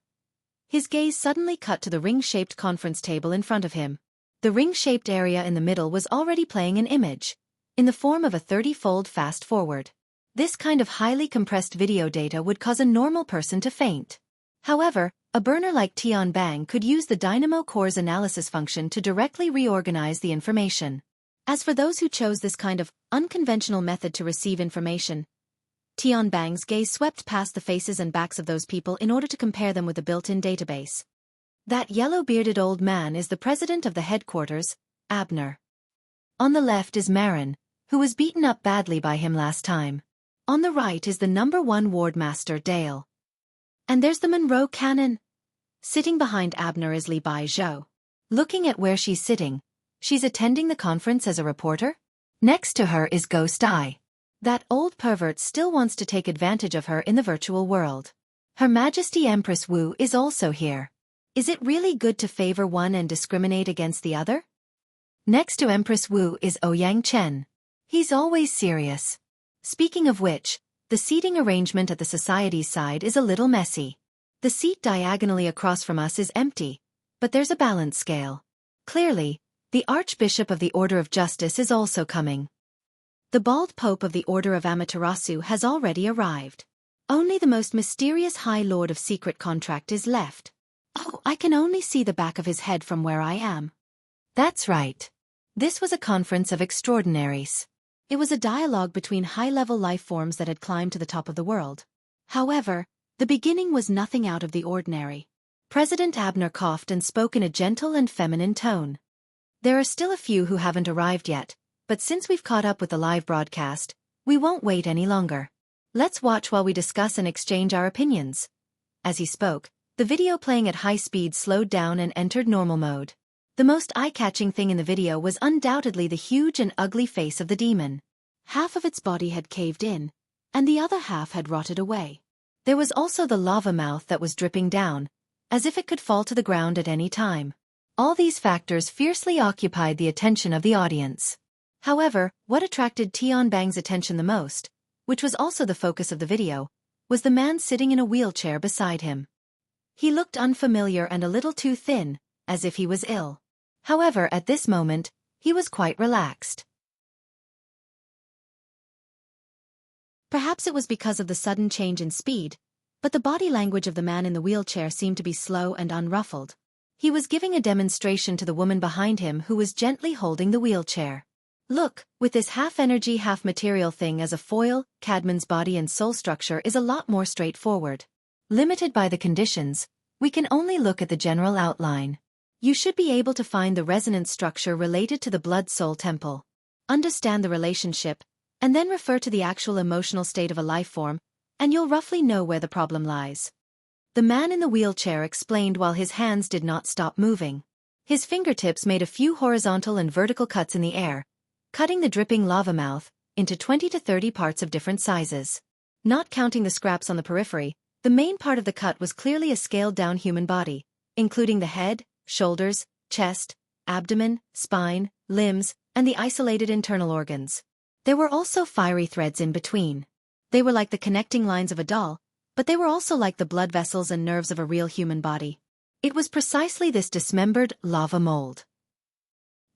his gaze suddenly cut to the ring-shaped conference table in front of him. The ring-shaped area in the middle was already playing an image, in the form of a 30-fold fast-forward. This kind of highly compressed video data would cause a normal person to faint. However, a burner like Tianbang could use the Dynamo Core's analysis function to directly reorganize the information. As for those who chose this kind of unconventional method to receive information, Tianbang's gaze swept past the faces and backs of those people in order to compare them with the built-in database. That yellow-bearded old man is the president of the headquarters, Abner. On the left is Marin, who was beaten up badly by him last time. On the right is the #1 wardmaster, Dale. And there's the Monroe cannon. Sitting behind Abner is Li Baizhou. Looking at where she's sitting, she's attending the conference as a reporter? Next to her is Ghost Eye. That old pervert still wants to take advantage of her in the virtual world. Her Majesty Empress Wu is also here. Is it really good to favor one and discriminate against the other? Next to Empress Wu is Ouyang Chen. He's always serious. Speaking of which, the seating arrangement at the society's side is a little messy. The seat diagonally across from us is empty, but there's a balance scale. Clearly, the Archbishop of the Order of Justice is also coming. The bald Pope of the Order of Amaterasu has already arrived. Only the most mysterious High Lord of Secret Contract is left. Oh, I can only see the back of his head from where I am. That's right. This was a conference of extraordinaries. It was a dialogue between high-level life forms that had climbed to the top of the world. However, the beginning was nothing out of the ordinary. President Abner coughed and spoke in a gentle and feminine tone. There are still a few who haven't arrived yet, but since we've caught up with the live broadcast, we won't wait any longer. Let's watch while we discuss and exchange our opinions. As he spoke, the video playing at high speed slowed down and entered normal mode. The most eye-catching thing in the video was undoubtedly the huge and ugly face of the demon. Half of its body had caved in, and the other half had rotted away. There was also the lava mouth that was dripping down, as if it could fall to the ground at any time. All these factors fiercely occupied the attention of the audience. However, what attracted Tianbang's attention the most, which was also the focus of the video, was the man sitting in a wheelchair beside him. He looked unfamiliar and a little too thin, as if he was ill. However, at this moment, he was quite relaxed. Perhaps it was because of the sudden change in speed, but the body language of the man in the wheelchair seemed to be slow and unruffled. He was giving a demonstration to the woman behind him who was gently holding the wheelchair. Look, with this half-energy, half-material thing as a foil, Cadman's body and soul structure is a lot more straightforward. Limited by the conditions, we can only look at the general outline. You should be able to find the resonance structure related to the blood-soul temple. Understand the relationship, and then refer to the actual emotional state of a life form, and you'll roughly know where the problem lies. The man in the wheelchair explained while his hands did not stop moving. His fingertips made a few horizontal and vertical cuts in the air, cutting the dripping lava mouth into 20 to 30 parts of different sizes. Not counting the scraps on the periphery, the main part of the cut was clearly a scaled-down human body, including the head, shoulders, chest, abdomen, spine, limbs, and the isolated internal organs. There were also fiery threads in between. They were like the connecting lines of a doll, but they were also like the blood vessels and nerves of a real human body. It was precisely this dismembered lava mold.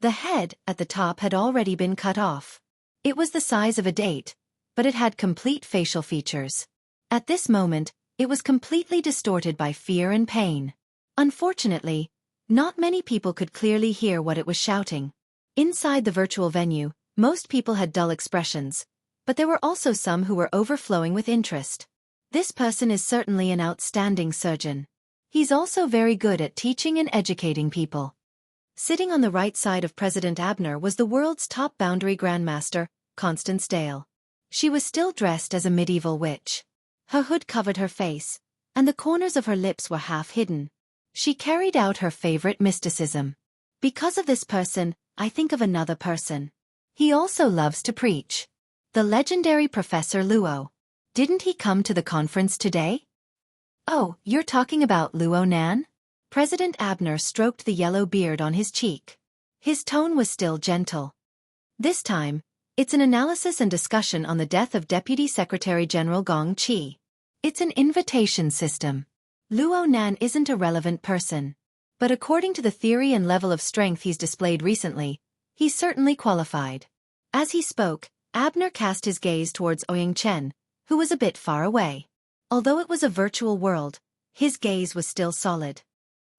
The head, at the top, had already been cut off. It was the size of a date, but it had complete facial features. At this moment, it was completely distorted by fear and pain. Unfortunately, not many people could clearly hear what it was shouting. Inside the virtual venue, most people had dull expressions, but there were also some who were overflowing with interest. This person is certainly an outstanding surgeon. He's also very good at teaching and educating people. Sitting on the right side of President Abner was the world's top boundary grandmaster, Constance Dale. She was still dressed as a medieval witch. Her hood covered her face, and the corners of her lips were half hidden. She carried out her favorite mysticism. Because of this person, I think of another person. He also loves to preach. The legendary Professor Luo. Didn't he come to the conference today? Oh, you're talking about Luo Nan? President Abner stroked the yellow beard on his cheek. His tone was still gentle. This time, it's an analysis and discussion on the death of Deputy Secretary General Gong Qi. It's an invitation system. Luo Nan isn't a relevant person. But according to the theory and level of strength he's displayed recently, he's certainly qualified. As he spoke, Abner cast his gaze towards Ouyang Chen, who was a bit far away. Although it was a virtual world, his gaze was still solid.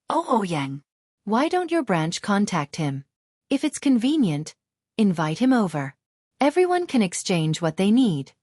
Oh Ouyang, why don't your branch contact him? If it's convenient, invite him over. Everyone can exchange what they need.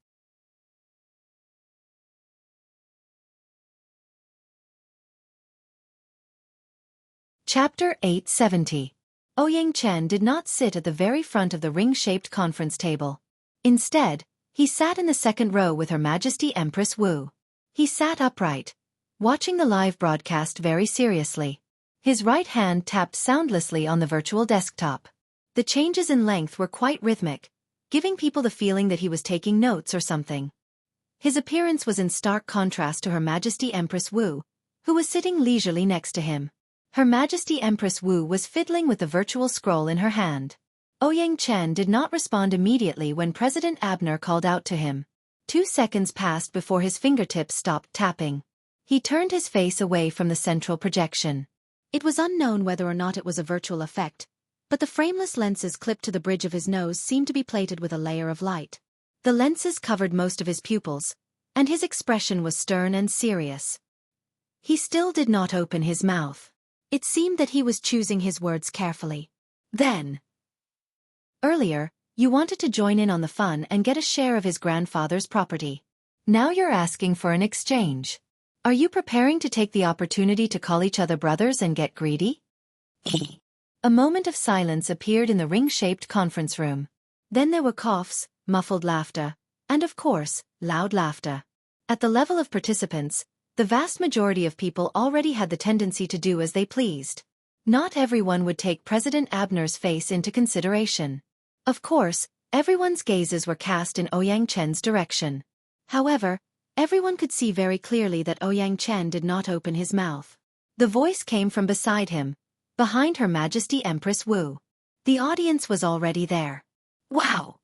Chapter 870. Ouyang Chen did not sit at the very front of the ring-shaped conference table. Instead, he sat in the second row with Her Majesty Empress Wu. He sat upright, watching the live broadcast very seriously. His right hand tapped soundlessly on the virtual desktop. The changes in length were quite rhythmic, giving people the feeling that he was taking notes or something. His appearance was in stark contrast to Her Majesty Empress Wu, who was sitting leisurely next to him. Her Majesty Empress Wu was fiddling with the virtual scroll in her hand. Ouyang Chen did not respond immediately when President Abner called out to him. 2 seconds passed before his fingertips stopped tapping. He turned his face away from the central projection. It was unknown whether or not it was a virtual effect, but the frameless lenses clipped to the bridge of his nose seemed to be plated with a layer of light. The lenses covered most of his pupils, and his expression was stern and serious. He still did not open his mouth. It seemed that he was choosing his words carefully. Then, earlier, you wanted to join in on the fun and get a share of his grandfather's property. Now you're asking for an exchange. Are you preparing to take the opportunity to call each other brothers and get greedy? A moment of silence appeared in the ring-shaped conference room. Then there were coughs, muffled laughter, and of course, loud laughter. At the level of participants, the vast majority of people already had the tendency to do as they pleased. Not everyone would take President Abner's face into consideration. Of course, everyone's gazes were cast in Ouyang Chen's direction. However, everyone could see very clearly that Ouyang Chen did not open his mouth. The voice came from beside him, behind Her Majesty Empress Wu. The audience was already there. Wow!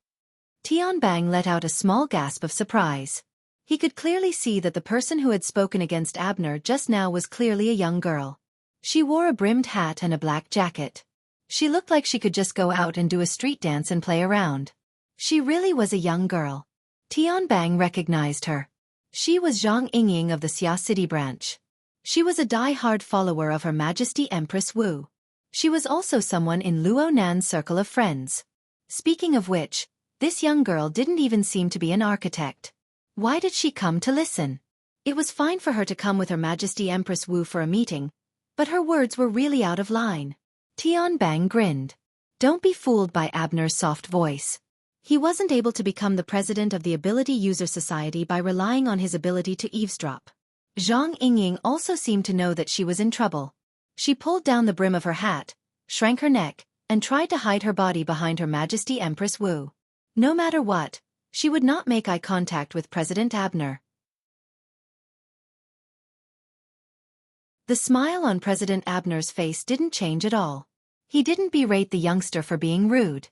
Tianbang let out a small gasp of surprise. He could clearly see that the person who had spoken against Abner just now was clearly a young girl. She wore a brimmed hat and a black jacket. She looked like she could just go out and do a street dance and play around. She really was a young girl. Tianbang recognized her. She was Zhang Yingying of the Xia City branch. She was a die-hard follower of Her Majesty Empress Wu. She was also someone in Luo Nan's circle of friends. Speaking of which, this young girl didn't even seem to be an architect. Why did she come to listen? It was fine for her to come with Her Majesty Empress Wu for a meeting, but her words were really out of line. Tianbang grinned. Don't be fooled by Abner's soft voice. He wasn't able to become the president of the Ability User Society by relying on his ability to eavesdrop. Zhang Yingying also seemed to know that she was in trouble. She pulled down the brim of her hat, shrank her neck, and tried to hide her body behind Her Majesty Empress Wu. No matter what, she would not make eye contact with President Abner. The smile on President Abner's face didn't change at all. He didn't berate the youngster for being rude.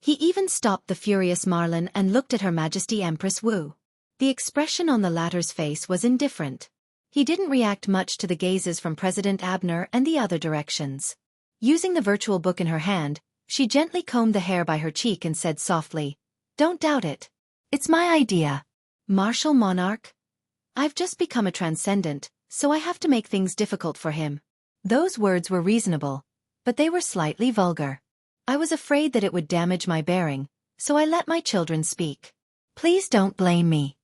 He even stopped the furious Marlin and looked at Her Majesty Empress Wu. The expression on the latter's face was indifferent. He didn't react much to the gazes from President Abner and the other directions. Using the virtual book in her hand, she gently combed the hair by her cheek and said softly, "Don't doubt it. It's my idea. Martial monarch? I've just become a transcendent, so I have to make things difficult for him." Those words were reasonable, but they were slightly vulgar. I was afraid that it would damage my bearing, so I let my children speak. Please don't blame me.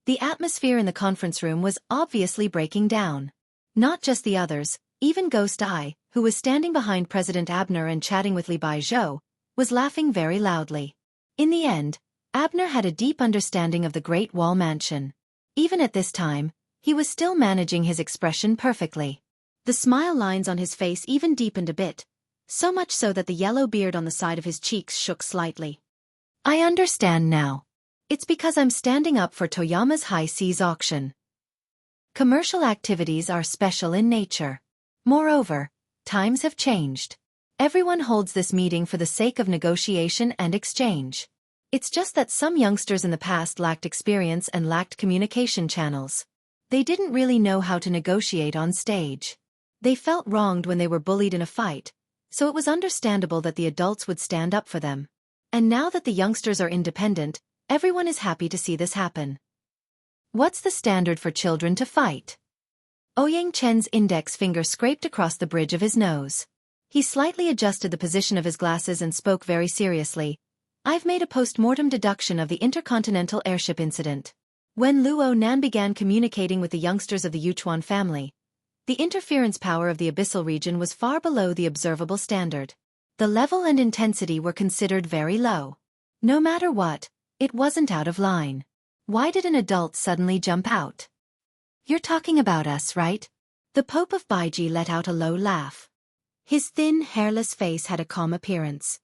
The atmosphere in the conference room was obviously breaking down. Not just the others, even Ghost Eye, who was standing behind President Abner and chatting with Li Baizhou, was laughing very loudly. In the end, Abner had a deep understanding of the Great Wall Mansion. Even at this time, he was still managing his expression perfectly. The smile lines on his face even deepened a bit, so much so that the yellow beard on the side of his cheeks shook slightly. I understand now. It's because I'm standing up for Toyama's high seas auction. Commercial activities are special in nature. Moreover, times have changed. Everyone holds this meeting for the sake of negotiation and exchange. It's just that some youngsters in the past lacked experience and lacked communication channels. They didn't really know how to negotiate on stage. They felt wronged when they were bullied in a fight, so it was understandable that the adults would stand up for them. And now that the youngsters are independent, everyone is happy to see this happen. What's the standard for children to fight? Ouyang Chen's index finger scraped across the bridge of his nose. He slightly adjusted the position of his glasses and spoke very seriously. I've made a post-mortem deduction of the intercontinental airship incident. When Luo Nan began communicating with the youngsters of the Yuchuan family, the interference power of the abyssal region was far below the observable standard. The level and intensity were considered very low. No matter what, it wasn't out of line. Why did an adult suddenly jump out? You're talking about us, right? The Pope of Baiji let out a low laugh. His thin, hairless face had a calm appearance.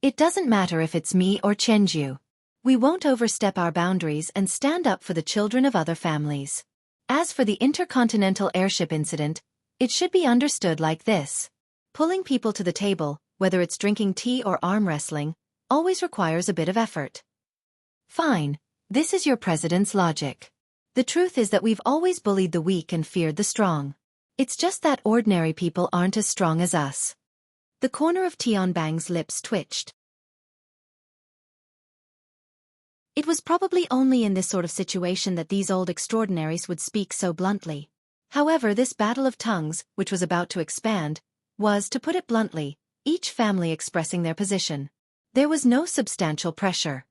It doesn't matter if it's me or Chenju. We won't overstep our boundaries and stand up for the children of other families. As for the intercontinental airship incident, it should be understood like this. Pulling people to the table, whether it's drinking tea or arm wrestling, always requires a bit of effort. Fine, this is your president's logic. The truth is that we've always bullied the weak and feared the strong. It's just that ordinary people aren't as strong as us. The corner of Tianbang's lips twitched. It was probably only in this sort of situation that these old extraordinaries would speak so bluntly. However, this battle of tongues, which was about to expand, was, to put it bluntly, each family expressing their position. There was no substantial pressure.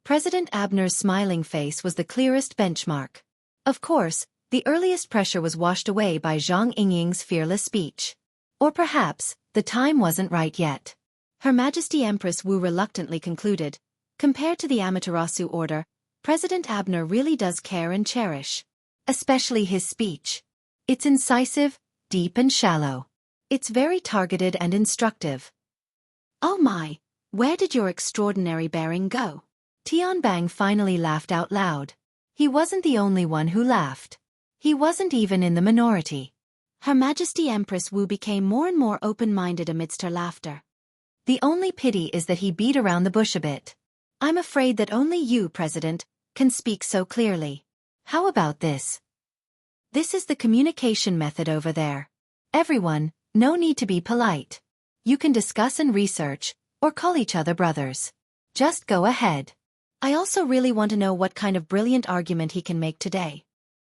President Abner's smiling face was the clearest benchmark. Of course, the earliest pressure was washed away by Zhang Yingying's fearless speech. Or perhaps, the time wasn't right yet. Her Majesty Empress Wu reluctantly concluded, compared to the Amaterasu order, President Abner really does care and cherish. Especially his speech. It's incisive, deep and shallow. It's very targeted and instructive. Oh my, where did your extraordinary bearing go? Tianbang finally laughed out loud. He wasn't the only one who laughed. He wasn't even in the minority. Her Majesty Empress Wu became more and more open-minded amidst her laughter. The only pity is that he beat around the bush a bit. I'm afraid that only you, President, can speak so clearly. How about this? This is the communication method over there. Everyone, no need to be polite. You can discuss and research, or call each other brothers. Just go ahead. I also really want to know what kind of brilliant argument he can make today.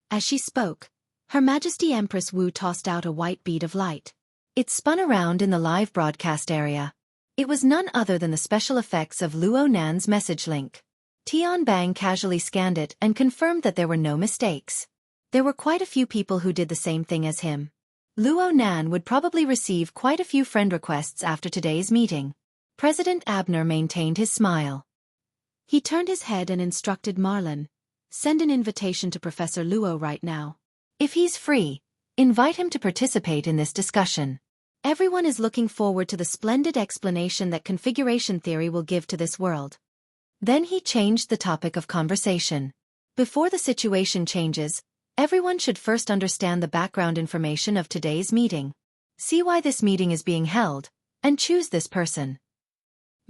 As she spoke, Her Majesty Empress Wu tossed out a white bead of light. It spun around in the live broadcast area. It was none other than the special effects of Luo Nan's message link. Tianbang casually scanned it and confirmed that there were no mistakes. There were quite a few people who did the same thing as him. Luo Nan would probably receive quite a few friend requests after today's meeting. President Abner maintained his smile. He turned his head and instructed Marlin, send an invitation to Professor Luo right now. If he's free, invite him to participate in this discussion. Everyone is looking forward to the splendid explanation that configuration theory will give to this world. Then he changed the topic of conversation. Before the situation changes, everyone should first understand the background information of today's meeting. See why this meeting is being held, and choose this person.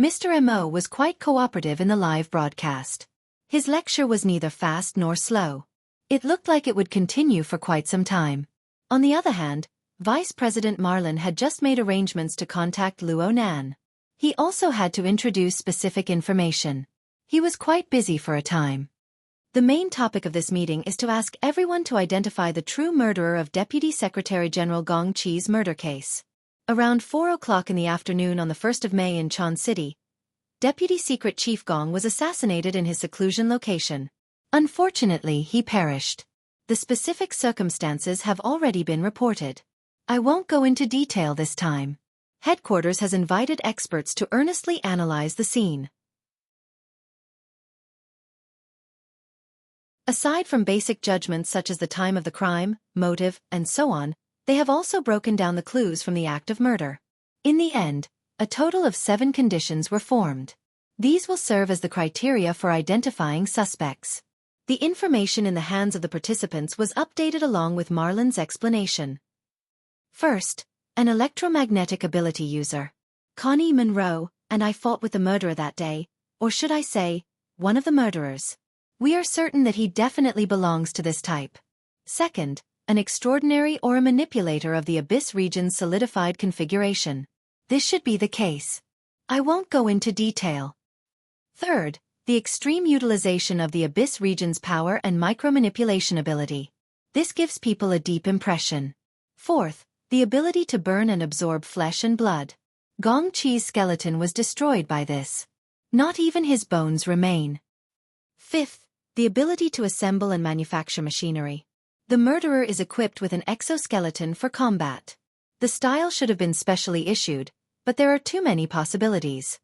Mr. Mo was quite cooperative in the live broadcast. His lecture was neither fast nor slow. It looked like it would continue for quite some time. On the other hand, Vice President Marlin had just made arrangements to contact Luo Nan. He also had to introduce specific information. He was quite busy for a time. The main topic of this meeting is to ask everyone to identify the true murderer of Deputy Secretary General Gong Qi's murder case. Around 4 o'clock in the afternoon on the 1st of May in Chan City, Deputy Secret Chief Gong was assassinated in his seclusion location. Unfortunately, he perished. The specific circumstances have already been reported. I won't go into detail this time. Headquarters has invited experts to earnestly analyze the scene. Aside from basic judgments such as the time of the crime, motive, and so on, they have also broken down the clues from the act of murder. In the end, a total of 7 conditions were formed. These will serve as the criteria for identifying suspects. The information in the hands of the participants was updated along with Marlin's explanation. First, an electromagnetic ability user. Connie Monroe and I fought with the murderer that day, or should I say, one of the murderers. We are certain that he definitely belongs to this type. Second, an extraordinary or a manipulator of the Abyss region's solidified configuration. This should be the case. I won't go into detail. Third, the extreme utilization of the Abyss region's power and micromanipulation ability. This gives people a deep impression. Fourth, the ability to burn and absorb flesh and blood. Gong Qi's skeleton was destroyed by this. Not even his bones remain. Fifth, the ability to assemble and manufacture machinery. The murderer is equipped with an exoskeleton for combat. The style should have been specially issued, but there are too many possibilities.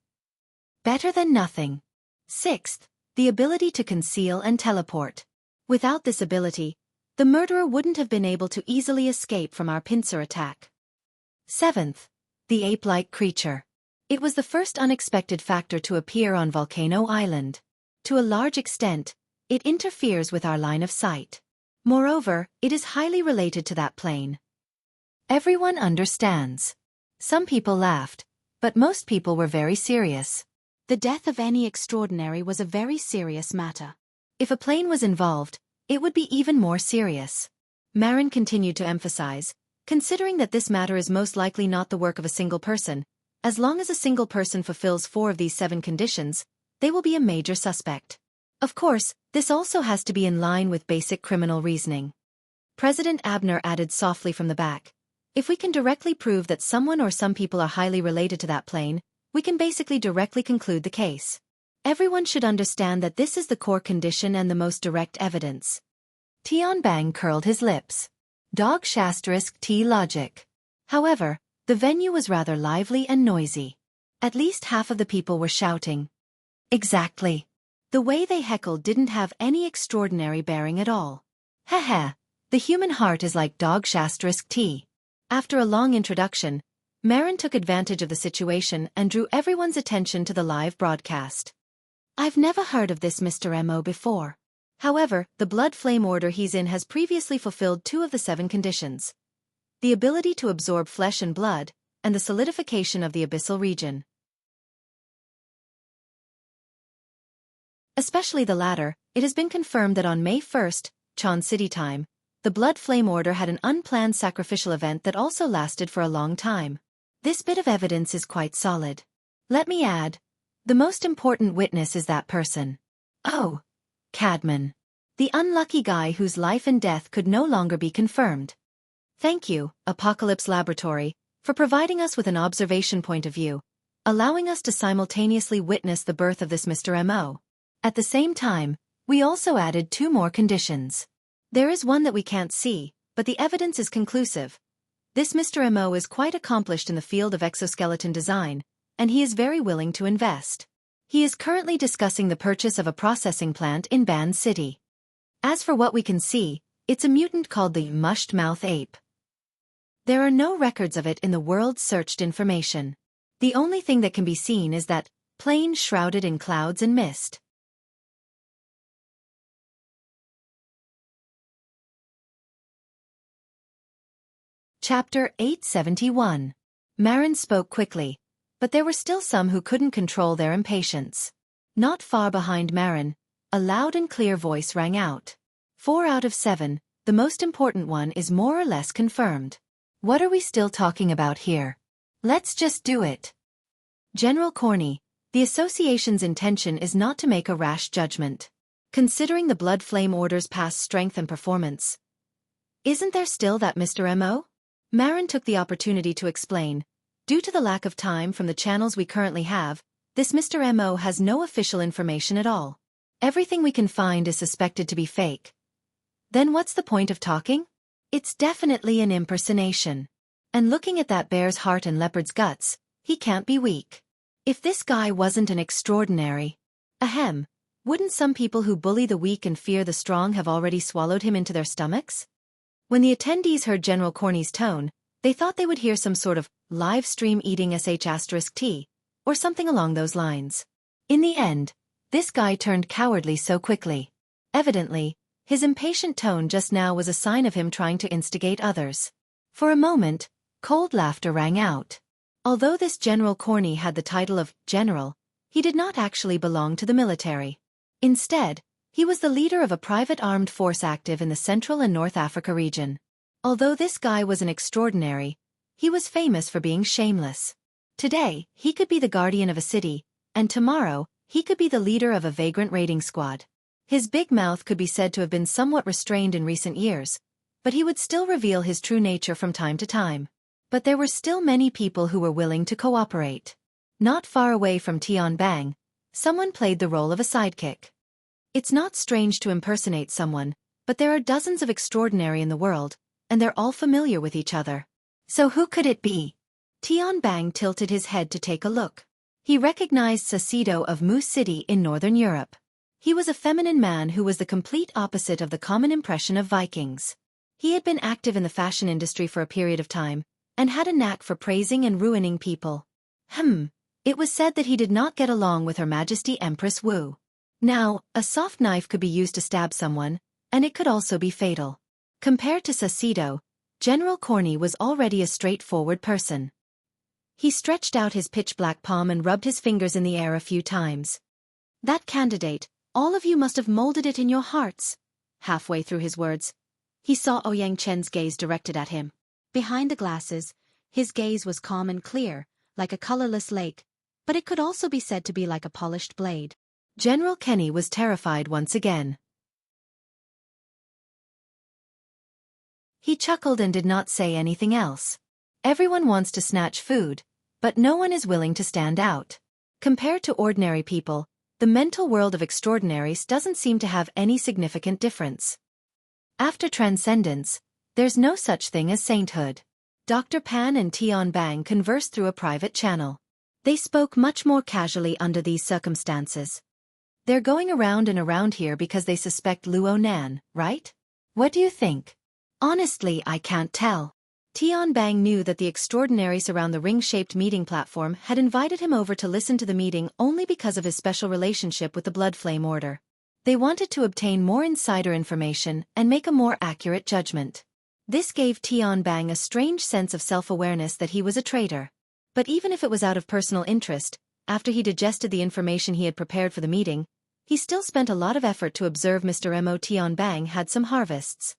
Better than nothing. Sixth, the ability to conceal and teleport. Without this ability, the murderer wouldn't have been able to easily escape from our pincer attack. Seventh, the ape-like creature. It was the first unexpected factor to appear on Volcano Island. To a large extent, it interferes with our line of sight. Moreover, it is highly related to that plane. Everyone understands. Some people laughed, but most people were very serious. The death of any extraordinary was a very serious matter. If a plane was involved, it would be even more serious. Marin continued to emphasize, considering that this matter is most likely not the work of a single person, as long as a single person fulfills 4 of these 7 conditions, they will be a major suspect. Of course, this also has to be in line with basic criminal reasoning. President Abner added softly from the back, if we can directly prove that someone or some people are highly related to that plane, we can basically directly conclude the case. Everyone should understand that this is the core condition and the most direct evidence. Tian Bang curled his lips. Dog **T logic. However, the venue was rather lively and noisy. At least half of the people were shouting. Exactly. The way they heckled didn't have any extraordinary bearing at all. Heh, the human heart is like dog **T. After a long introduction, Marin took advantage of the situation and drew everyone's attention to the live broadcast. I've never heard of this Mr. Mo before. However, the blood flame order he's in has previously fulfilled 2 of the 7 conditions. The ability to absorb flesh and blood, and the solidification of the abyssal region. Especially the latter, it has been confirmed that on May 1st, Chan City time, the blood flame order had an unplanned sacrificial event that also lasted for a long time. This bit of evidence is quite solid. Let me add, the most important witness is that person. Oh, Cadman. The unlucky guy whose life and death could no longer be confirmed. Thank you, Apocalypse Laboratory, for providing us with an observation point of view, allowing us to simultaneously witness the birth of this Mr. Mo. At the same time, we also added 2 more conditions. There is one that we can't see, but the evidence is conclusive. This Mr. Mo is quite accomplished in the field of exoskeleton design, and he is very willing to invest. He is currently discussing the purchase of a processing plant in Ban City. As for what we can see, it's a mutant called the mushed-mouth ape. There are no records of it in the world's searched information. The only thing that can be seen is that plane shrouded in clouds and mist. Chapter 871. Marin spoke quickly, but there were still some who couldn't control their impatience. Not far behind Marin, a loud and clear voice rang out. 4 out of 7, the most important one is more or less confirmed. What are we still talking about here? Let's just do it. General Corney, the association's intention is not to make a rash judgment. Considering the blood flame order's past strength and performance. Isn't there still that Mr. Mo? Marin took the opportunity to explain. Due to the lack of time from the channels we currently have, this Mr. Mo has no official information at all. Everything we can find is suspected to be fake. Then what's the point of talking? It's definitely an impersonation. And looking at that bear's heart and leopard's guts, he can't be weak. If this guy wasn't an extraordinary. Ahem, wouldn't some people who bully the weak and fear the strong have already swallowed him into their stomachs? When the attendees heard General Corney's tone, they thought they would hear some sort of live stream eating **T, or something along those lines. In the end, this guy turned cowardly so quickly. Evidently, his impatient tone just now was a sign of him trying to instigate others. For a moment, cold laughter rang out. Although this General Corney had the title of General, he did not actually belong to the military. Instead, He was the leader of a private armed force active in the Central and North Africa region. Although this guy was an extraordinary, he was famous for being shameless. Today, he could be the guardian of a city, and tomorrow, he could be the leader of a vagrant raiding squad. His big mouth could be said to have been somewhat restrained in recent years, but he would still reveal his true nature from time to time. But there were still many people who were willing to cooperate. Not far away from Tianbang, someone played the role of a sidekick. It's not strange to impersonate someone, but there are dozens of extraordinary in the world, and they're all familiar with each other. So who could it be? Tianbang tilted his head to take a look. He recognized Sacido of Moose City in northern Europe. He was a feminine man who was the complete opposite of the common impression of Vikings. He had been active in the fashion industry for a period of time, and had a knack for praising and ruining people. It was said that he did not get along with Her Majesty Empress Wu. Now, a soft knife could be used to stab someone, and it could also be fatal. Compared to Sacido, General Corny was already a straightforward person. He stretched out his pitch-black palm and rubbed his fingers in the air a few times. That candidate, all of you must have molded it in your hearts. Halfway through his words, he saw Ouyang Chen's gaze directed at him. Behind the glasses, his gaze was calm and clear, like a colorless lake, but it could also be said to be like a polished blade. General Kenny was terrified once again. He chuckled and did not say anything else. Everyone wants to snatch food, but no one is willing to stand out. Compared to ordinary people, the mental world of extraordinaries doesn't seem to have any significant difference. After transcendence, there's no such thing as sainthood. Dr. Pan and Tianbang conversed through a private channel. They spoke much more casually under these circumstances. They're going around and around here because they suspect Luo Nan, right? What do you think? Honestly, I can't tell. Tianbang knew that the extraordinaries around the ring-shaped meeting platform had invited him over to listen to the meeting only because of his special relationship with the Blood Flame Order. They wanted to obtain more insider information and make a more accurate judgment. This gave Tianbang a strange sense of self-awareness that he was a traitor. But even if it was out of personal interest, after he digested the information he had prepared for the meeting, he still spent a lot of effort to observe Mr. Mo. Tianbang had some harvests.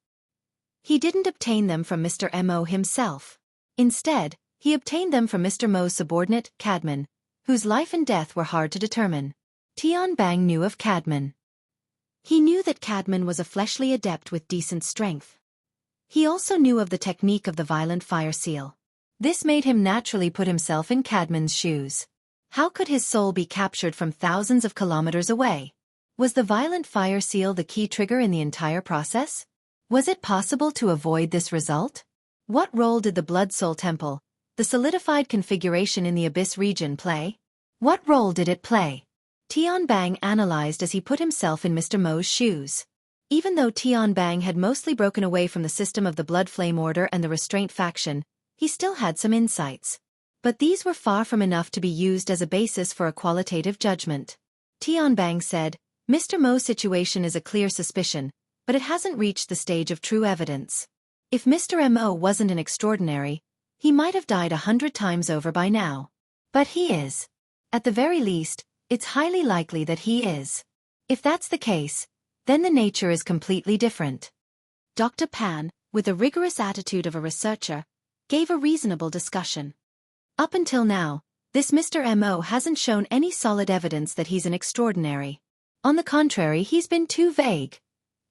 He didn't obtain them from Mr. Mo himself. Instead, he obtained them from Mr. Mo's subordinate, Cadman, whose life and death were hard to determine. Tianbang knew of Cadman. He knew that Cadman was a fleshly adept with decent strength. He also knew of the technique of the violent fire seal. This made him naturally put himself in Cadman's shoes. How could his soul be captured from thousands of kilometers away? Was the violent fire seal the key trigger in the entire process? Was it possible to avoid this result? What role did the Blood Soul Temple, the solidified configuration in the Abyss region, play? What role did it play? Tianbang analyzed as he put himself in Mr. Mo's shoes. Even though Tianbang had mostly broken away from the system of the Blood Flame Order and the Restraint faction, he still had some insights. But these were far from enough to be used as a basis for a qualitative judgment. Tianbang said, Mr. Mo's situation is a clear suspicion, but it hasn't reached the stage of true evidence. If Mr. Mo wasn't an extraordinary, he might have died 100 times over by now. But he is. At the very least, it's highly likely that he is. If that's the case, then the nature is completely different. Dr. Pan, with the rigorous attitude of a researcher, gave a reasonable discussion. Up until now, this Mr. Mo hasn't shown any solid evidence that he's an extraordinary. On the contrary, he's been too vague.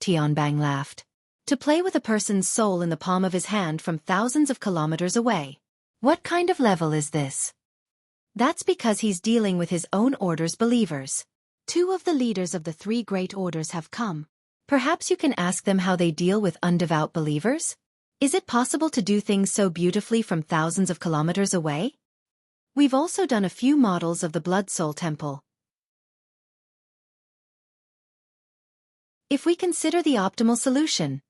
Tianbang laughed. To play with a person's soul in the palm of his hand from thousands of kilometers away. What kind of level is this? That's because he's dealing with his own order's believers. 2 of the leaders of the 3 great orders have come. Perhaps you can ask them how they deal with undevout believers? Is it possible to do things so beautifully from thousands of kilometers away? We've also done a few models of the Blood Soul Temple. If we consider the optimal solution,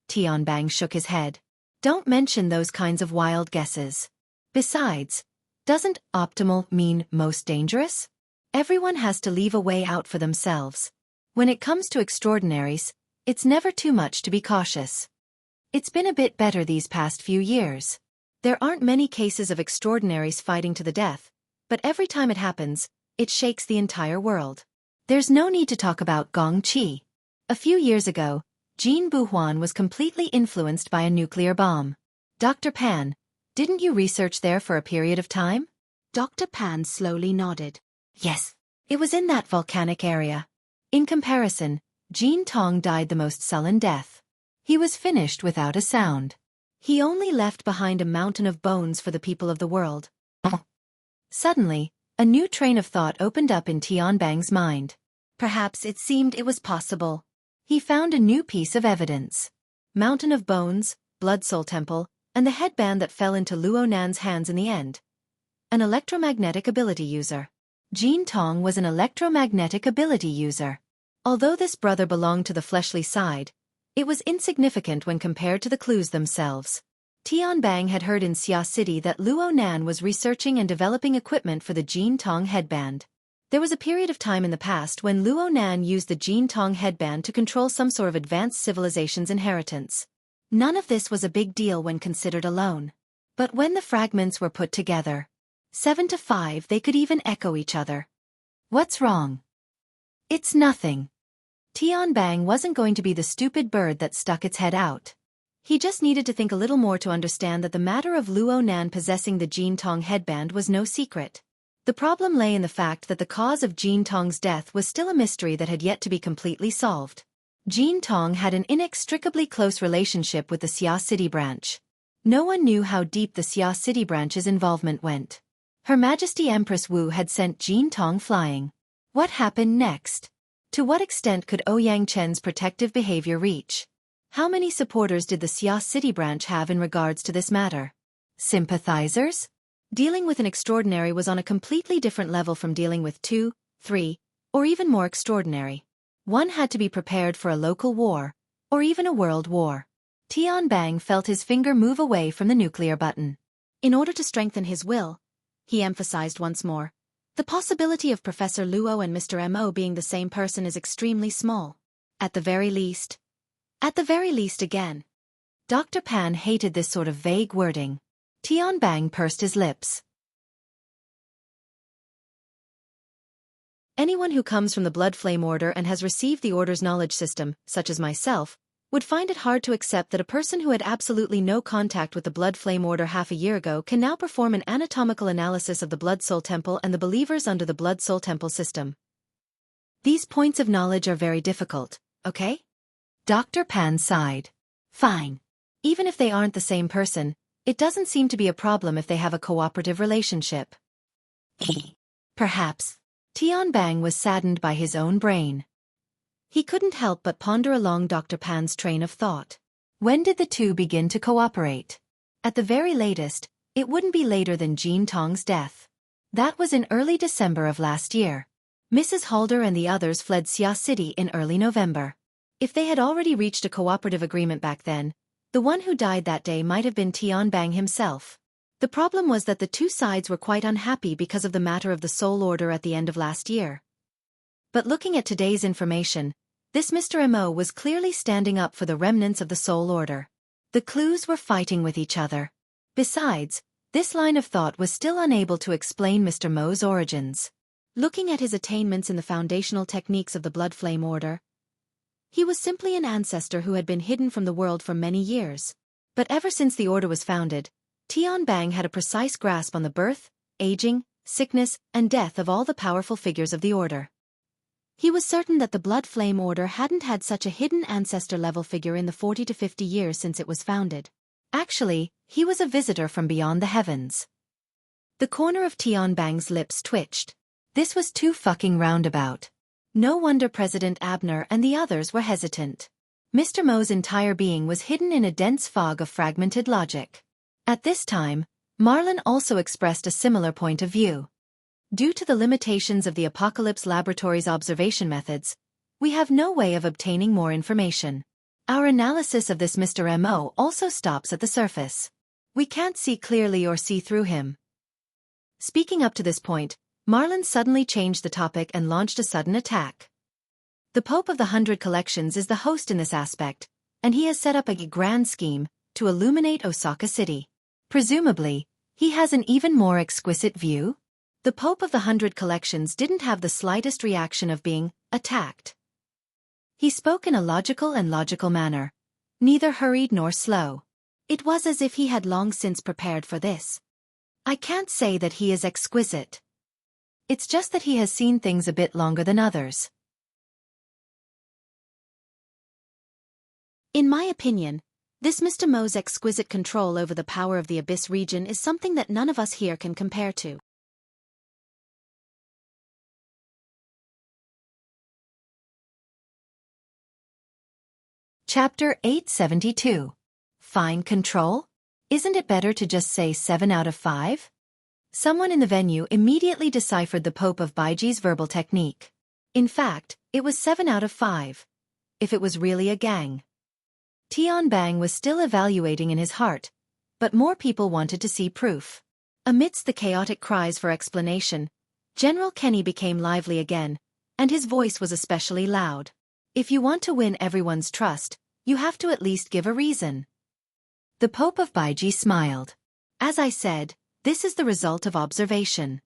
Tianbang shook his head. Don't mention those kinds of wild guesses. Besides, doesn't optimal mean most dangerous? Everyone has to leave a way out for themselves. When it comes to extraordinaries, it's never too much to be cautious. It's been a bit better these past few years. There aren't many cases of extraordinaries fighting to the death, but every time it happens, it shakes the entire world. There's no need to talk about Gong Qi. A few years ago, Jean Buhuan was completely influenced by a nuclear bomb. Dr. Pan, didn't you research there for a period of time? Dr. Pan slowly nodded. Yes, it was in that volcanic area. In comparison, Jean Tong died the most sullen death. He was finished without a sound. He only left behind a mountain of bones for the people of the world. Suddenly, a new train of thought opened up in Tianbang's mind. Perhaps it seemed it was possible. He found a new piece of evidence. Mountain of bones, blood soul temple, and the headband that fell into Luo Nan's hands in the end. An electromagnetic ability user. Jean Tong was an electromagnetic ability user. Although this brother belonged to the fleshly side, it was insignificant when compared to the clues themselves. Tianbang had heard in Xia City that Luo Nan was researching and developing equipment for the Jean Tong headband. There was a period of time in the past when Luo Nan used the Jean Tong headband to control some sort of advanced civilization's inheritance. None of this was a big deal when considered alone. But when the fragments were put together, 7 to 5, they could even echo each other. What's wrong? It's nothing. Tianbang wasn't going to be the stupid bird that stuck its head out. He just needed to think a little more to understand that the matter of Luo Nan possessing the Jean Tong headband was no secret. The problem lay in the fact that the cause of Jean Tong's death was still a mystery that had yet to be completely solved. Jean Tong had an inextricably close relationship with the Xia City branch. No one knew how deep the Xia City branch's involvement went. Her Majesty Empress Wu had sent Jean Tong flying. What happened next? To what extent could Ouyang Chen's protective behavior reach? How many supporters did the Xia City branch have in regards to this matter? Sympathizers? Dealing with an extraordinary was on a completely different level from dealing with 2, 3, or even more extraordinary. One had to be prepared for a local war, or even a world war. Tianbang felt his finger move away from the nuclear button. In order to strengthen his will, he emphasized once more, the possibility of Professor Luo and Mr. Mo being the same person is extremely small. At the very least again. Dr. Pan hated this sort of vague wording. Tianbang pursed his lips. Anyone who comes from the Blood Flame Order and has received the Order's knowledge system, such as myself, would find it hard to accept that a person who had absolutely no contact with the Blood Flame Order half a year ago can now perform an anatomical analysis of the Blood Soul Temple and the believers under the Blood Soul Temple system. These points of knowledge are very difficult, okay? Dr. Pan sighed. Fine. Even if they aren't the same person, it doesn't seem to be a problem if they have a cooperative relationship. Perhaps. Tianbang was saddened by his own brain. He couldn't help but ponder along Dr. Pan's train of thought. When did the two begin to cooperate? At the very latest, it wouldn't be later than Jean Tong's death. That was in early December of last year. Mrs. Halder and the others fled Xia City in early November. If they had already reached a cooperative agreement back then, the one who died that day might have been Tianbang himself. The problem was that the two sides were quite unhappy because of the matter of the Soul Order at the end of last year. But looking at today's information, this Mr. Mo was clearly standing up for the remnants of the Soul Order. The clues were fighting with each other. Besides, this line of thought was still unable to explain Mr. Mo's origins. Looking at his attainments in the foundational techniques of the Blood Flame Order, he was simply an ancestor who had been hidden from the world for many years. But ever since the Order was founded, Tianbang had a precise grasp on the birth, aging, sickness, and death of all the powerful figures of the Order. He was certain that the Blood Flame Order hadn't had such a hidden ancestor-level figure in the 40 to 50 years since it was founded. Actually, he was a visitor from beyond the heavens. The corner of Tianbang's lips twitched. This was too fucking roundabout. No wonder President Abner and the others were hesitant. Mr. Mo's entire being was hidden in a dense fog of fragmented logic. At this time, Marlin also expressed a similar point of view. Due to the limitations of the Apocalypse Laboratory's observation methods, we have no way of obtaining more information. Our analysis of this Mr. Mo also stops at the surface. We can't see clearly or see through him. Speaking up to this point, Marlin suddenly changed the topic and launched a sudden attack. The Pope of the 100 Collections is the host in this aspect, and he has set up a grand scheme to illuminate Osaka City. Presumably, he has an even more exquisite view? The Pope of the 100 Collections didn't have the slightest reaction of being attacked. He spoke in a logical manner, neither hurried nor slow. It was as if he had long since prepared for this. I can't say that he is exquisite. It's just that he has seen things a bit longer than others. In my opinion, this Mr. Mo's exquisite control over the power of the Abyss region is something that none of us here can compare to. Chapter 872. Fine control? Isn't it better to just say 7 out of 5? Someone in the venue immediately deciphered the Pope of Baiji's verbal technique. In fact, it was 7 out of 5. If it was really a gang. Tian Bang was still evaluating in his heart, but more people wanted to see proof. Amidst the chaotic cries for explanation, General Kenny became lively again, and his voice was especially loud. If you want to win everyone's trust, you have to at least give a reason. The Pope of Baiji smiled. As I said, this is the result of observation.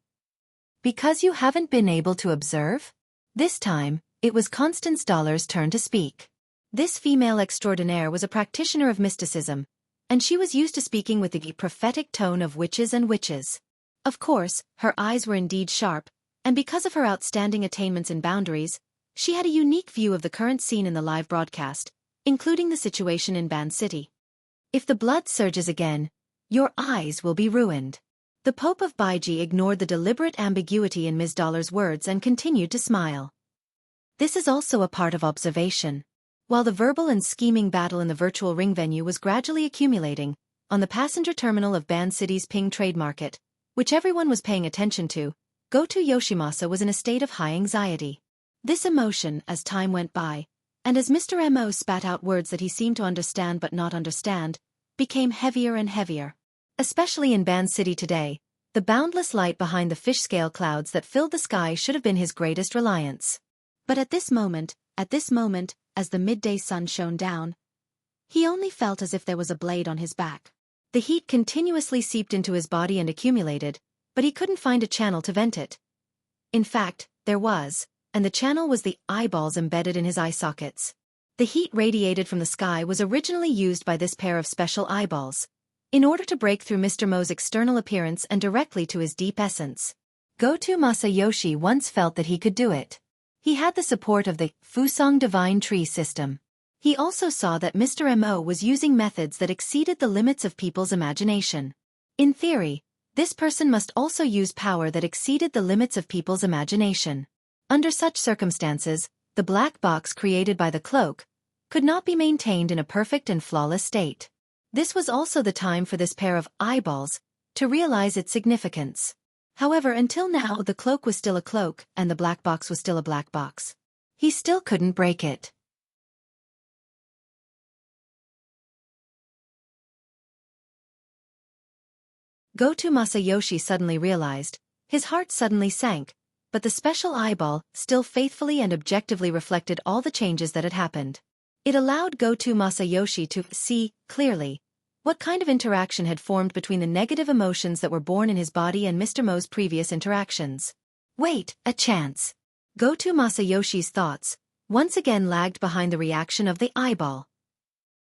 Because you haven't been able to observe? This time, it was Constance Dollar's turn to speak. This female extraordinaire was a practitioner of mysticism, and she was used to speaking with the prophetic tone of witches and witches. Of course, her eyes were indeed sharp, and because of her outstanding attainments in boundaries, she had a unique view of the current scene in the live broadcast, including the situation in Ban City. If the blood surges again, your eyes will be ruined. The Pope of Baiji ignored the deliberate ambiguity in Ms. Dollar's words and continued to smile. This is also a part of observation. While the verbal and scheming battle in the virtual ring venue was gradually accumulating, on the passenger terminal of Ban City's Ping Trade Market, which everyone was paying attention to, Goto Yoshimasa was in a state of high anxiety. This emotion, as time went by, and as Mr. M.O. spat out words that he seemed to understand but not understand, became heavier and heavier. Especially in Ban City today, the boundless light behind the fish-scale clouds that filled the sky should have been his greatest reliance. But at this moment, as the midday sun shone down, he only felt as if there was a blade on his back. The heat continuously seeped into his body and accumulated, but he couldn't find a channel to vent it. In fact, there was, and the channel was the eyeballs embedded in his eye sockets. The heat radiated from the sky was originally used by this pair of special eyeballs, in order to break through Mr. Mo's external appearance and directly to his deep essence. Goto Masayoshi once felt that he could do it. He had the support of the Fusang Divine Tree system. He also saw that Mr. M.O. was using methods that exceeded the limits of people's imagination. In theory, this person must also use power that exceeded the limits of people's imagination. Under such circumstances, the black box created by the cloak could not be maintained in a perfect and flawless state. This was also the time for this pair of eyeballs to realize its significance. However, until now the cloak was still a cloak and the black box was still a black box. He still couldn't break it. Goto Masayoshi suddenly realized, his heart suddenly sank, but the special eyeball still faithfully and objectively reflected all the changes that had happened. It allowed Goto Masayoshi to see, clearly, what kind of interaction had formed between the negative emotions that were born in his body and Mr. Mo's previous interactions. Wait, a chance. Goto Masayoshi's thoughts once again lagged behind the reaction of the eyeball.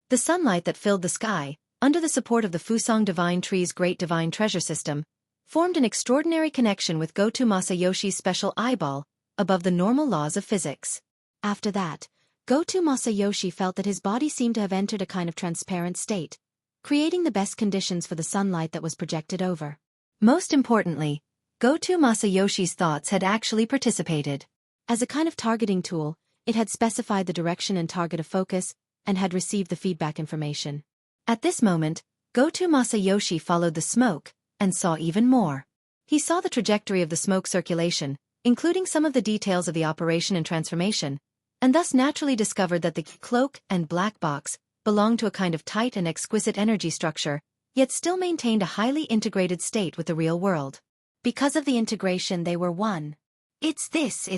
The sunlight that filled the sky, under the support of the Fusang Divine Tree's Great Divine Treasure System, formed an extraordinary connection with Goto Masayoshi's special eyeball, above the normal laws of physics. After that, Goto Masayoshi felt that his body seemed to have entered a kind of transparent state, creating the best conditions for the sunlight that was projected over. Most importantly, Goto Masayoshi's thoughts had actually participated. As a kind of targeting tool, it had specified the direction and target of focus, and had received the feedback information. At this moment, Goto Masayoshi followed the smoke, and saw even more. He saw the trajectory of the smoke circulation, including some of the details of the operation and transformation, and thus naturally discovered that the cloak and black box belonged to a kind of tight and exquisite energy structure, yet still maintained a highly integrated state with the real world. Because of the integration they were one. It's this.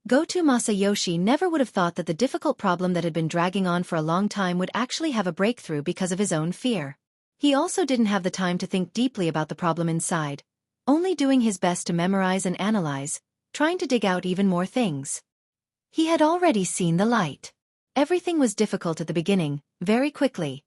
Goto Masayoshi never would have thought that the difficult problem that had been dragging on for a long time would actually have a breakthrough because of his own fear. He also didn't have the time to think deeply about the problem inside, only doing his best to memorize and analyze, trying to dig out even more things. He had already seen the light. Everything was difficult at the beginning, very quickly.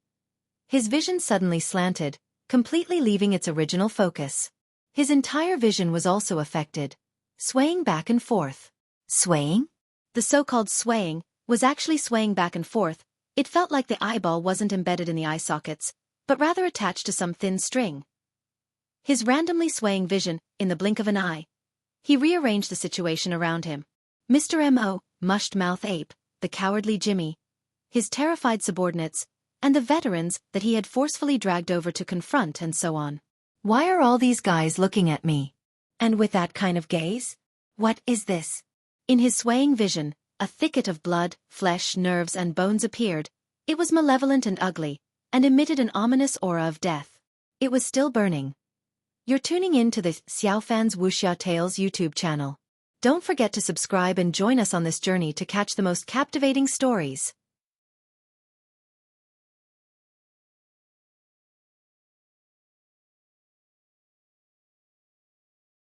His vision suddenly slanted, completely leaving its original focus. His entire vision was also affected, swaying back and forth. Swaying? The so-called swaying was actually swaying back and forth. It felt like the eyeball wasn't embedded in the eye sockets, but rather attached to some thin string. His randomly swaying vision, in the blink of an eye. He rearranged the situation around him. Mr. M.O., mushed-mouth ape, the cowardly Jimmy, his terrified subordinates, and the veterans that he had forcefully dragged over to confront and so on. Why are all these guys looking at me? And with that kind of gaze? What is this? In his swaying vision, a thicket of blood, flesh, nerves and bones appeared. It was malevolent and ugly, and emitted an ominous aura of death. It was still burning. You're tuning in to the Xiaofan's Wuxia Tales YouTube channel. Don't forget to subscribe and join us on this journey to catch the most captivating stories.